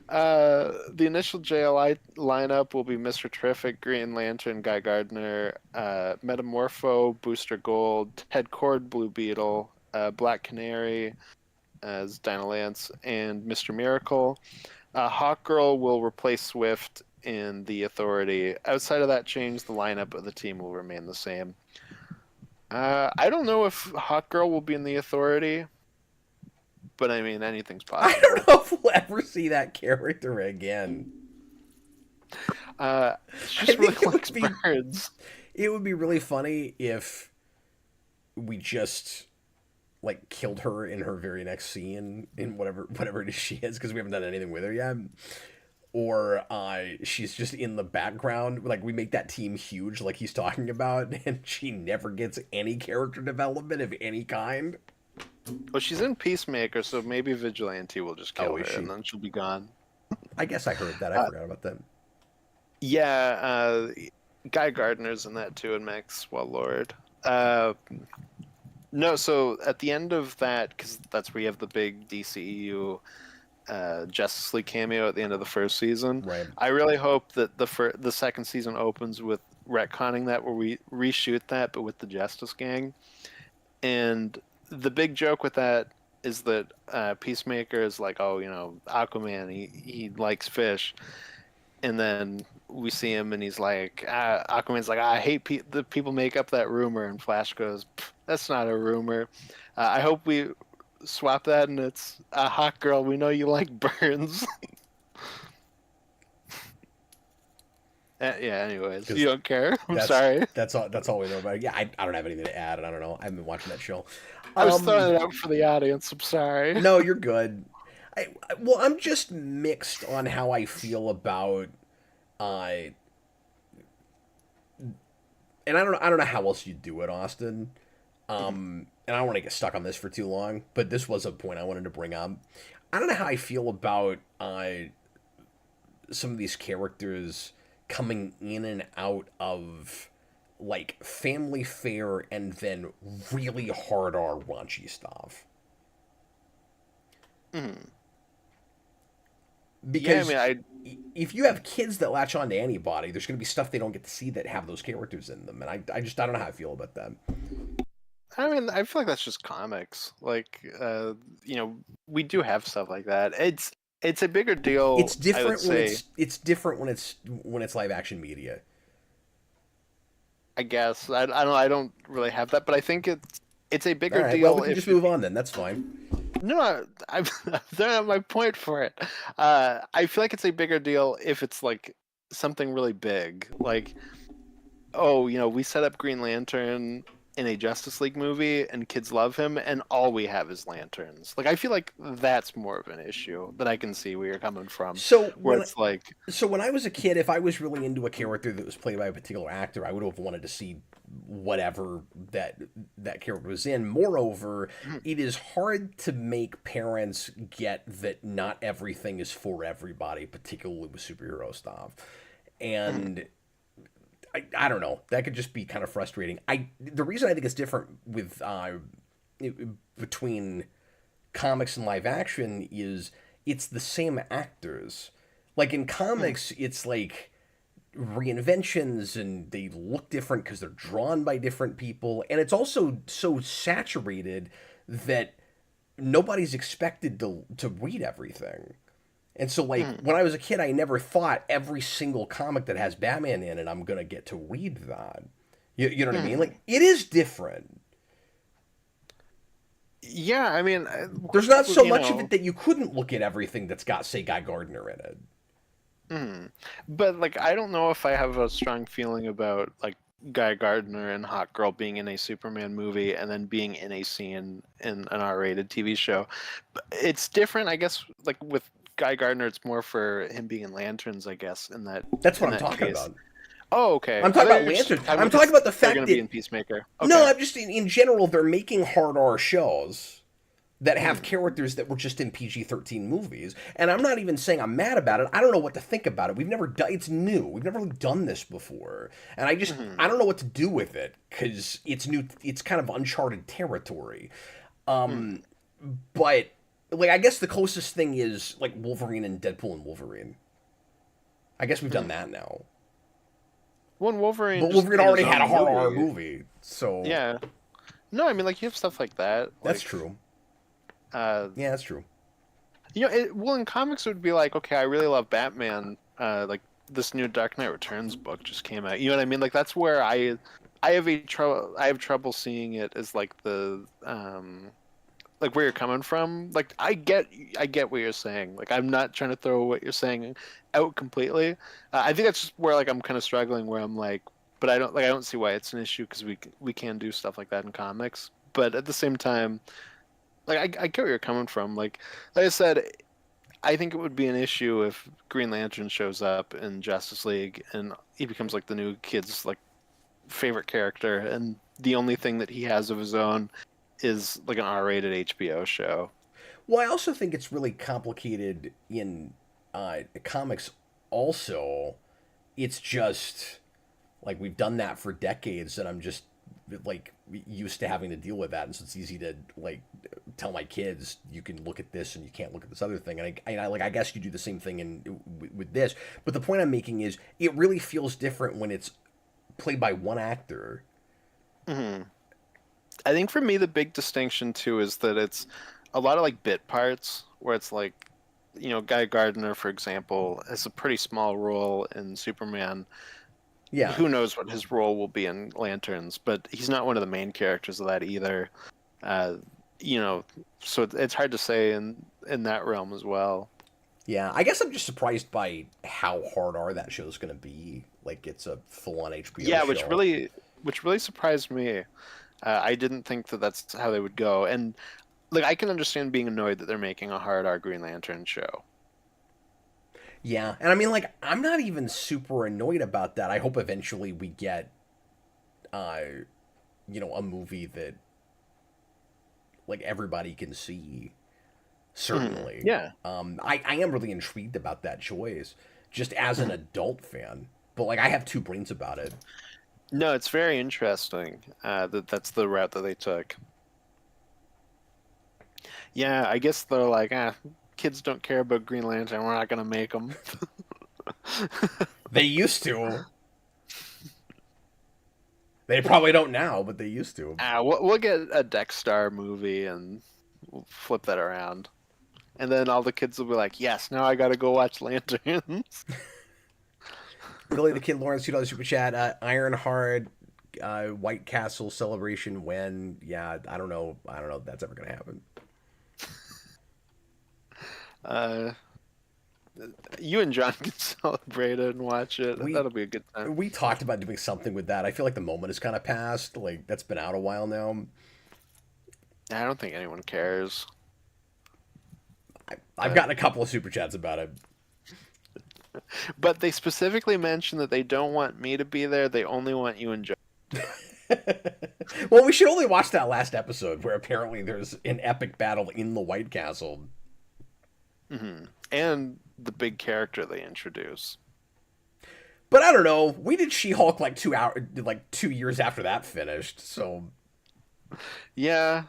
The initial JLI lineup will be Mr. Terrific, Green Lantern, Guy Gardner, Metamorpho, Booster Gold, Ted Cord, Blue Beetle, Black Canary as Dinah Lance, and Mr. Miracle. Hawkgirl will replace Swift in the Authority. Outside of that change, the lineup of the team will remain the same. I don't know if Hawkgirl will be in the Authority, but I mean, anything's possible. I don't know if we'll ever see that character again. She just really likes birds. It would be really funny if we just like killed her in her very next scene in whatever it is she is, because we haven't done anything with her yet. Or she's just in the background, like we make that team huge like he's talking about, and she never gets any character development of any kind. Well, she's in Peacemaker, so maybe Vigilante will just kill her, and then she'll be gone. I guess I heard that. I forgot about that. Yeah, Guy Gardner's in that too, and Max Lord. No, so at the end of that, because that's where you have the big DCEU Justice League cameo at the end of the first season. Right. I really hope that the second season opens with retconning that, where we reshoot that, but with the Justice Gang. And the big joke with that is that Peacemaker is like, oh, Aquaman, he likes fish. And then we see him and he's like, Aquaman's like, I hate the people make up that rumor. And Flash goes, that's not a rumor. I hope we swap that and it's a hot girl. We know you like burns. Yeah, anyways, you don't care. I'm sorry. That's all we know about it. Yeah, I don't have anything to add, and I don't know. I haven't been watching that show. I was throwing it out for the audience. I'm sorry. No, you're good. I'm just mixed on how I feel about and I don't know how else you do it, Austin. And I don't want to get stuck on this for too long, but this was a point I wanted to bring up. I don't know how I feel about some of these characters coming in and out of like family fare and then really hard R raunchy stuff. Because if you have kids that latch on to anybody, there's going to be stuff they don't get to see that have those characters in them, and I don't know how I feel about that. I mean, I feel like that's just comics. Like, we do have stuff like that. It's a bigger deal. It's different it's different when it's live action media. I guess I don't really have that, but I think it's a bigger deal. Well, we can just move on then. That's fine. No, I don't have my point for it. I feel like it's a bigger deal if it's like something really big, like, oh, we set up Green Lantern in a Justice League movie and kids love him and all we have is lanterns. Like, I feel like that's more of an issue that I can see where you're coming from. So when I was a kid, if I was really into a character that was played by a particular actor, I would have wanted to see whatever that character was in. Moreover, it is hard to make parents get that not everything is for everybody, particularly with superhero stuff. And I don't know. That could just be kind of frustrating. The reason I think it's different with between comics and live action is it's the same actors. Like in comics, it's like reinventions and they look different because they're drawn by different people, and it's also so saturated that nobody's expected to read everything. And so, like, when I was a kid, I never thought every single comic that has Batman in it, I'm going to get to read that. You know what I mean? Like, it is different. Yeah, I mean, There's not so much of it that you couldn't look at everything that's got, say, Guy Gardner in it. But, like, I don't know if I have a strong feeling about, like, Guy Gardner and Hot Girl being in a Superman movie and then being in a scene in an R-rated TV show. But it's different, I guess, like, with Guy Gardner, it's more for him being in Lanterns, I guess, in that That's what in I'm that talking case. about. Oh, okay. I'm talking about Lanterns. I'm talking about the fact they're going that... to be in Peacemaker. Okay. No, I'm just... In general, they're making hard R shows that have characters that were just in PG-13 movies. And I'm not even saying I'm mad about it. I don't know what to think about it. We've never done... It's new. We've never really done this before. And I just... I don't know what to do with it, because it's new. It's kind of uncharted territory. But... Like, I guess the closest thing is, like, Wolverine and Deadpool and Wolverine. I guess we've done that now. Well, Wolverine... But Wolverine already had a hard R movie, so... Yeah. No, I mean, like, you have stuff like that. That's true. Yeah, that's true. You know, well, in comics, it would be like, okay, I really love Batman. Like, this new Dark Knight Returns book just came out. You know what I mean? Like, that's where I have trouble seeing it as, like, the... like where you're coming from. Like I get what you're saying. Like I'm not trying to throw what you're saying out completely. I think that's just where like I'm kind of struggling. Where I'm like, but I don't see why it's an issue because we can do stuff like that in comics. But at the same time, like I get where you're coming from. Like I said, I think it would be an issue if Green Lantern shows up in Justice League and he becomes like the new kid's like favorite character, and the only thing that he has of his own is like an R-rated HBO show. Well, I also think it's really complicated in comics also. It's just like we've done that for decades, and I'm just like used to having to deal with that, and so it's easy to like tell my kids you can look at this and you can't look at this other thing. And I guess you do the same thing with this. But the point I'm making is it really feels different when it's played by one actor. I think for me the big distinction too is that it's a lot of like bit parts where it's like, you know, Guy Gardner, for example, has a pretty small role in Superman. Yeah. Who knows what his role will be in Lanterns, but he's not one of the main characters of that either. You know, so it's hard to say in that realm as well. Yeah, I guess I'm just surprised by how hard R that show's going to be. Like it's a full-on HBO show. which really surprised me. I didn't think that that's how they would go, and like I can understand being annoyed that they're making a hard R Green Lantern show. Yeah, and I mean, like, I'm not even super annoyed about that. I hope eventually we get, you know, a movie that like everybody can see. Certainly, yeah. I am really intrigued about that choice, just as an adult fan. But like, I have two brains about it. No, it's very interesting that's the route that they took. Yeah, I guess they're like, kids don't care about Green Lantern. We're not going to make them. They used to. They probably don't now, but they used to. We'll get a Dexter movie and we'll flip that around. And then all the kids will be like, yes, now I got to go watch Lanterns. Billy the Kid Lawrence, $2 super chat. Ironheart, White Castle celebration when? Yeah, I don't know if that's ever gonna happen. You and John can celebrate it and watch it. That'll be a good time. We talked about doing something with that. I feel like the moment has kind of passed. Like that's been out a while now. I don't think anyone cares. I've gotten a couple of super chats about it. But they specifically mentioned that they don't want me to be there. They only want you and Joe. Well, we should only watch that last episode where apparently there's an epic battle in the White Castle. And the big character they introduce. But I don't know. We did She-Hulk like 2 years after that finished. So Yeah.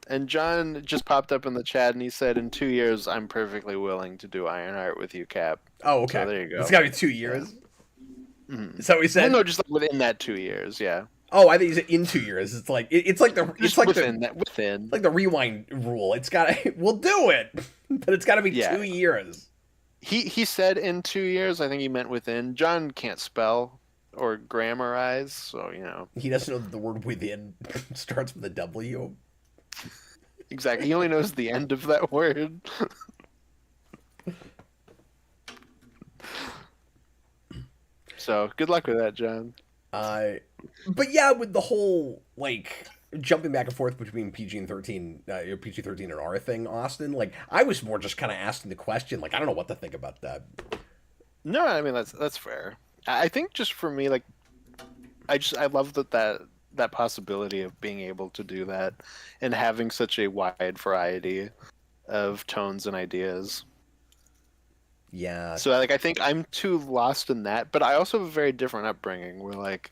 And John just popped up in the chat and he said, in 2 years, I'm perfectly willing to do Ironheart with you, Cap. oh, okay. So there you go. It's got to be 2 years. Yeah. Mm-hmm. Is that what he said? Well, no, just like within that 2 years, yeah. Oh, I think he said in 2 years. It's like within. Like the rewind rule. It's got to. We'll do it, but it's got to be 2 years. He said in 2 years. I think he meant within. John can't spell or grammarize, so he doesn't know that the word within starts with a W. Exactly. He only knows the end of that word. So good luck with that, John. But yeah, with the whole like jumping back and forth between PG and 13, PG-13 and R thing, Austin. Like I was more just kind of asking the question. Like I don't know what to think about that. No, I mean that's fair. I think just for me, like I love that possibility of being able to do that and having such a wide variety of tones and ideas. Yeah. So like I think I'm too lost in that, but I also have a very different upbringing where like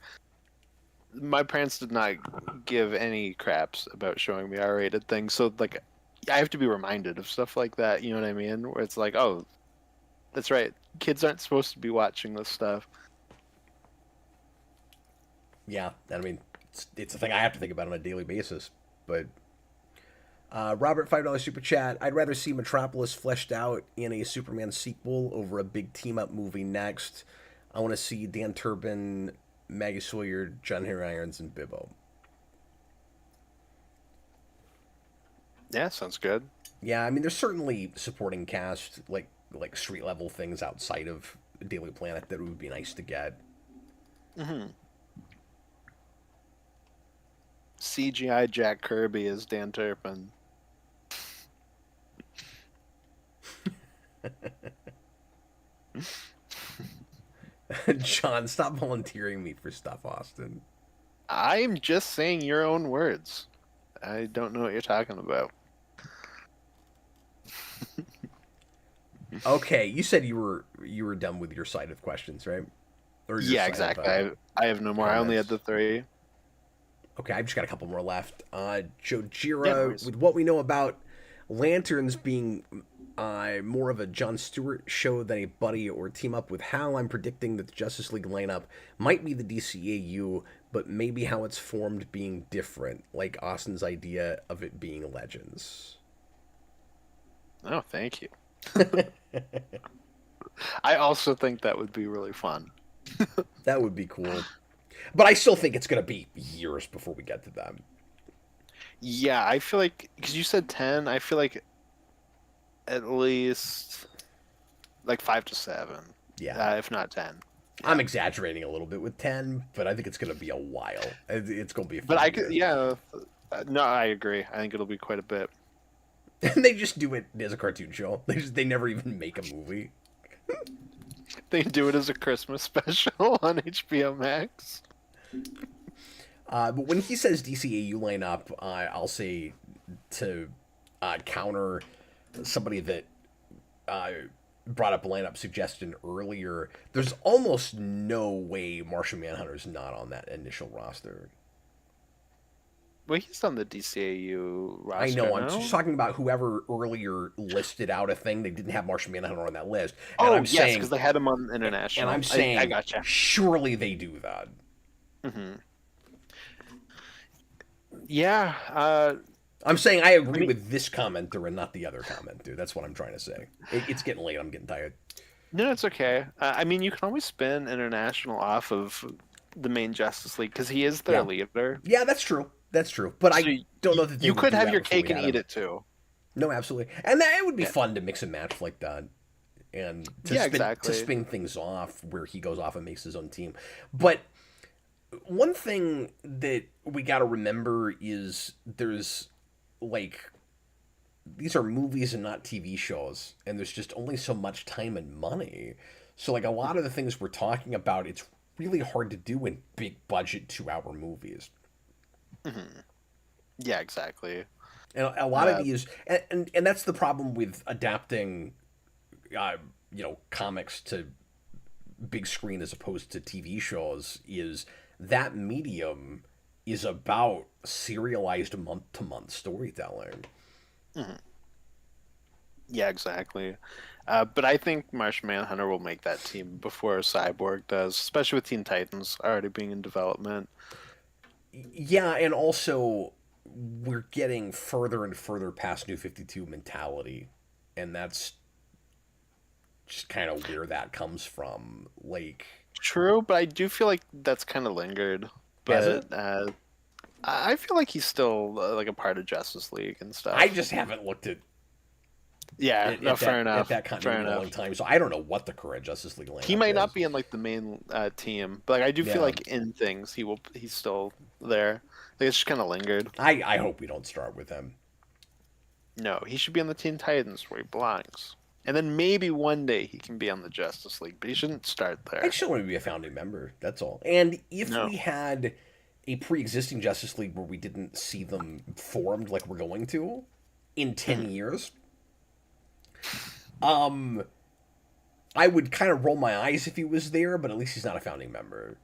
my parents did not give any craps about showing me R-rated things. So like I have to be reminded of stuff like that, you know what I mean? Where it's like, oh, that's right. Kids aren't supposed to be watching this stuff. Yeah, I mean, it's a thing I have to think about on a daily basis. But Robert, $5 super chat. I'd rather see Metropolis fleshed out in a Superman sequel over a big team up movie next. I want to see Dan Turpin, Maggie Sawyer, John Henry Irons, and Bibbo. Yeah, sounds good. Yeah, I mean, there's certainly supporting cast like street level things outside of Daily Planet that would be nice to get. Mm-hmm. CGI Jack Kirby as Dan Turpin. John, stop volunteering me for stuff, Austin. I'm just saying your own words. I don't know what you're talking about. Okay, you said you were done with your side of questions, right? Or yeah, exactly. I have no more. Comments. I only had the 3. Okay, I've just got a couple more left. Jojira, with what we know about Lanterns being more of a Jon Stewart show than a buddy or team up with Hal, I'm predicting that the Justice League lineup might be the DCAU, but maybe how it's formed being different, like Austin's idea of it being Legends. Oh, thank you. I also think that would be really fun. That would be cool. But I still think it's going to be years before we get to them. Yeah, I feel like, because you said 10, I feel like at least like 5 to 7. Yeah. If not 10. Yeah. I'm exaggerating a little bit with 10, but I think it's going to be a while. It's going to be a But I could, yeah. No, I agree. I think it'll be quite a bit. And they just do it as a cartoon show. They never even make a movie. They do it as a Christmas special on HBO Max. But when he says DCAU lineup, I'll say to counter somebody that brought up a lineup suggestion earlier, there's almost no way Martian Manhunter's not on that initial roster. Well, he's on the DCAU roster. I know. I'm just talking about whoever earlier listed out a thing. They didn't have Martian Manhunter on that list. And I'm yes, because they had him on international. And I'm saying, I gotcha. Surely they do that. Mm-hmm. Yeah. I'm saying I agree with this commenter and not the other commenter. That's what I'm trying to say. It's getting late. I'm getting tired. No, it's okay. I mean, you can always spin international off of the main Justice League because he is their leader. Yeah, that's true. That's true. But so I don't know that you could have your cake and eat it too. No, absolutely. And it would be fun to mix and match like that. And to spin things off where he goes off and makes his own team. But one thing that we got to remember is there's like these are movies and not TV shows, and there's just only so much time and money. So like a lot of the things we're talking about, it's really hard to do in big budget 2-hour movies. Mm-hmm. Yeah, exactly. And a lot of these, and that's the problem with adapting, comics to big screen as opposed to TV shows is that medium is about serialized month-to-month storytelling. Mm-hmm. Yeah, exactly. But I think Martian Manhunter will make that team before Cyborg does, especially with Teen Titans already being in development. Yeah, and also we're getting further and further past New 52 mentality, and that's just kind of where that comes from. Like, True, but I do feel like that's kind of lingered. has it? But I feel like he's still like a part of Justice League and I stuff. just haven't looked Yeah, no, fair at enough. that Fair continuity in a long enough. time, so I don't know what the current Justice League He lineup might not is. be in like the main team, but like, I do feel Yeah, like in things he's still there. Like it's just kind of lingered. I hope we don't start with him. No, he should be on the Teen Titans where he belongs. And then maybe one day he can be on the Justice League, but he shouldn't start I there. just want to be a founding member. That's all. And if No. we had a pre-existing Justice League where we didn't see them formed like we're going to in 10 years, I would kind of roll my eyes if he was there, but at least he's not a founding member.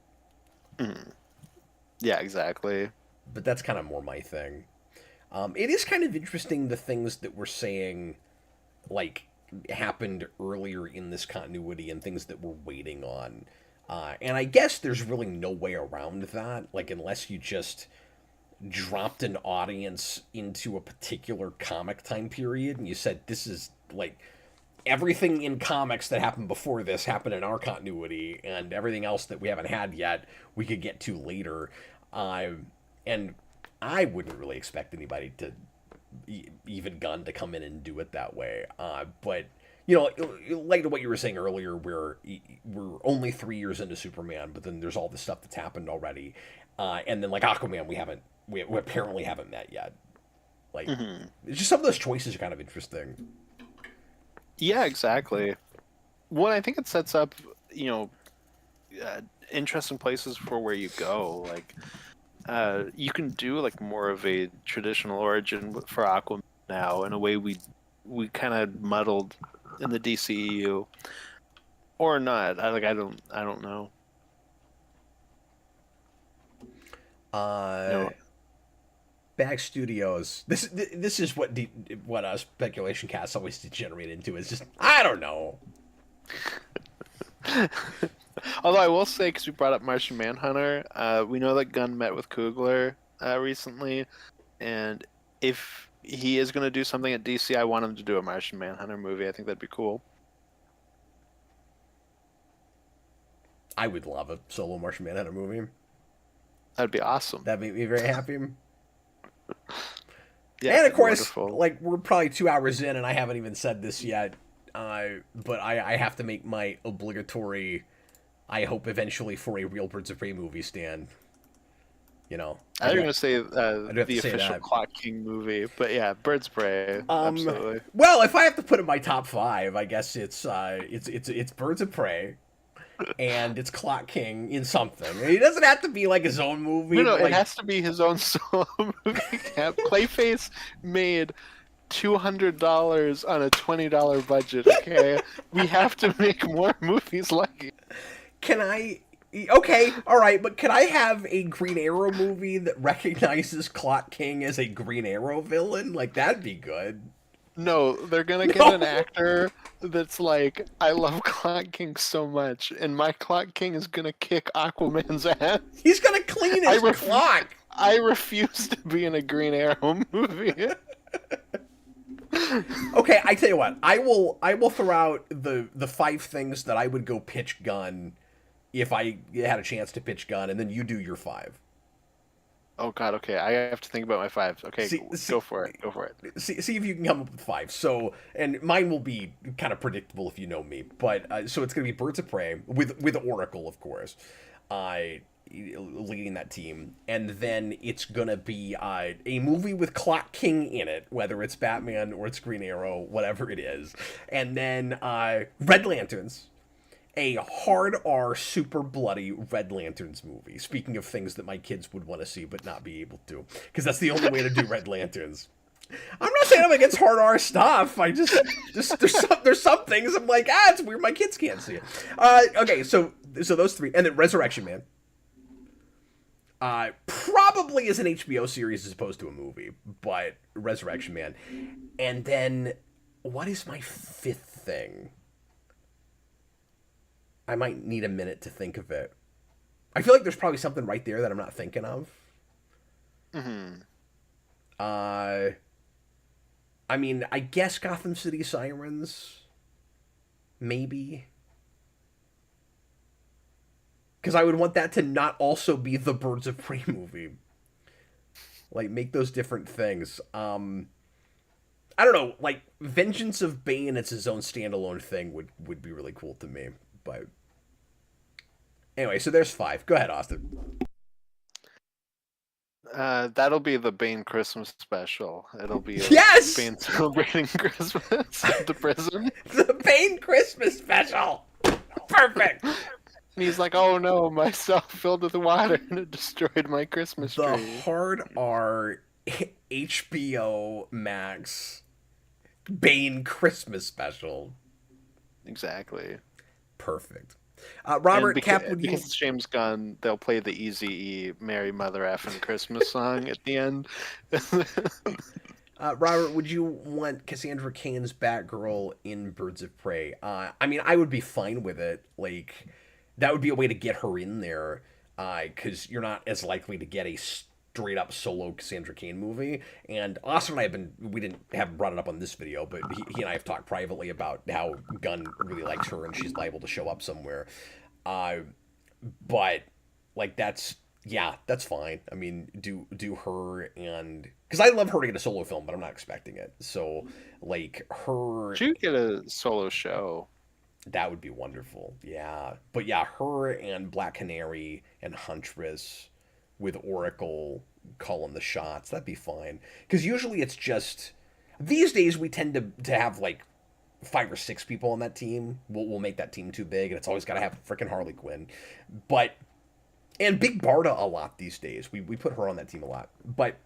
Yeah, exactly. But that's kind of more my thing. It is kind of interesting the things that we're saying, like, happened earlier in this continuity and things that we're waiting on. And I guess there's really no way around that, like, unless you just dropped an audience into a particular comic time period and you said, this is, like, everything in comics that happened before this happened in our continuity, and everything else that we haven't had yet we could get to later. And I wouldn't really expect anybody to, even Gunn, to come in and do it that way. But you know, like what you were saying earlier, where we're only 3 years into Superman, but then there's all this stuff that's happened already, and then like Aquaman, we apparently haven't met yet. Like, it's just some of those choices are kind of interesting. Yeah, exactly. One, I think it sets up, interesting places for where you go. Like, you can do like more of a traditional origin for Aquaman now in a way we kind of muddled in the DCEU, or not. I don't know. No. Bag Studios. This is what Speculation Cast always degenerate into. Is just, I don't know. Although I will say, because we brought up Martian Manhunter, we know that Gunn met with Coogler recently, and if he is going to do something at DC, I want him to do a Martian Manhunter movie. I think that'd be cool. I would love a solo Martian Manhunter movie. That'd be awesome. That'd make me very happy. Yeah, and of course, wonderful. like, we're probably 2 hours in, and I haven't even said this yet. But I have to make my obligatory, I hope eventually for a real Birds of Prey movie stand. You know, I was going to say to the say official that. Clock King movie, but yeah, Birds of Prey, absolutely. Well, if I have to put in my top 5, I guess it's Birds of Prey, and it's Clock King in something. It doesn't have to be like his own movie. No, like, it has to be his own solo movie. Clayface made $200 on a $20 budget. Okay, we have to make more movies like it. Can I? Okay, all right, but can I have a Green Arrow movie that recognizes Clock King as a Green Arrow villain? Like, that'd be good. No, they're gonna get an actor that's like, I love Clock King so much, and my Clock King is gonna kick Aquaman's ass. He's gonna clean his clock. I refuse to be in a Green Arrow movie. Okay, I tell you what, I will throw out the 5 things that I would go pitch Gunn if I had a chance to pitch Gunn, and then you do your 5. Oh God, okay, I have to think about my 5. Okay, go for it. Go for it. See if you can come up with 5. So, and mine will be kind of predictable if you know me, but so it's gonna be Birds of Prey with Oracle, of course, leading that team, and then it's gonna be a movie with Clock King in it, whether it's Batman or it's Green Arrow, whatever it is, and then Red Lanterns. A hard R, super bloody Red Lanterns movie. Speaking of things that my kids would want to see but not be able to, because that's the only way to do Red Lanterns. I'm not saying I'm against hard R stuff. I just there's some things I'm like, it's weird my kids can't see it. Okay, so those three, and then Resurrection Man. Probably is an HBO series as opposed to a movie, but Resurrection Man. And then, what is my fifth thing? I might need a minute to think of it. I feel like there's probably something right there that I'm not thinking of. Mm-hmm. I mean, I guess Gotham City Sirens. Maybe. Because I would want that to not also be the Birds of Prey movie. Like, make those different things. I don't know. Like, Vengeance of Bane, it's his own standalone thing, would be really cool to me. But anyway, so there's 5. Go ahead, Austin. That'll be the Bane Christmas special. It'll be Yes! Bane celebrating Christmas at the prison. The Bane Christmas special! Perfect! And he's like, oh no, my cell filled with water and it destroyed my Christmas tree. The hard R HBO Max Bane Christmas special. Exactly. Perfect. Robert, Cap, would you... Because it's James Gunn, they'll play the Eazy-E Merry Mother Effin' Christmas song at the end. Robert, would you want Cassandra Cain's Batgirl in Birds of Prey? I mean, I would be fine with it. Like, that would be a way to get her in there, because you're not as likely to get a straight up solo Cassandra Cain movie. And Austin and I we haven't brought it up on this video, but he and I have talked privately about how Gunn really likes her and she's liable to show up somewhere. But like that's fine. I mean, do her, and because I love her to get a solo film, but I'm not expecting it. So like her, She could get a solo show. that would be wonderful. Yeah, but yeah, her and Black Canary and Huntress with Oracle calling the shots, that'd be fine. Because usually it's just, these days we tend to have like 5 or 6 people on that team. We'll make that team too big, and it's always got to have freaking Harley Quinn. And Big Barda a lot these days. We put her on that team a lot. But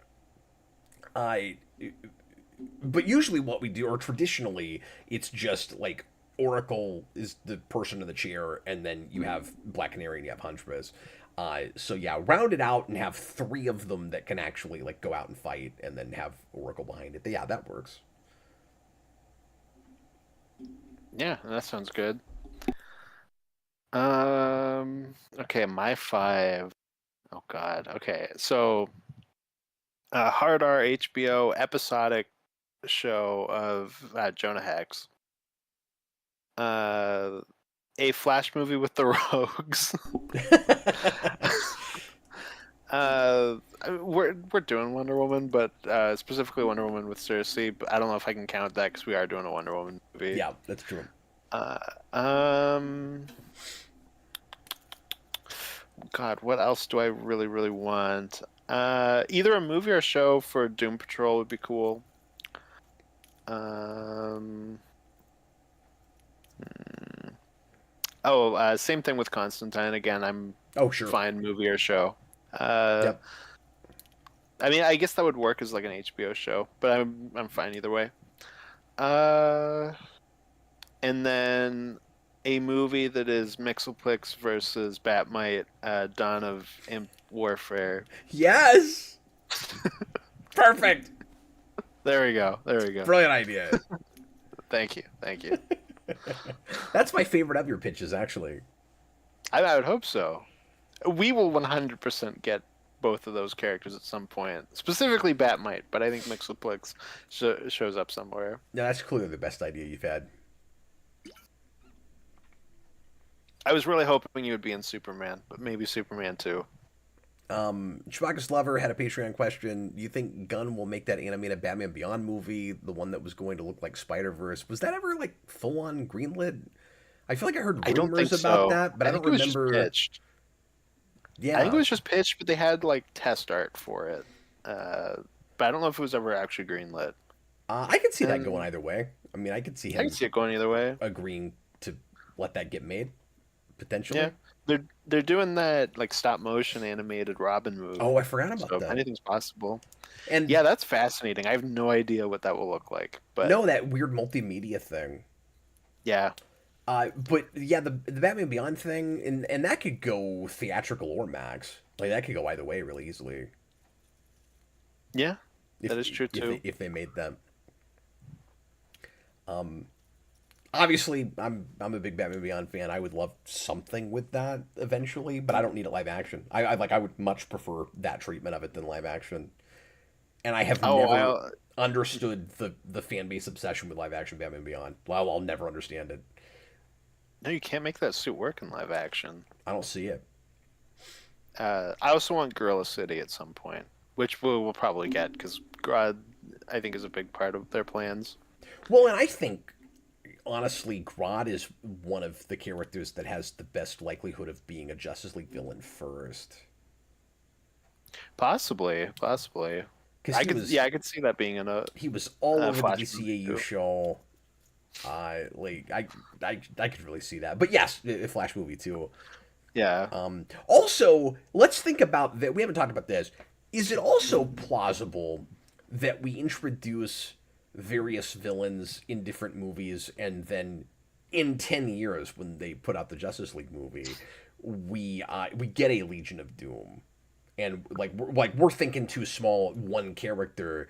usually what we do, or traditionally, it's just like Oracle is the person in the chair, and then you have Black Canary and you have Huntress. So yeah, round it out and have 3 of them that can actually like go out and fight, and then have Oracle behind it. Yeah, that works. Yeah, that sounds good. Okay, my 5. Oh God. Okay, so Hard R HBO episodic show of Jonah Hex. A Flash movie with the Rogues. We're doing Wonder Woman, but specifically Wonder Woman with Cersei. But I don't know if I can count that because we are doing a Wonder Woman movie. Yeah, that's true. God, what else do I really, really want? Either a movie or a show for Doom Patrol would be cool. Same thing with Constantine. Again, I'm fine, movie or show. Yep. I mean, I guess that would work as like an HBO show, but I'm fine either way. And then a movie that is Mxyzptlk versus Batmite, Dawn of Imp Warfare. Yes. Perfect. There we go. Brilliant idea. Thank you. That's my favorite of your pitches, actually. I would hope so. We will 100% get both of those characters at some point. Specifically Batmite, but I think Mxyzptlk shows up somewhere. No, that's clearly the best idea you've had. I was really hoping you would be in Superman, but maybe Superman 2. Chewbacca's Lover had a Patreon question. Do you think Gunn will make that animated Batman Beyond movie, the one that was going to look like Spider-Verse? Was that ever like full-on greenlit? I feel like I heard rumors about that, but I don't remember. It was just pitched. Yeah, I think it was just pitched, but they had like test art for it. But I don't know if it was ever actually greenlit. I could see that going either way. I mean, I could see him. I can see it going either way. Agreeing to let that get made, potentially. Yeah, they're doing that like stop motion animated Robin movie. Oh, I forgot So about if that. anything's possible. And Yeah, that's fascinating. I have no idea what that will look like, but no, that weird multimedia thing. yeah, But yeah, the Batman Beyond thing, and that could go theatrical or Max. Like that could go either way really easily. yeah, If that is true if too. they made them. Obviously, I'm a big Batman Beyond fan. I would love something with that eventually, but I don't need it live action. I would much prefer that treatment of it than live action. And I have Oh, never I understood the fan base obsession with live action Batman Beyond. I'll never understand it. no, you can't make that suit work in live action. I don't see it. I also want Gorilla City at some point, which we'll probably get because Grodd, I think, is a big part of their plans. Well, and I think honestly, Grodd is one of the characters that has the best likelihood of being a Justice League villain first. Possibly. Because I could see that being in he was all over the Flash movie DCAU too. show. I could really see that. But yes, a Flash movie too. Yeah. Also, let's think about that. We haven't talked about this. Is it also plausible that we introduce various villains in different movies, and then in 10 years, when they put out the Justice League movie, we get a Legion of Doom, and we're thinking too small, one character.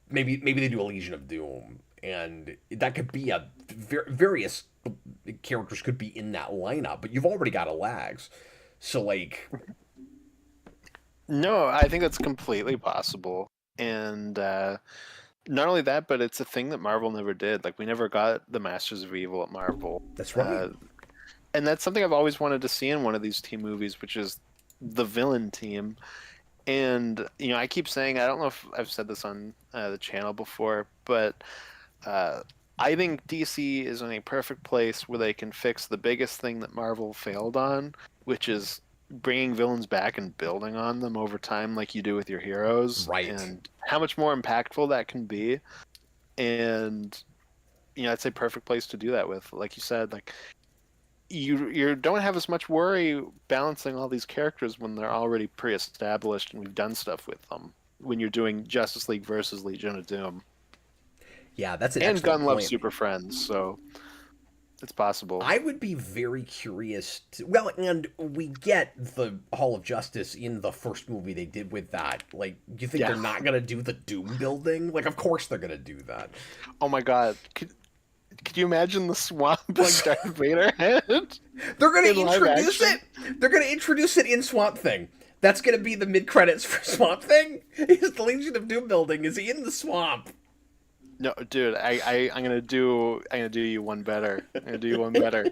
Maybe they do a Legion of Doom, and that could be various characters could be in that lineup, but you've already got a Lags. So like, No, I think that's completely possible. And not only that, but it's a thing that Marvel never did. Like we never got the Masters of Evil at Marvel. that's right. And that's something I've always wanted to see in one of these team movies, which is the villain team. And I keep saying, I don't know if I've said this on the channel before, but I think DC is in a perfect place where they can fix the biggest thing that Marvel failed on, which is bringing villains back and building on them over time, like you do with your heroes, Right. and how much more impactful that can be. And it's a perfect place to do that with, like you said, like you don't have as much worry balancing all these characters when they're already pre-established and we've done stuff with them. When you're doing Justice League versus Legion of Doom. Yeah, that's an And excellent Gunn loves point. Super Friends, so it's possible. I would be very curious well, and we get the Hall of Justice in the first movie they did with that. Like, you think they're not gonna do the Doom building? Like, of course they're gonna do that. Oh my god. Could you imagine the swamp like Darth Vader had? They're gonna In live introduce action? it. They're gonna introduce it in Swamp Thing. That's gonna be the mid credits for Swamp Thing. Is the Legion of Doom building is in the swamp? No, dude, I'm gonna do you one better. I'm gonna do you one better.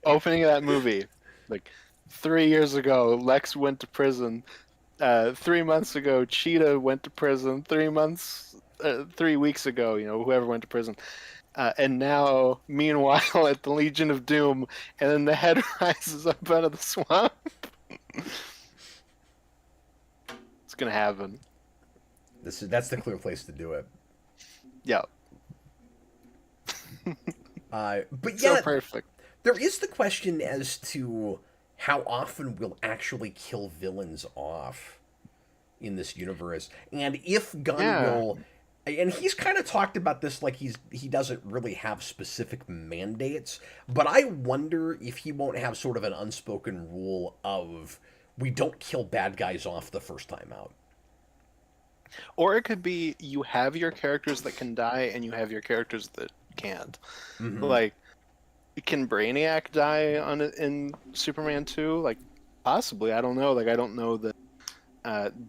Opening of that movie, like 3 years ago, Lex went to prison. 3 months ago, Cheetah went to prison. 3 weeks ago, whoever went to prison. And now, meanwhile, at the Legion of Doom, and then the head rises up out of the swamp. It's gonna happen. That's the clear place to do it. Yeah. But So yeah, perfect. there is the question as to how often we'll actually kill villains off in this universe, and if Gunn will. And he's kind of talked about this like he doesn't really have specific mandates, but I wonder if he won't have sort of an unspoken rule of we don't kill bad guys off the first time out. Or it could be you have your characters that can die and you have your characters that can't. Mm-hmm. Like, can Brainiac die in Superman 2? Like, possibly. I don't know. Like, I don't know that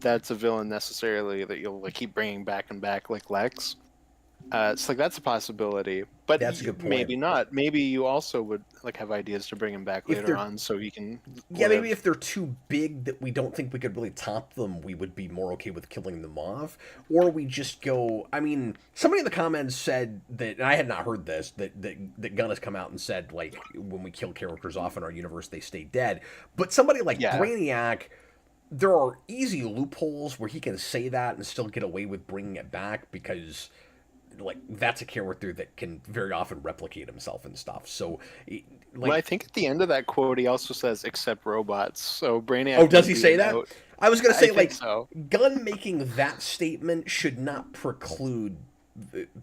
that's a villain necessarily that you'll like keep bringing back and back like Lex. It's like that's a possibility, but That's a good point. Maybe not. Maybe you also would like have ideas to bring him back If later they're- on, so he can. Yeah, live. maybe if they're too big that we don't think we could really top them, we would be more okay with killing them off. Or we just go. I mean, somebody in the comments said that, and I had not heard this, that Gunn has come out and said, like, when we kill characters off in our universe, they stay dead. But somebody like Brainiac, there are easy loopholes where he can say that and still get away with bringing it back because like that's a character that can very often replicate himself and stuff. So, Well, I like, think at the end of that quote, he also says, "Except robots." So oh, Brainiac does would he be say an that? out. I was gonna I say, think like, so. Gunn making that statement should not preclude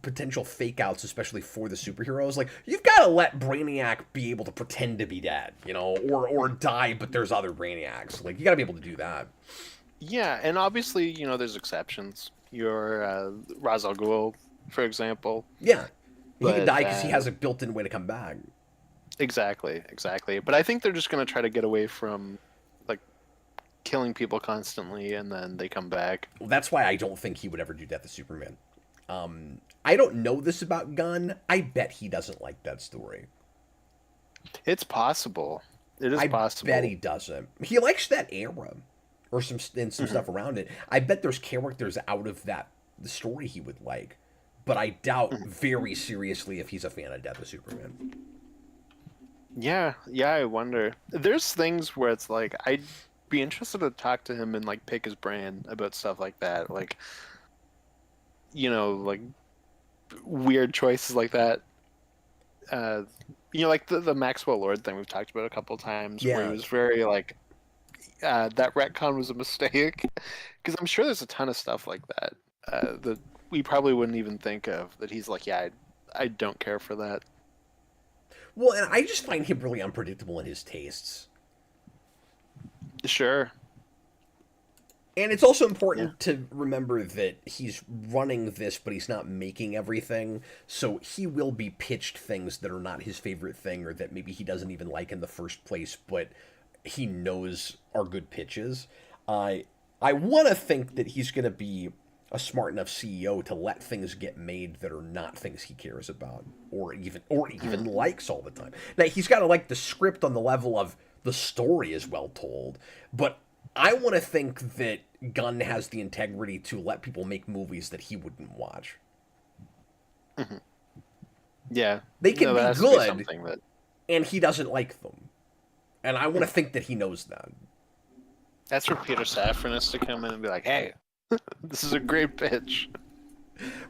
potential fake outs, especially for the superheroes. Like, you've got to let Brainiac be able to pretend to be dead, or die, but there's other Brainiacs. Like, you got to be able to do that. Yeah, and obviously, there's exceptions. Your Ra's al Ghul, for example. Yeah, he can But die because he has a built-in way to come back. exactly. But I think they're just going to try to get away from like killing people constantly, and then they come back. Well, that's why I don't think he would ever do Death of Superman. I don't know this about Gunn. I bet he doesn't like that story. It's possible. It is possible. I bet he doesn't. He likes that era, or some stuff around it. I bet there's characters out of the story he would like, but I doubt very seriously if he's a fan of Death of Superman. Yeah, I wonder. There's things where it's like I'd be interested to talk to him and like pick his brain about stuff like that. Like, like weird choices like that. Like the Maxwell Lord thing we've talked about a couple times, where he was very like, that retcon was a mistake. Because I'm sure there's a ton of stuff like that that we probably wouldn't even think of. That he's like, yeah, I don't care for that. Well, and I just find him really unpredictable in his tastes. Sure. And it's also important to remember that he's running this, but he's not making everything. So he will be pitched things that are not his favorite thing, or that maybe he doesn't even like in the first place, but he knows are good pitches. I want to think that he's going to be a smart enough CEO to let things get made that are not things he cares about, or even likes all the time. Now, he's got to like the script on the level of the story is well told, but I want to think that Gunn has the integrity to let people make movies that he wouldn't watch. Mm-hmm. Yeah. They can be good, that... and he doesn't like them. And I want to think that he knows that. That's where Peter Safran has to come in and be like, hey, this is a great pitch.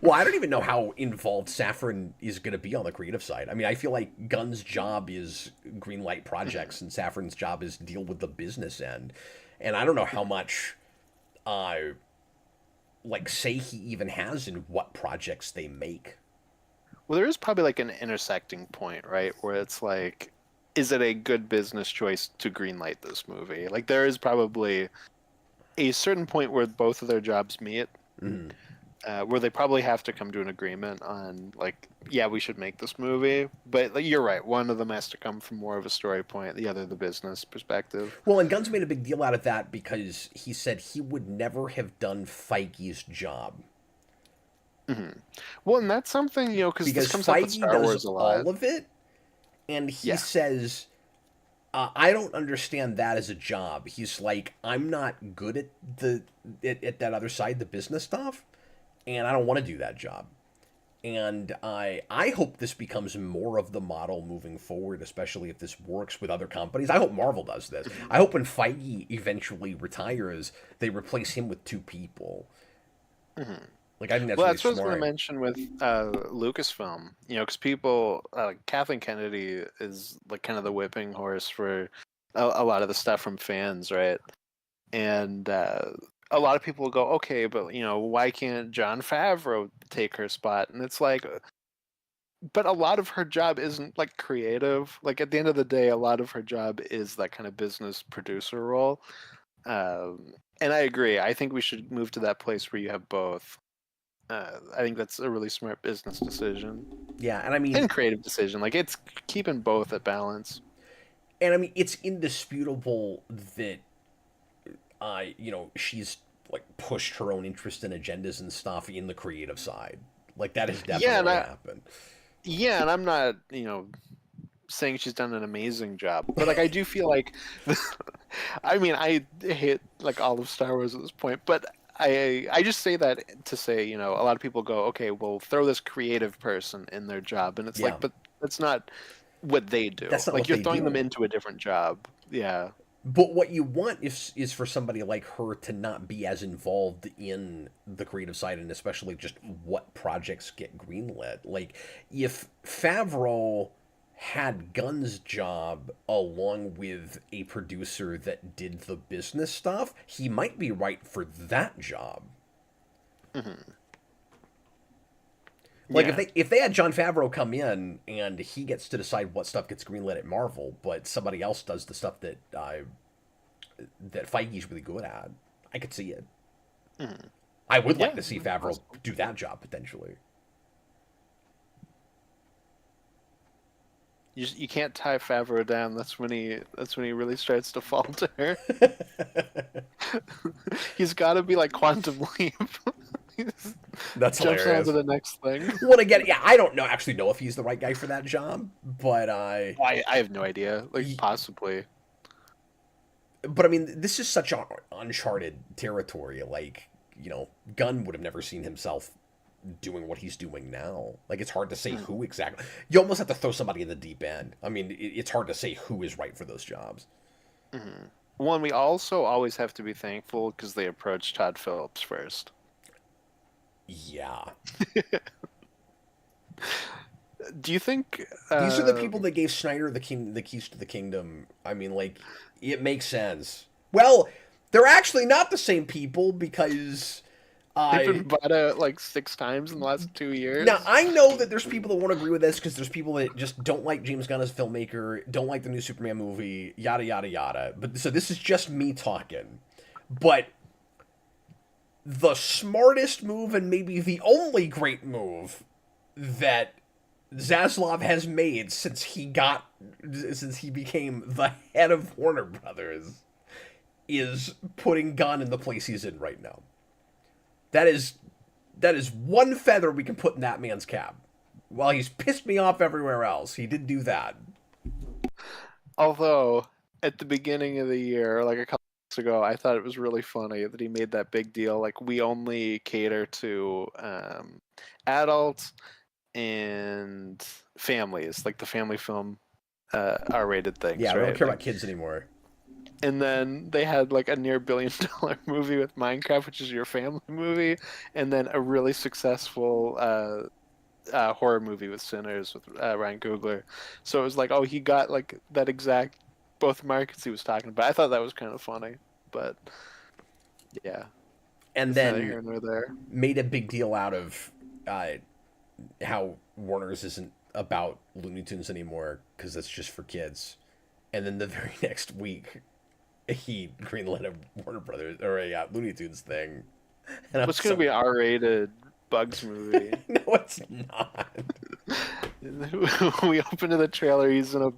Well, I don't even know how involved Safran is going to be on the creative side. I mean, I feel like Gunn's job is greenlight projects, and Safran's job is deal with the business end. And I don't know how much, say he even has in what projects they make. Well, there is probably like an intersecting point, right? Where it's like, is it a good business choice to greenlight this movie? Like, there is probably a certain point where both of their jobs meet, where they probably have to come to an agreement on, like, yeah, we should make this movie. But like, you're right, one of them has to come from more of a story point, the other the business perspective. Well, and Gunn's made a big deal out of that because he said he would never have done Feige's job. Mm-hmm. Well, and that's something, because this comes Feige up with Star Wars a lot. All of it, and he says, I don't understand that as a job. He's like, I'm not good at that other side, the business stuff, and I don't want to do that job. And I hope this becomes more of the model moving forward, especially if this works with other companies. I hope Marvel does this. I hope when Feige eventually retires, they replace him with two people. Mm-hmm. Like, I think that's well, really that's what smart. I was going to mention with Lucasfilm. Because people, Kathleen Kennedy is like kind of the whipping horse for a lot of the stuff from fans, right? And a lot of people will go, okay, but why can't Jon Favreau take her spot? And it's like, but a lot of her job isn't like creative. Like, at the end of the day, a lot of her job is that kind of business producer role. And I agree. I think we should move to that place where you have both. I think that's a really smart business decision. Yeah, and I mean, and creative decision. Like, it's keeping both at balance. And I mean, it's indisputable that, she's like pushed her own interest and agendas and stuff in the creative side. Like, that has definitely happened. Yeah, and I'm not, saying she's done an amazing job, but like, I do feel like, I mean, I hate like all of Star Wars at this point, but I just say that to say, a lot of people go, okay, well, throw this creative person in their job, and it's like, but that's not what they do. That's not like, what you're they throwing do. them into a different job. Yeah. But what you want is for somebody like her to not be as involved in the creative side, and especially just what projects get greenlit. Like, if Favreau had Gunn's job along with a producer that did the business stuff, he might be right for that job. Mm-hmm. Like, Yeah. if they had Jon Favreau come in and he gets to decide what stuff gets greenlit at Marvel, but somebody else does the stuff that Feige's really good at, I could see it. Mm-hmm. I would like Yeah, to see that's Favreau possible. do that job potentially. You can't tie Favreau down. That's when he really starts to falter. He's got to be like Quantum Leap. He's That's jumps on hilarious. to the next thing. Well, again, yeah, I don't actually know if he's the right guy for that job, but I have no idea. Like possibly. but I mean, this is such uncharted territory. Like, Gunn would have never seen himself doing what he's doing now. Like, it's hard to say who exactly. You almost have to throw somebody in the deep end. I mean, it's hard to say who is right for those jobs. Mm-hmm. One, we also always have to be thankful because they approached Todd Phillips first. Yeah. Do you think These are the people that gave Snyder the keys to the kingdom? I mean, like, it makes sense. Well, they're actually not the same people because they've been bought out like 6 times in the last 2 years? now I know that there's people that won't agree with this because there's people that just don't like James Gunn as a filmmaker, don't like the new Superman movie, yada yada yada. But so this is just me talking. But the smartest move and maybe the only great move that Zaslav has made since he became the head of Warner Brothers is putting Gunn in the place he's in right now. That is one feather we can put in that man's cap. While he's pissed me off everywhere else, he did do that. Although at the beginning of the year, like a couple weeks ago, I thought it was really funny that he made that big deal. Like, we only cater to adults and families, like the family film R-rated things. Yeah, I right? don't care Like, about kids anymore. and then they had like a near $1 billion movie with Minecraft, which is your family movie, and then a really successful horror movie with Sinners with Ryan Coogler. So it was like, oh, he got like that exact both markets he was talking about. I thought that was kind of funny, but yeah. And It's neither here then nor there. made a big deal out of how Warner's isn't about Looney Tunes anymore because it's just for kids. And then the very next week, he greenlit a Warner Brothers or a Looney Tunes thing. And What's going to be an R-rated Bugs movie? No, it's not. We open to the trailer. He's in a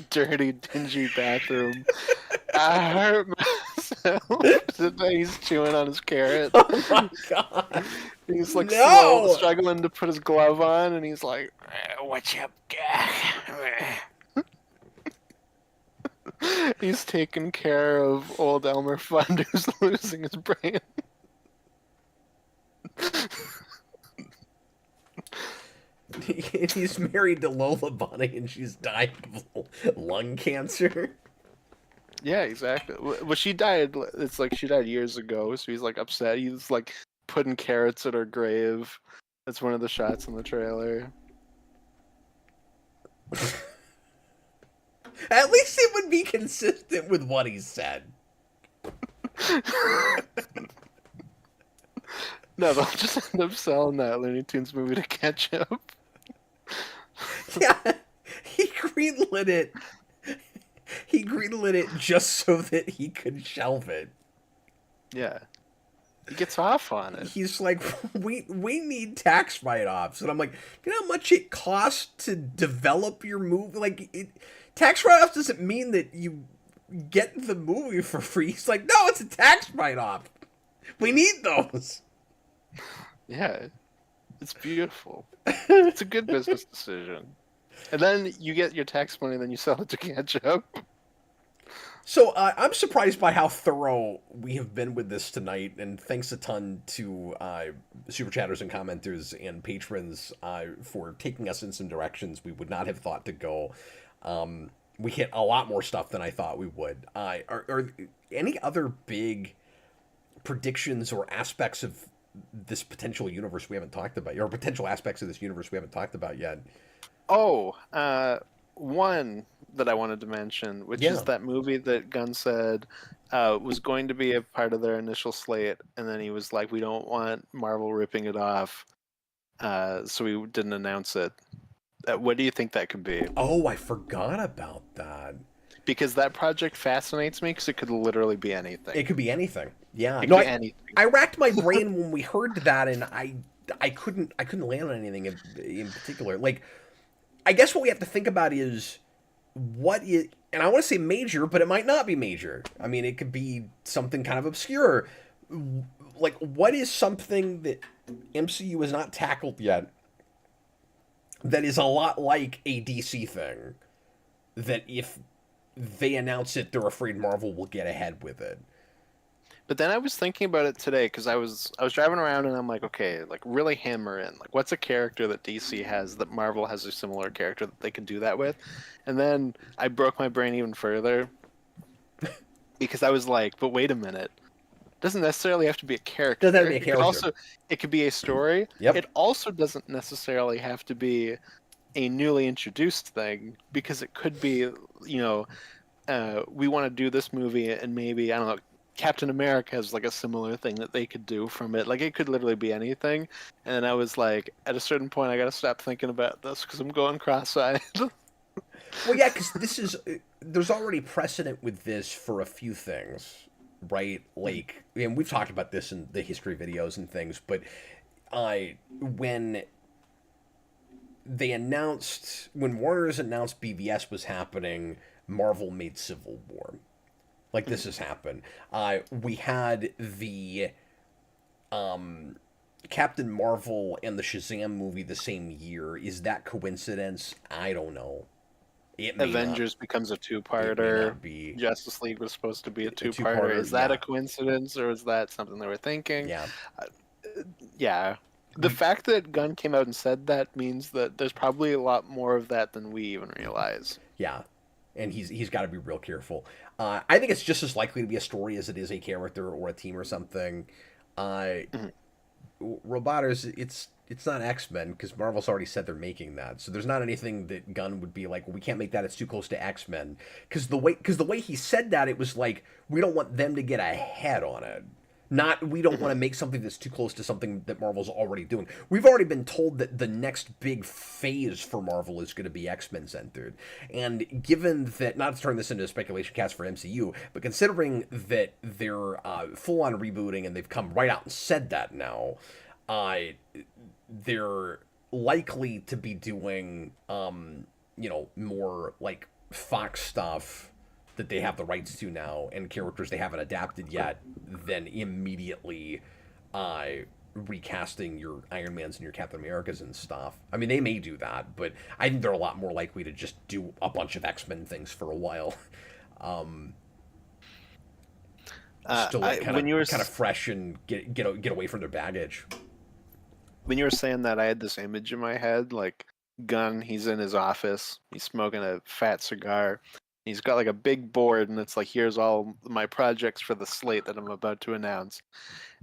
dirty, dingy bathroom. I hurt myself. He's chewing on his carrot. Oh my god! He's like No! struggling to put his glove on, and he's like, "What's up, guy?" He's taking care of old Elmer Fudd, who's losing his brain. He's married to Lola Bunny, and she's died of lung cancer. Yeah, exactly. Well, she died. It's like she died years ago, so he's like upset. He's like putting carrots at her grave. That's one of the shots in the trailer. At least it would be consistent with what he said. No, they'll just end up selling that Looney Tunes movie to catch up. Yeah, he greenlit it. He greenlit it just so that he could shelve it. Yeah. He gets off on it. He's like, we need tax write-offs. And I'm like, you know how much it costs to develop your movie? Like, tax write-offs doesn't mean that you get the movie for free. He's like, no, it's a tax write-off. We need those. Yeah. It's beautiful. It's a good business decision. And then you get your tax money, then you sell it to catch up. So I'm surprised by how thorough we have been with this tonight, and thanks a ton to super chatters and commenters and patrons for taking us in some directions we would not have thought to go. We hit a lot more stuff than I thought we would. Are any other big predictions or aspects of this potential universe we haven't talked about, or potential aspects of this universe we haven't talked about yet? Oh, one that I wanted to mention, which is Yeah. that movie that Gunn said was going to be a part of their initial slate, and then he was like, "We don't want Marvel ripping it off," so we didn't announce it. What do you think that could be? Oh, I forgot about that. Because that project fascinates me because it could literally be anything. It could be anything. Yeah. It No, could be anything. I racked my brain when we heard that, and I couldn't land on anything in particular. Like, I guess what we have to think about is what is, and I want to say major, but it might not be major. I mean, it could be something kind of obscure. Like, what is something that MCU has not tackled yet that is a lot like a DC thing? That if they announce it, they're afraid Marvel will get ahead with it. But then I was thinking about it today because I was driving around and I'm like, okay, like really hammer in. Like, what's a character that DC has that Marvel has a similar character that they could do that with? And then I broke my brain even further because I was like, but wait a minute. It doesn't necessarily have to be a character. Doesn't have to be a It character. could also, it could be a story. Yep. It also doesn't necessarily have to be a newly introduced thing because it could be, we want to do this movie and maybe, I don't know, Captain America has like a similar thing that they could do from it. Like, it could literally be anything. And I was like, at a certain point, I got to stop thinking about this because I'm going cross-eyed. Well, yeah, because there's already precedent with this for a few things, right? Like, and we've talked about this in the history videos and things, but when when Warner's announced BVS was happening, Marvel made Civil War. Like, this has happened. We had the Captain Marvel and the Shazam movie the same year. Is that coincidence? I don't know. It may Avengers not. becomes a It may two-parter. not be Justice League was supposed to be a a two-parter. two-parter. Is that Yeah, a coincidence or is that something they were thinking? yeah, Uh, yeah. The fact that Gunn came out and said that means that there's probably a lot more of that than we even realize. yeah. And he's got to be real careful. I think it's just as likely to be a story as it is a character or a team or something. Mhm. Robotters, it's not X-Men because Marvel's already said they're making that. So there's not anything that Gunn would be like, well, we can't make that. It's too close to X-Men. Because the way he said that, it was like we don't want them to get ahead on it. Not we don't want to make something that's too close to something that Marvel's already doing. We've already been told that the next big phase for Marvel is going to be X-Men centered. And given that, not to turn this into a speculation cast for MCU, but considering that they're full-on rebooting and they've come right out and said that now, they're likely to be doing, more like Fox stuff that they have the rights to now and characters they haven't adapted yet than immediately recasting your Iron Mans and your Captain Americas and stuff. I mean, they may do that, but I think they're a lot more likely to just do a bunch of X-Men things for a while. Still kind of fresh and get away from their baggage. When you were saying that, I had this image in my head, like Gunn, he's in his office, he's smoking a fat cigar. He's got like a big board, and it's like, here's all my projects for the slate that I'm about to announce.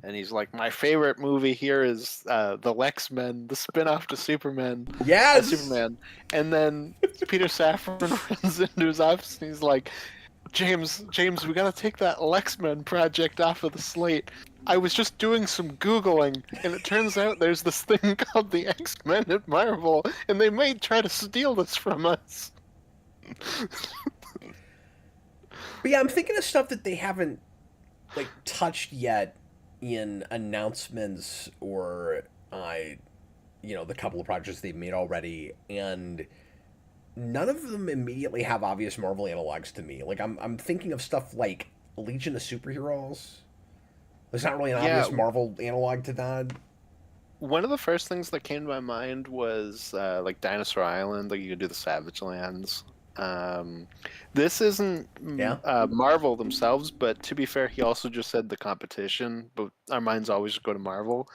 And he's like, my favorite movie here is the Lex Men, the spin-off to Superman. Yes! Superman. And then Peter Safran runs into his office, and he's like, James, we gotta take that Lex Men project off of the slate. I was just doing some Googling, and it turns out there's this thing called the X-Men at Marvel, and they may try to steal this from us. But yeah, I'm thinking of stuff that they haven't like touched yet in announcements or the couple of projects they've made already, and none of them immediately have obvious Marvel analogs to me. Like I'm thinking of stuff like Legion of Superheroes. There's not really an obvious Marvel analog to that. One of the first things that came to my mind was like Dinosaur Island, like you could do the Savage Lands. This isn't Marvel themselves, but to be fair, he also just said the competition, but our minds always go to Marvel.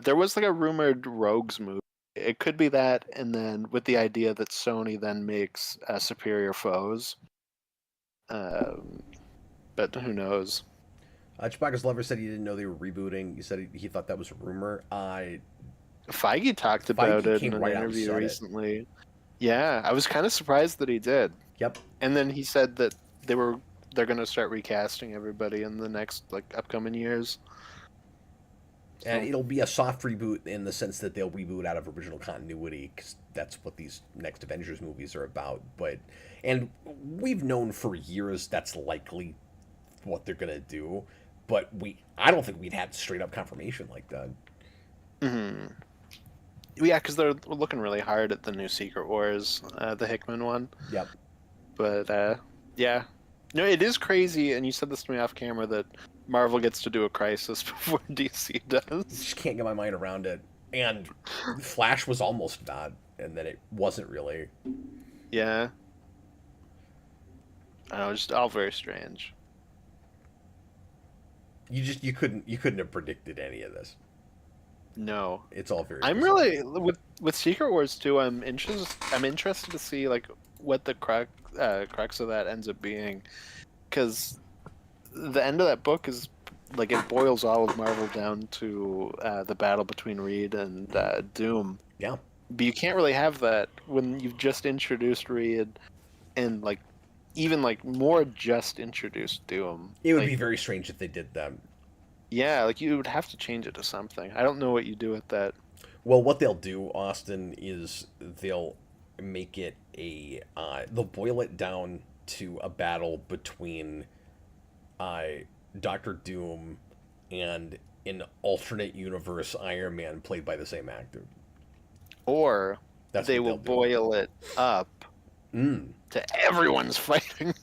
There was like a rumored Rogues movie It could be that, and then with the idea that Sony then makes superior foes. But who knows? Chewbacca's lover said he didn't know they were rebooting. He said he thought that was a rumor. Feige talked about Feige it came in an right out and interview said it. recently. Yeah, I was kind of surprised that he did. Yep. And then he said that they're going to start recasting everybody in the next upcoming years. And it'll be a soft reboot in the sense that they'll reboot out of original continuity, because that's what these next Avengers movies are about. And we've known for years that's likely what they're gonna do, but I don't think we'd had straight up confirmation like that. Mm-hmm. Yeah, because they're looking really hard at the new Secret Wars, the Hickman one. Yep. But yeah, no, it is crazy, and you said this to me off camera, that Marvel gets to do a Crisis before DC does. Just can't get my mind around it. And Flash was almost bad, and then it wasn't really. Yeah. I don't know, just all very strange. You couldn't have predicted any of this. No, it's all very. I'm bizarre. really with Secret Wars too. I'm interested to see what the crux of that ends up being, because the end of that book is it boils all of Marvel down to the battle between Reed and Doom. Yeah, but you can't really have that when you've just introduced Reed and even more just introduced Doom. It would be very strange if they did that. Yeah, you would have to change it to something. I don't know what you do with that. Well, what they'll do, Austin, is they'll make it they'll boil it down to a battle between Doctor Doom and an alternate universe Iron Man played by the same actor. Or they will boil it up to everyone's fighting.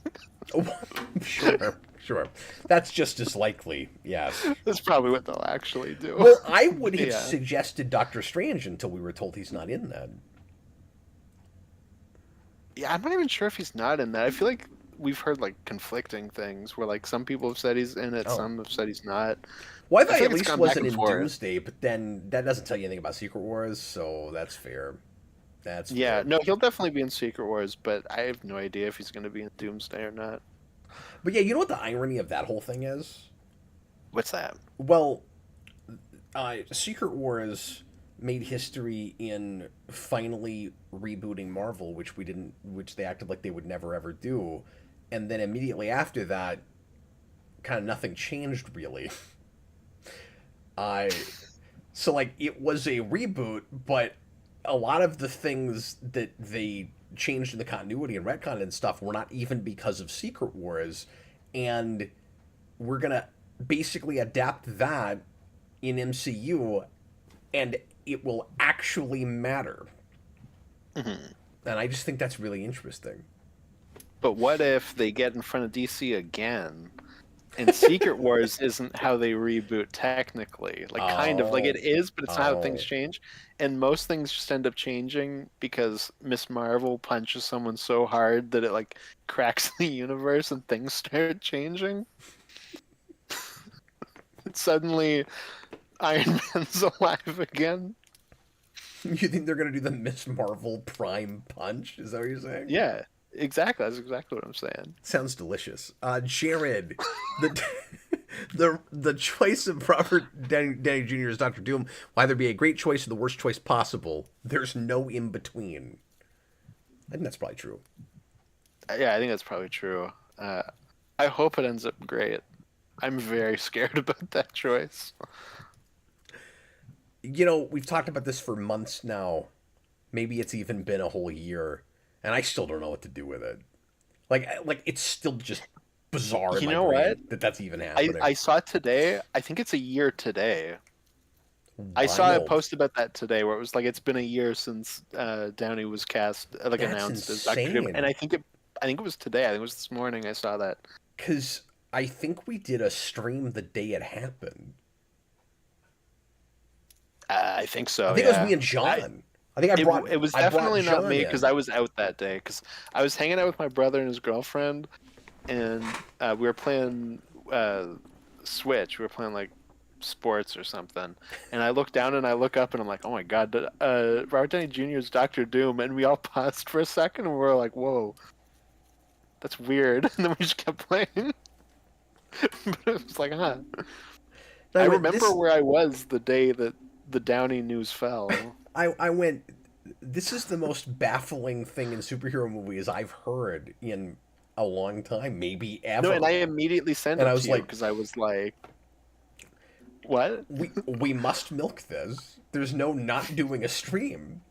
Sure. That's just as likely, yes. That's probably what they'll actually do. Well, I would have suggested Doctor Strange until we were told he's not in that. Yeah, I'm not even sure if he's not in that. I feel like we've heard conflicting things where some people have said he's in it, some have said he's not. Well, I thought he at least wasn't in Doomsday, but then that doesn't tell you anything about Secret Wars, so that's fair. Yeah, no, he'll definitely be in Secret Wars, but I have no idea if he's going to be in Doomsday or not. But yeah, you know what the irony of that whole thing is? What's that? Well, Secret Wars made history in finally rebooting Marvel, which they acted like they would never ever do, and then immediately after that, kind of nothing changed really. So it was a reboot, but a lot of the things that they changed in the continuity and retcon and stuff were not even because of Secret Wars, and we're gonna basically adapt that in MCU, and it will actually matter. Mm-hmm. And I just think that's really interesting. But what if they get in front of DC again, and Secret Wars isn't how they reboot technically? Kind of it is, but it's not how things change. And most things just end up changing because Miss Marvel punches someone so hard that it cracks the universe and things start changing. Suddenly, Iron Man's alive again. You think they're gonna do the Miss Marvel Prime punch? Is that what you're saying? Yeah, exactly. That's exactly what I'm saying. Sounds delicious. Jared, the choice of Robert Downey Jr. as Doctor Doom will either be a great choice or the worst choice possible. There's no in between. I think that's probably true. Yeah, I think that's probably true. I hope it ends up great. I'm very scared about that choice. We've talked about this for months now. Maybe it's even been a whole year, and I still don't know what to do with it. It's still just bizarre. You know what? That's even happening. I saw it today. I think it's a year today. I saw a post about that today where it was it's been a year since Downey was cast, announced as Doctor Doom, and I think it was today. I think it was this morning. I saw that. Because I think we did a stream the day it happened. I think so. I think it was me and John. I think it was definitely not me because I was out that day. Because I was hanging out with my brother and his girlfriend, and we were playing Switch. We were playing sports or something, and I look down and I look up and I'm like, oh my god, Robert Downey Jr. is Doctor Doom, and we all paused for a second and we were like, whoa, that's weird, and then we just kept playing. But it was like, huh. I remember where I was the day that the Downey news fell. I went, this is the most baffling thing in superhero movies I've heard in a long time, maybe ever. No, and I immediately sent it to you because I was like, what? We must milk this. There's no not doing a stream.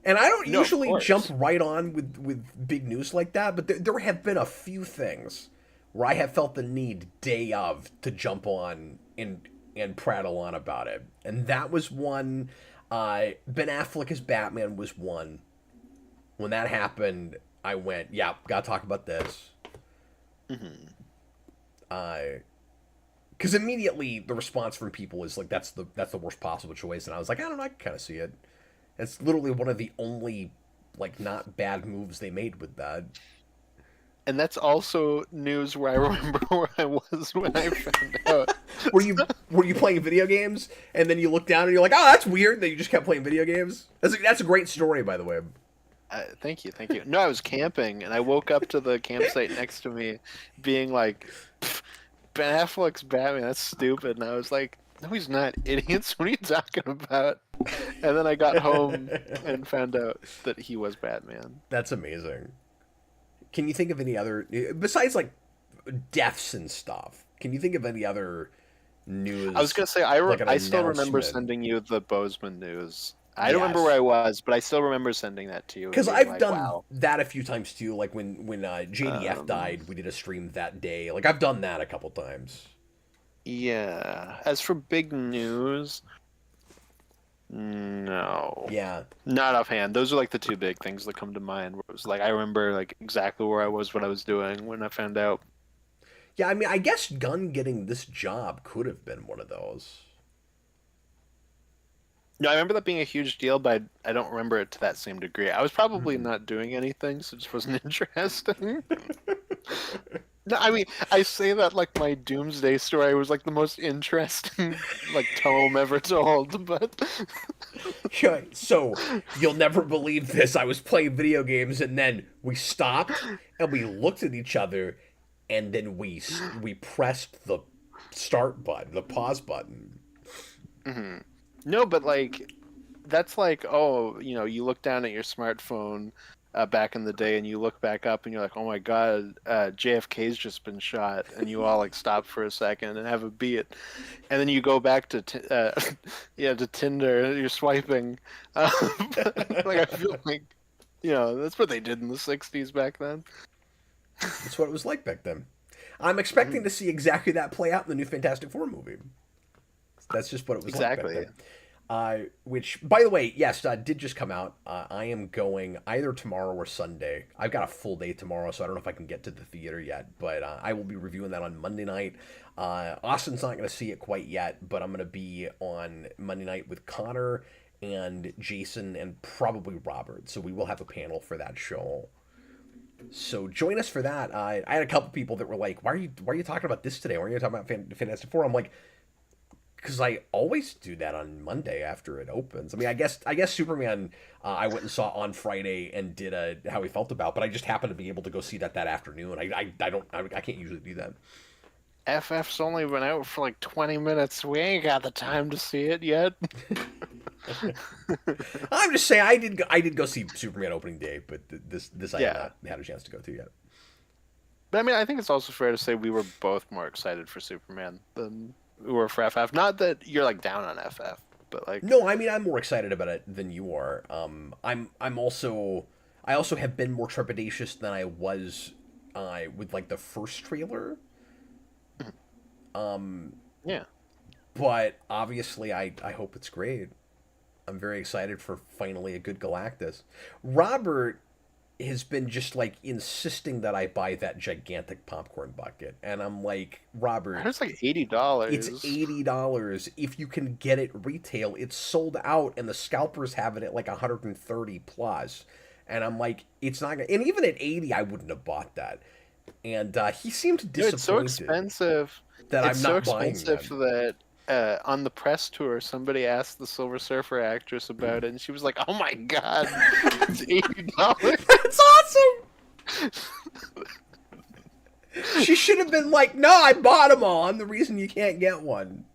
And I don't usually jump right on with big news like that, but there have been a few things where I have felt the need day of to jump on and prattle on about it. And that was one. Ben Affleck as Batman was one. When that happened, I went, yeah, gotta talk about this. Mm-hmm. Because immediately the response from people is like, that's the worst possible choice. And I was like, I don't know, I can kind of see it. It's literally one of the only, like, not bad moves they made with that. And that's also news where I remember where I was when I found out. Were you playing video games, and then you look down and you're like, oh, that's weird that you just kept playing video games? That's a great story, by the way. Thank you. No, I was camping, and I woke up to the campsite next to me being like, Ben Affleck's Batman, that's stupid. And I was like, no, he's not, idiots. What are you talking about? And then I got home and found out that he was Batman. That's amazing. Can you think of any other, besides like deaths and stuff, can you think of any other news? I was going to say, I still remember sending you the Bozeman news. I don't remember where I was, but I still remember sending that to you. Because I've done that a few times too. Like when JDF died, we did a stream that day. Like I've done that a couple times. Yeah. As for big news, no. Yeah. Not offhand. Those are like the two big things that come to mind. Where it was like I remember like exactly where I was, what I was doing when I found out. Yeah, I mean, I guess Gunn getting this job could have been one of those. No, I remember that being a huge deal, but I don't remember it to that same degree. I was probably not doing anything, so it just wasn't interesting. No, I mean, I say that like my Doomsday story was like the most interesting like tome ever told, but Yeah, so you'll never believe this. I was playing video games, and then we stopped and we looked at each other, and then we pressed the start button, the pause button. Mm-hmm. No, but like that's like, oh, you know, you look down at your smartphone back in the day, and you look back up, and you're like, oh my god, JFK's just been shot, and you all like stop for a second and have a beat, and then you go back to to Tinder, you're swiping. Like I feel like, you know, that's what they did in the '60s back then. That's what it was like back then. I'm expecting to see exactly that play out in the new Fantastic Four movie. That's just what it was like back then. Which, by the way, yes, did just come out. I am going either tomorrow or Sunday. I've got a full day tomorrow, so I don't know if I can get to the theater yet, but I will be reviewing that on Monday night. Austin's not going to see it quite yet, but I'm going to be on Monday night with Connor and Jason and probably Robert, so we will have a panel for that show. So join us for that. I had a couple people that were like, why are you talking about this today? Why are you talking about Fantastic Four? I'm like, because I always do that on Monday after it opens. I mean, I guess Superman I went and saw on Friday and did how he felt about, but I just happened to be able to go see that afternoon. I can't usually do that. FF's only been out for like 20 minutes. We ain't got the time to see it yet. I'm just saying I did go see Superman opening day, but this I have not had a chance to go to yet. But I mean, I think it's also fair to say we were both more excited for Superman than we were for FF. Not that you're like down on FF, but like no, I mean I'm more excited about it than you are. I also have been more trepidatious than I was with like the first trailer. Yeah. But obviously I hope it's great. I'm very excited for finally a good Galactus. Robert has been just like insisting that I buy that gigantic popcorn bucket, and I'm like, Robert, it's like $80. It's $80 if you can get it retail. It's sold out, and the scalpers have it at like 130 plus. And I'm like, it's not gonna. And even at 80, I wouldn't have bought that. and he seemed disappointed. It's so expensive. That it's I'm so not buying expensive them. that on the press tour, somebody asked the Silver Surfer actress about it, and she was like, "Oh my god, it's $80." That's awesome. She should have been like, "No, I bought them all. I'm the reason you can't get one."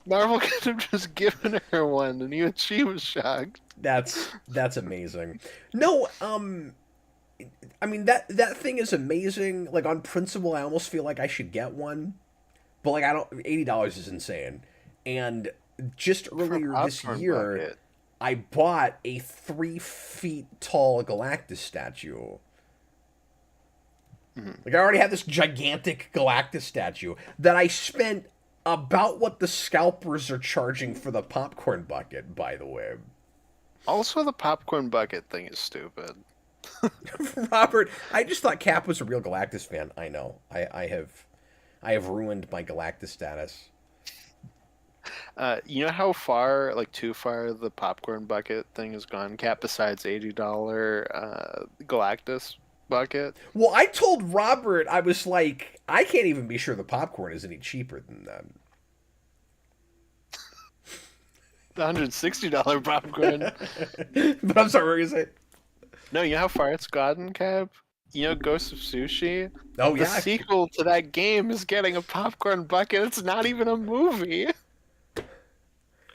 Marvel could have just given her one, and even she was shocked. That's amazing. No, I mean that thing is amazing. Like on principle, I almost feel like I should get one, but like I don't. $80 is insane. And just earlier this year, bucket. I bought a 3 feet tall Galactus statue. Like I already had this gigantic Galactus statue that I spent about what the scalpers are charging for the popcorn bucket, by the way. Also, the popcorn bucket thing is stupid. Robert, I just thought Cap was a real Galactus fan. I know. I have ruined my Galactus status. You know how far, like too far, the popcorn bucket thing has gone, Cap, besides $80 Galactus bucket? Well, I told Robert, I was like, I can't even be sure the popcorn is any cheaper than that. The $160 popcorn. But I'm sorry, what were you going to say? No, you know how far it's gotten, Cap? You know Ghost of Sushi? Oh, the yeah. The sequel to that game is getting a popcorn bucket. It's not even a movie.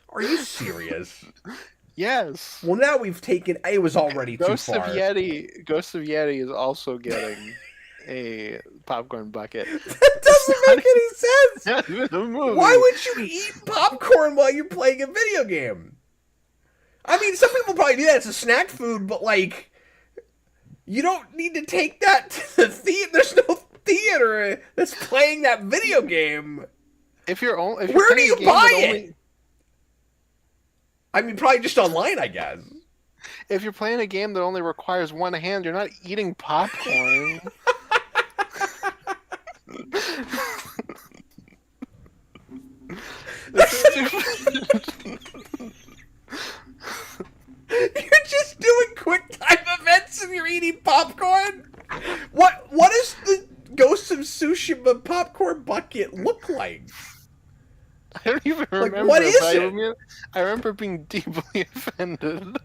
Are you serious? Yes. Well, now we've taken... It was already too far. Ghost of Yeti is also getting a popcorn bucket. That doesn't make any sense! Not even a movie. Why would you eat popcorn while you're playing a video game? I mean, some people probably do that. It's a snack food, but, like, you don't need to take that to the theater. There's no theater that's playing that video game. Where do you buy it? I mean, probably just online, I guess. If you're playing a game that only requires one hand, you're not eating popcorn. You're just doing quick time events and you're eating popcorn? What does the Ghost of Tsushima popcorn bucket look like? I don't even remember. Like, what is it? I remember being deeply offended.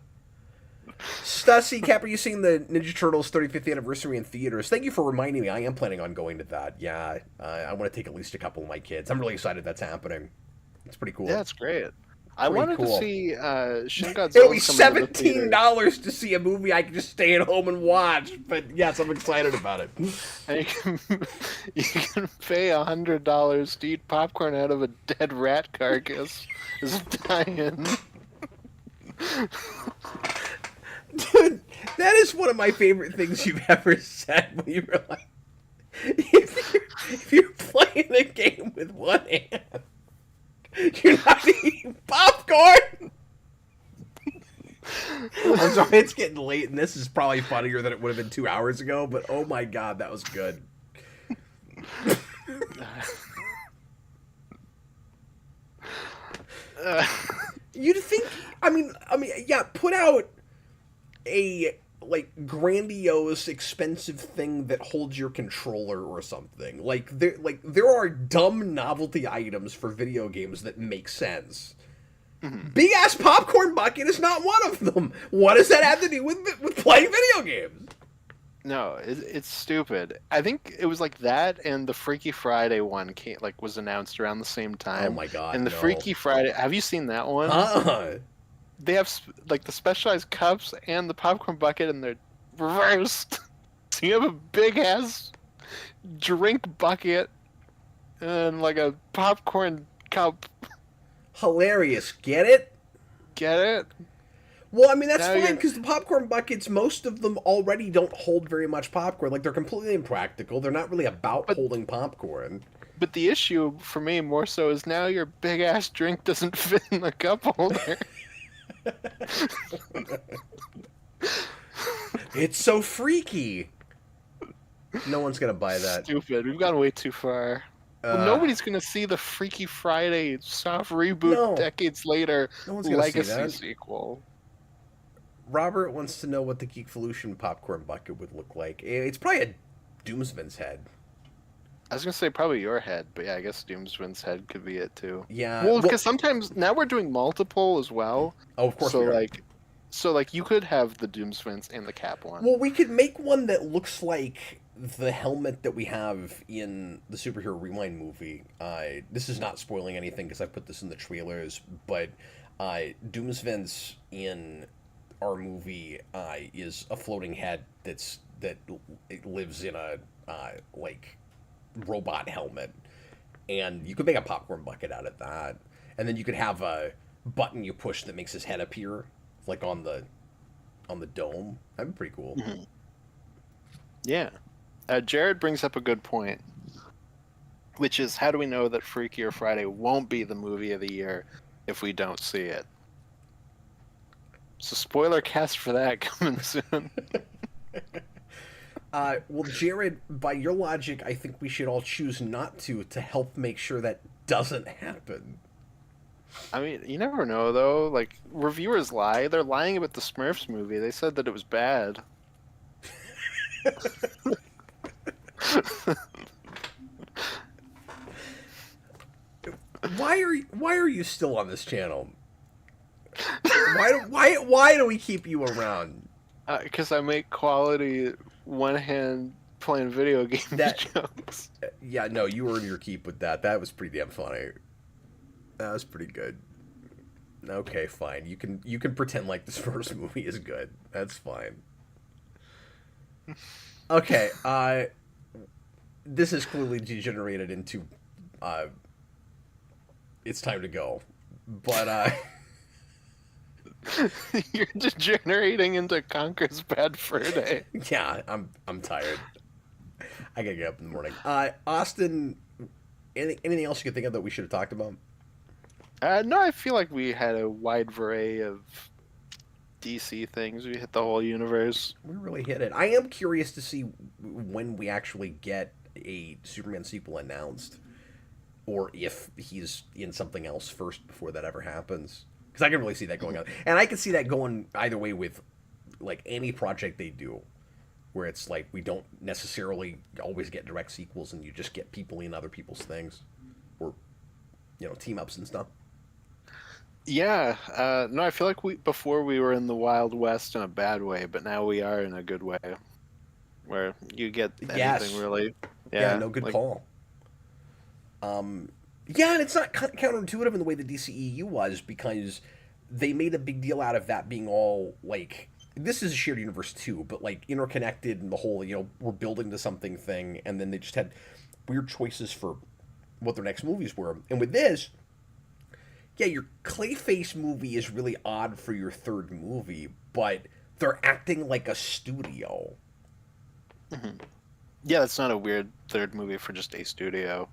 Stussy, Cap, are you seeing the Ninja Turtles 35th anniversary in theaters? Thank you for reminding me. I am planning on going to that. Yeah, I want to take at least a couple of my kids. I'm really excited that's happening. It's pretty cool. Yeah, it's great. I wanted to see Shin Godzilla. It'll be $17 to see a movie I can just stay at home and watch. But yes, I'm excited about it. And you can pay $100 to eat popcorn out of a dead rat carcass. Is dying. Dude, that is one of my favorite things you've ever said. When you were like, if you're playing a game with one hand, you're not eating popcorn. I'm sorry, it's getting late, and this is probably funnier than it would have been 2 hours ago. But oh my god, that was good. You'd think, I mean, yeah, put out a like grandiose, expensive thing that holds your controller or something. Like there are dumb novelty items for video games that make sense. Mm-hmm. Big ass popcorn bucket is not one of them. What does that have to do with playing video games? No, it's stupid. I think it was like that, and the Freaky Friday one was announced around the same time. Oh my god! And the Freaky Friday, have you seen that one? They have like the specialized cups and the popcorn bucket, and they're reversed. So you have a big ass drink bucket and like a popcorn cup. Hilarious. Get it? Get it? Well, I mean, that's fine, because the popcorn buckets, most of them already don't hold very much popcorn. Like, they're completely impractical. They're not really about holding popcorn. But the issue, for me, more so, is now your big-ass drink doesn't fit in the cup holder. It's so freaky. No one's going to buy that. Stupid. We've gone way too far. Well, nobody's going to see the Freaky Friday soft reboot decades later legacy sequel. Robert wants to know what the Geekvolution popcorn bucket would look like. It's probably a Doomsman's head. I was gonna say probably your head, but yeah, I guess Doomswin's head could be it too. Yeah. Well, Well, because sometimes now we're doing multiple as well, oh, of course so we are. like you could have the Doomswins and the Cap one. Well, we could make one that looks like the helmet that we have in the Superhero Rewind movie. This is not spoiling anything because I put this in the trailers, but Doomsvents in our movie is a floating head that it lives in a like robot helmet, and you could make a popcorn bucket out of that, and then you could have a button you push that makes his head appear, like on the dome. That'd be pretty cool. Mhm. Yeah. Jared brings up a good point, which is how do we know that Freakier Friday won't be the movie of the year if we don't see it? So spoiler cast for that coming soon. Well, Jared, by your logic, I think we should all choose not to help make sure that doesn't happen. I mean, you never know though. Like reviewers lie. They're lying about the Smurfs movie. They said that it was bad. Why are you still on this channel? Why do we keep you around? Because I make quality one hand playing video game jokes. Yeah, no, you earned your keep with that. That was pretty damn funny. That was pretty good. Okay, fine. You can pretend like this first movie is good. That's fine. Okay, this has clearly degenerated into it's time to go. But You're degenerating into Conker's Bad Fur Day. yeah, I'm tired. I gotta get up in the morning. Austin, anything else you could think of that we should have talked about? No, I feel like we had a wide variety of DC things. We hit the whole universe. We really hit it. I am curious to see when we actually get a Superman sequel announced, or if he's in something else first before that ever happens. Because I can really see that going on, and I can see that going either way with like any project they do, where it's like we don't necessarily always get direct sequels, and you just get people in other people's things, or team ups and stuff. Yeah, no, I feel like before we were in the Wild West in a bad way, but now we are in a good way, where you get anything Yes. really. Yeah, no, good like, call. Yeah, and it's not counterintuitive in the way the DCEU was, because they made a big deal out of that being all like this is a shared universe too, but like interconnected and the whole we're building to something thing, and then they just had weird choices for what their next movies were, and with this. Yeah, your Clayface movie is really odd for your third movie, but they're acting like a studio. mhm. Yeah, that's not a weird third movie for just a studio.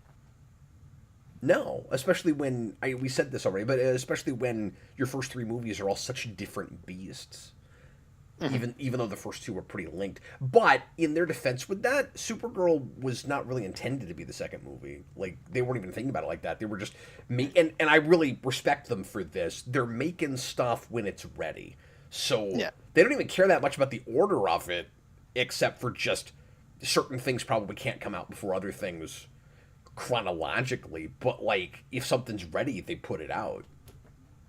No, especially when we said this already, but especially when your first three movies are all such different beasts. Mhm. Even though the first two were pretty linked. But in their defense with that, Supergirl was not really intended to be the second movie. Like they weren't even thinking about it like that. They were just and I really respect them for this. They're making stuff when it's ready. So Yeah. they don't even care that much about the order of it, except for just certain things probably can't come out before other things chronologically. But like if something's ready, they put it out.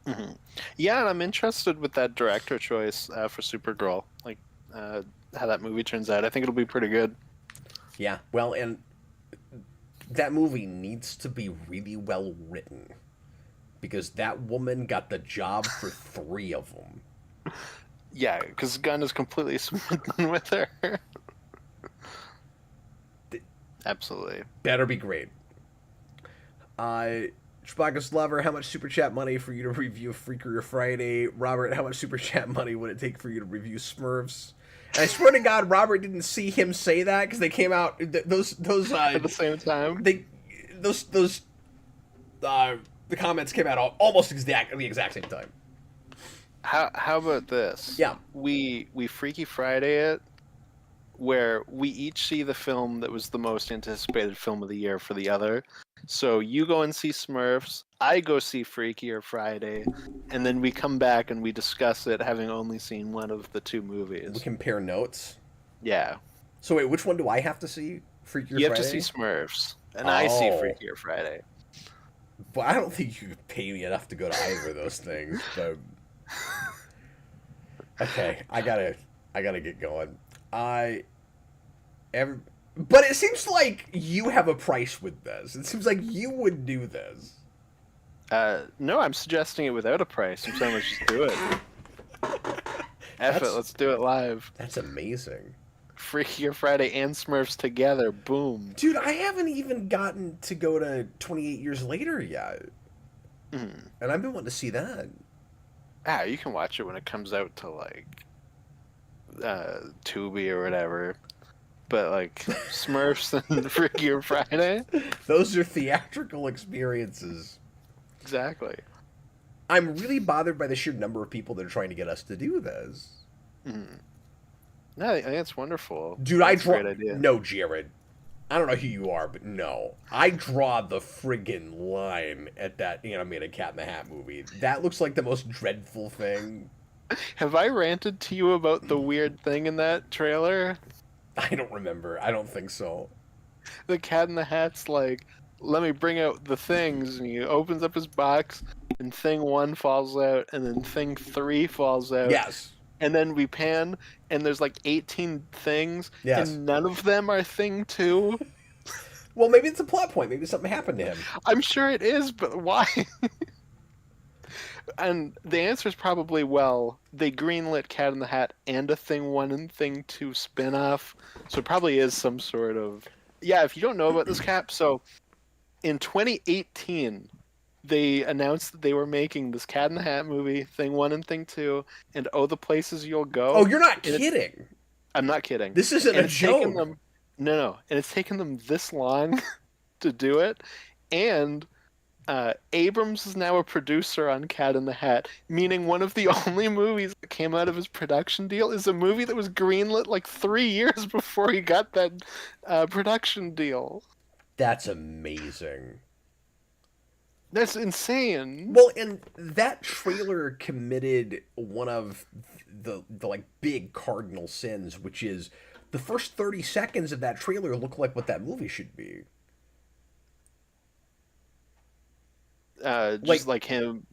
hmm Yeah, and I'm interested with that director choice for Supergirl. Like how that movie turns out. I think it'll be pretty good. Yeah. Well, and that movie needs to be really well written because that woman got the job for three of them. Yeah, because Gunn is completely smitten with her. Absolutely. Better be great. Chewbacca's Lover, how much super chat money for you to review Freakier Friday? Robert, how much super chat money would it take for you to review Smurfs? And I swear to God, Robert didn't see him say that because they came out those At the same time. The comments came out almost at the exact same time. How about this? Yeah. We Freaky Friday it, where we each see the film that was the most anticipated film of the year for the other. So you go and see Smurfs, I go see Freakier Friday, and then we come back and we discuss it, having only seen one of the two movies. We compare notes. Yeah. So wait, which one do I have to see? Freakier You have Friday? to see Smurfs, and I see Freakier Friday. But I don't think you could pay me enough to go to either of those things. But okay, I gotta get going. I ever, but it seems like you have a price with this. It seems like you would do this. No, I'm suggesting it without a price. I'm saying let's just do it. F it, let's do it live. That's amazing. Freakier Friday and Smurfs together, boom. Dude, I haven't even gotten to go to 28 Years Later yet. Mm. And I've been wanting to see that. You can watch it when it comes out to, like, Tubi or whatever. But, like, Smurfs and Freakier Friday? Those are theatrical experiences. Exactly. I'm really bothered by the sheer number of people that are trying to get us to do this. Mm. No, I think it's wonderful. Dude, That's a great idea. No, Jared. I don't know who you are, but no. I draw the friggin' line at that animated Cat in the Hat movie. That looks like the most dreadful thing. Have I ranted to you about the weird thing in that trailer? I don't remember. I don't think so. The Cat in the Hat's like, let me bring out the things, and he opens up his box, and thing 1 falls out, and then thing 3 falls out. Yes. And then we pan, and there's like 18 things, yes. and none of them are thing 2. Well, maybe it's a plot point. Maybe something happened to him. I'm sure it is, but why? And the answer is probably, well, they greenlit Cat in the Hat and a Thing 1 and Thing 2 spin-off, so it probably is some sort of... Yeah, if you don't know about this, Cap, so in 2018, they announced that they were making this Cat in the Hat movie, Thing 1 and Thing 2, and Oh, the Places You'll Go. Oh, you're not kidding. I'm not kidding. This isn't a joke. No. And it's taken them this long to do it. And Abrams is now a producer on Cat in the Hat, meaning one of the only movies that came out of his production deal is a movie that was greenlit like 3 years before he got that production deal. That's amazing. That's insane. Well, and that trailer committed one of the like big cardinal sins, which is the first 30 seconds of that trailer look like what that movie should be. Just like him.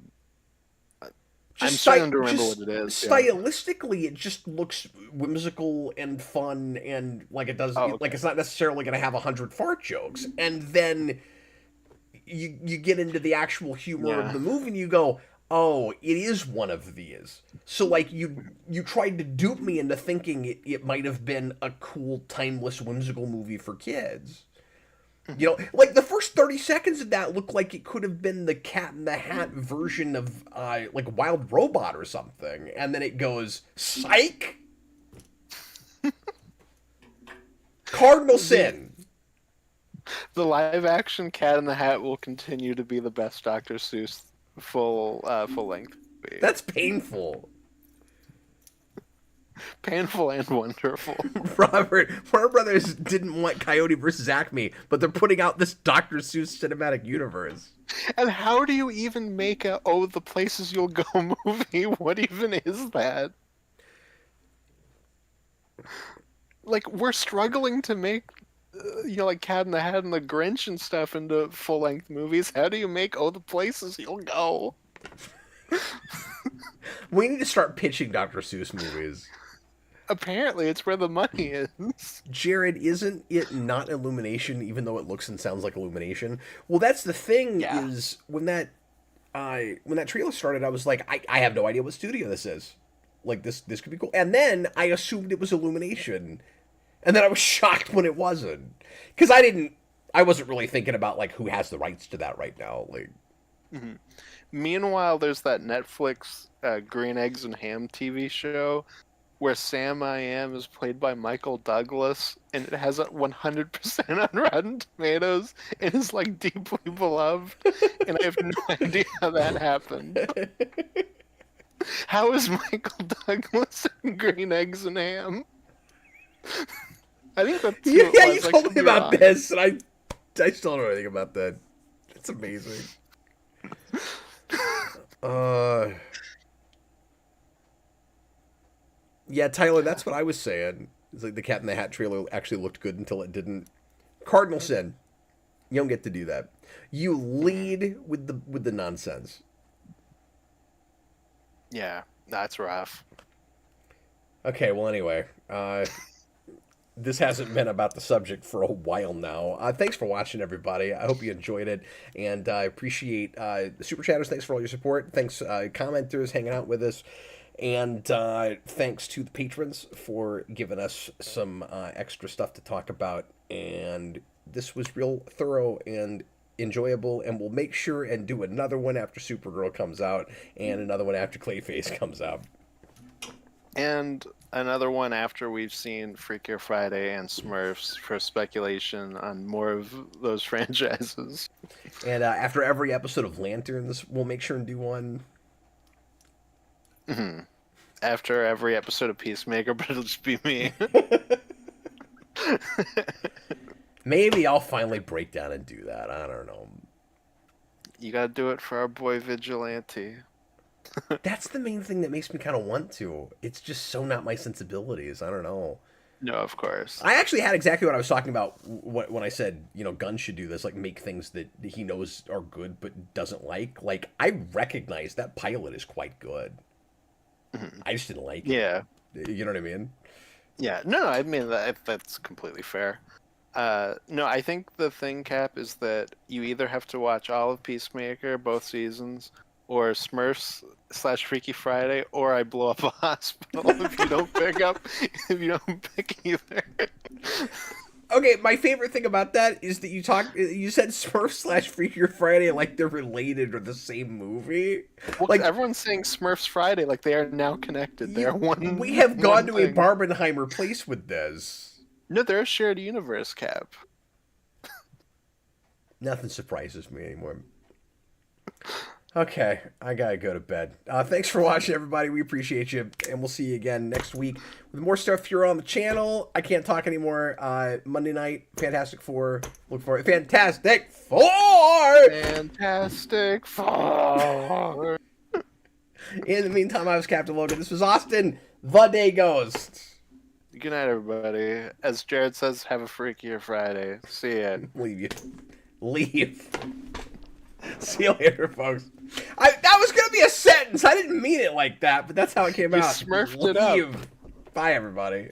I'm starting to remember what it is. Stylistically, it just looks whimsical and fun, and like it does. Okay. Like it's not necessarily going to have 100 fart jokes, and then you get into the actual humor of the movie, and you go, "Oh, it is one of these." So like you tried to dupe me into thinking it might have been a cool, timeless, whimsical movie for kids. You know, like the first 30 seconds of that looked like it could have been the Cat in the Hat version of like Wild Robot or something, and then it goes psych. Cardinal sin. The live action Cat in the Hat will continue to be the best Dr. Seuss full length movie. That's painful. Painful and wonderful. Robert, Warner Brothers didn't want Coyote versus Acme, but they're putting out this Dr. Seuss cinematic universe. And how do you even make a Oh, the Places You'll Go movie? What even is that? Like, we're struggling to make, like Cat in the Hat and the Grinch and stuff into full-length movies. How do you make Oh, the Places You'll Go? We need to start pitching Dr. Seuss movies. Apparently, it's where the money is. Jared, isn't it not Illumination, even though it looks and sounds like Illumination? Well, that's the thing, is when that trailer started, I was like, I have no idea what studio this is. Like, this could be cool. And then I assumed it was Illumination. And then I was shocked when it wasn't. Because I wasn't really thinking about, like, who has the rights to that right now. Like, mm-hmm. Meanwhile, there's that Netflix Green Eggs and Ham TV show where Sam I Am is played by Michael Douglas, and it has a 100% on Rotten Tomatoes, and is like deeply beloved, and I have no idea how that happened. How is Michael Douglas in Green Eggs and Ham? I think that's you told me about this, and I still don't know anything about that. It's amazing. Yeah, Tyler, that's what I was saying. It's like the Cat in the Hat trailer actually looked good until it didn't. Cardinal sin. You don't get to do that. You lead with the nonsense. Yeah, that's rough. Okay, well, anyway, this hasn't been about the subject for a while now. Thanks for watching, everybody. I hope you enjoyed it, and I appreciate the super chatters. Thanks for all your support. Thanks, commenters, hanging out with us, and thanks to the patrons for giving us some extra stuff to talk about. And this was real thorough and enjoyable, and we'll make sure and do another one after Supergirl comes out and another one after Clayface comes out. And another one after we've seen Freakier Friday and Smurfs for speculation on more of those franchises. And after every episode of Lanterns, we'll make sure and do one. Mm-hmm. After every episode of Peacemaker, but it'll just be me. Maybe I'll finally break down and do that. I don't know. You gotta do it for our boy Vigilante. That's the main thing that makes me kind of want to. It's just so not my sensibilities. I don't know. No, of course. I actually had exactly what I was talking about when I said, Gunn should do this, like make things that he knows are good but doesn't like. Like, I recognize that pilot is quite good. Mm-hmm. I just didn't like it. Yeah. You know what I mean? Yeah. No, I mean, that's completely fair. No, I think the thing, Cap, is that you either have to watch all of Peacemaker, both seasons, or Smurfs / Freaky Friday, or I blow up a hospital if you don't pick either. Okay, my favorite thing about that is that you said Smurfs / Freakier Friday like they're related or the same movie. Well, like everyone's saying Smurfs Friday, like they are now connected. They're one. We have gone to thing. a Barbenheimer place with this. No, they're a shared universe, Cap. Nothing surprises me anymore. Okay, I gotta go to bed. Thanks for watching, everybody. We appreciate you, and we'll see you again next week with more stuff here on the channel. I can't talk anymore. Monday night, Fantastic Four. Look for it. Fantastic Four! Fantastic Four! In the meantime, I was Captain Logan. This was Austin, the Day Ghost. Good night, everybody. As Jared says, have a freakier Friday. See ya. Leave. See you later, folks. That was going to be a sentence. I didn't mean it like that, but that's how it came out. You smurfed it up. Bye, everybody.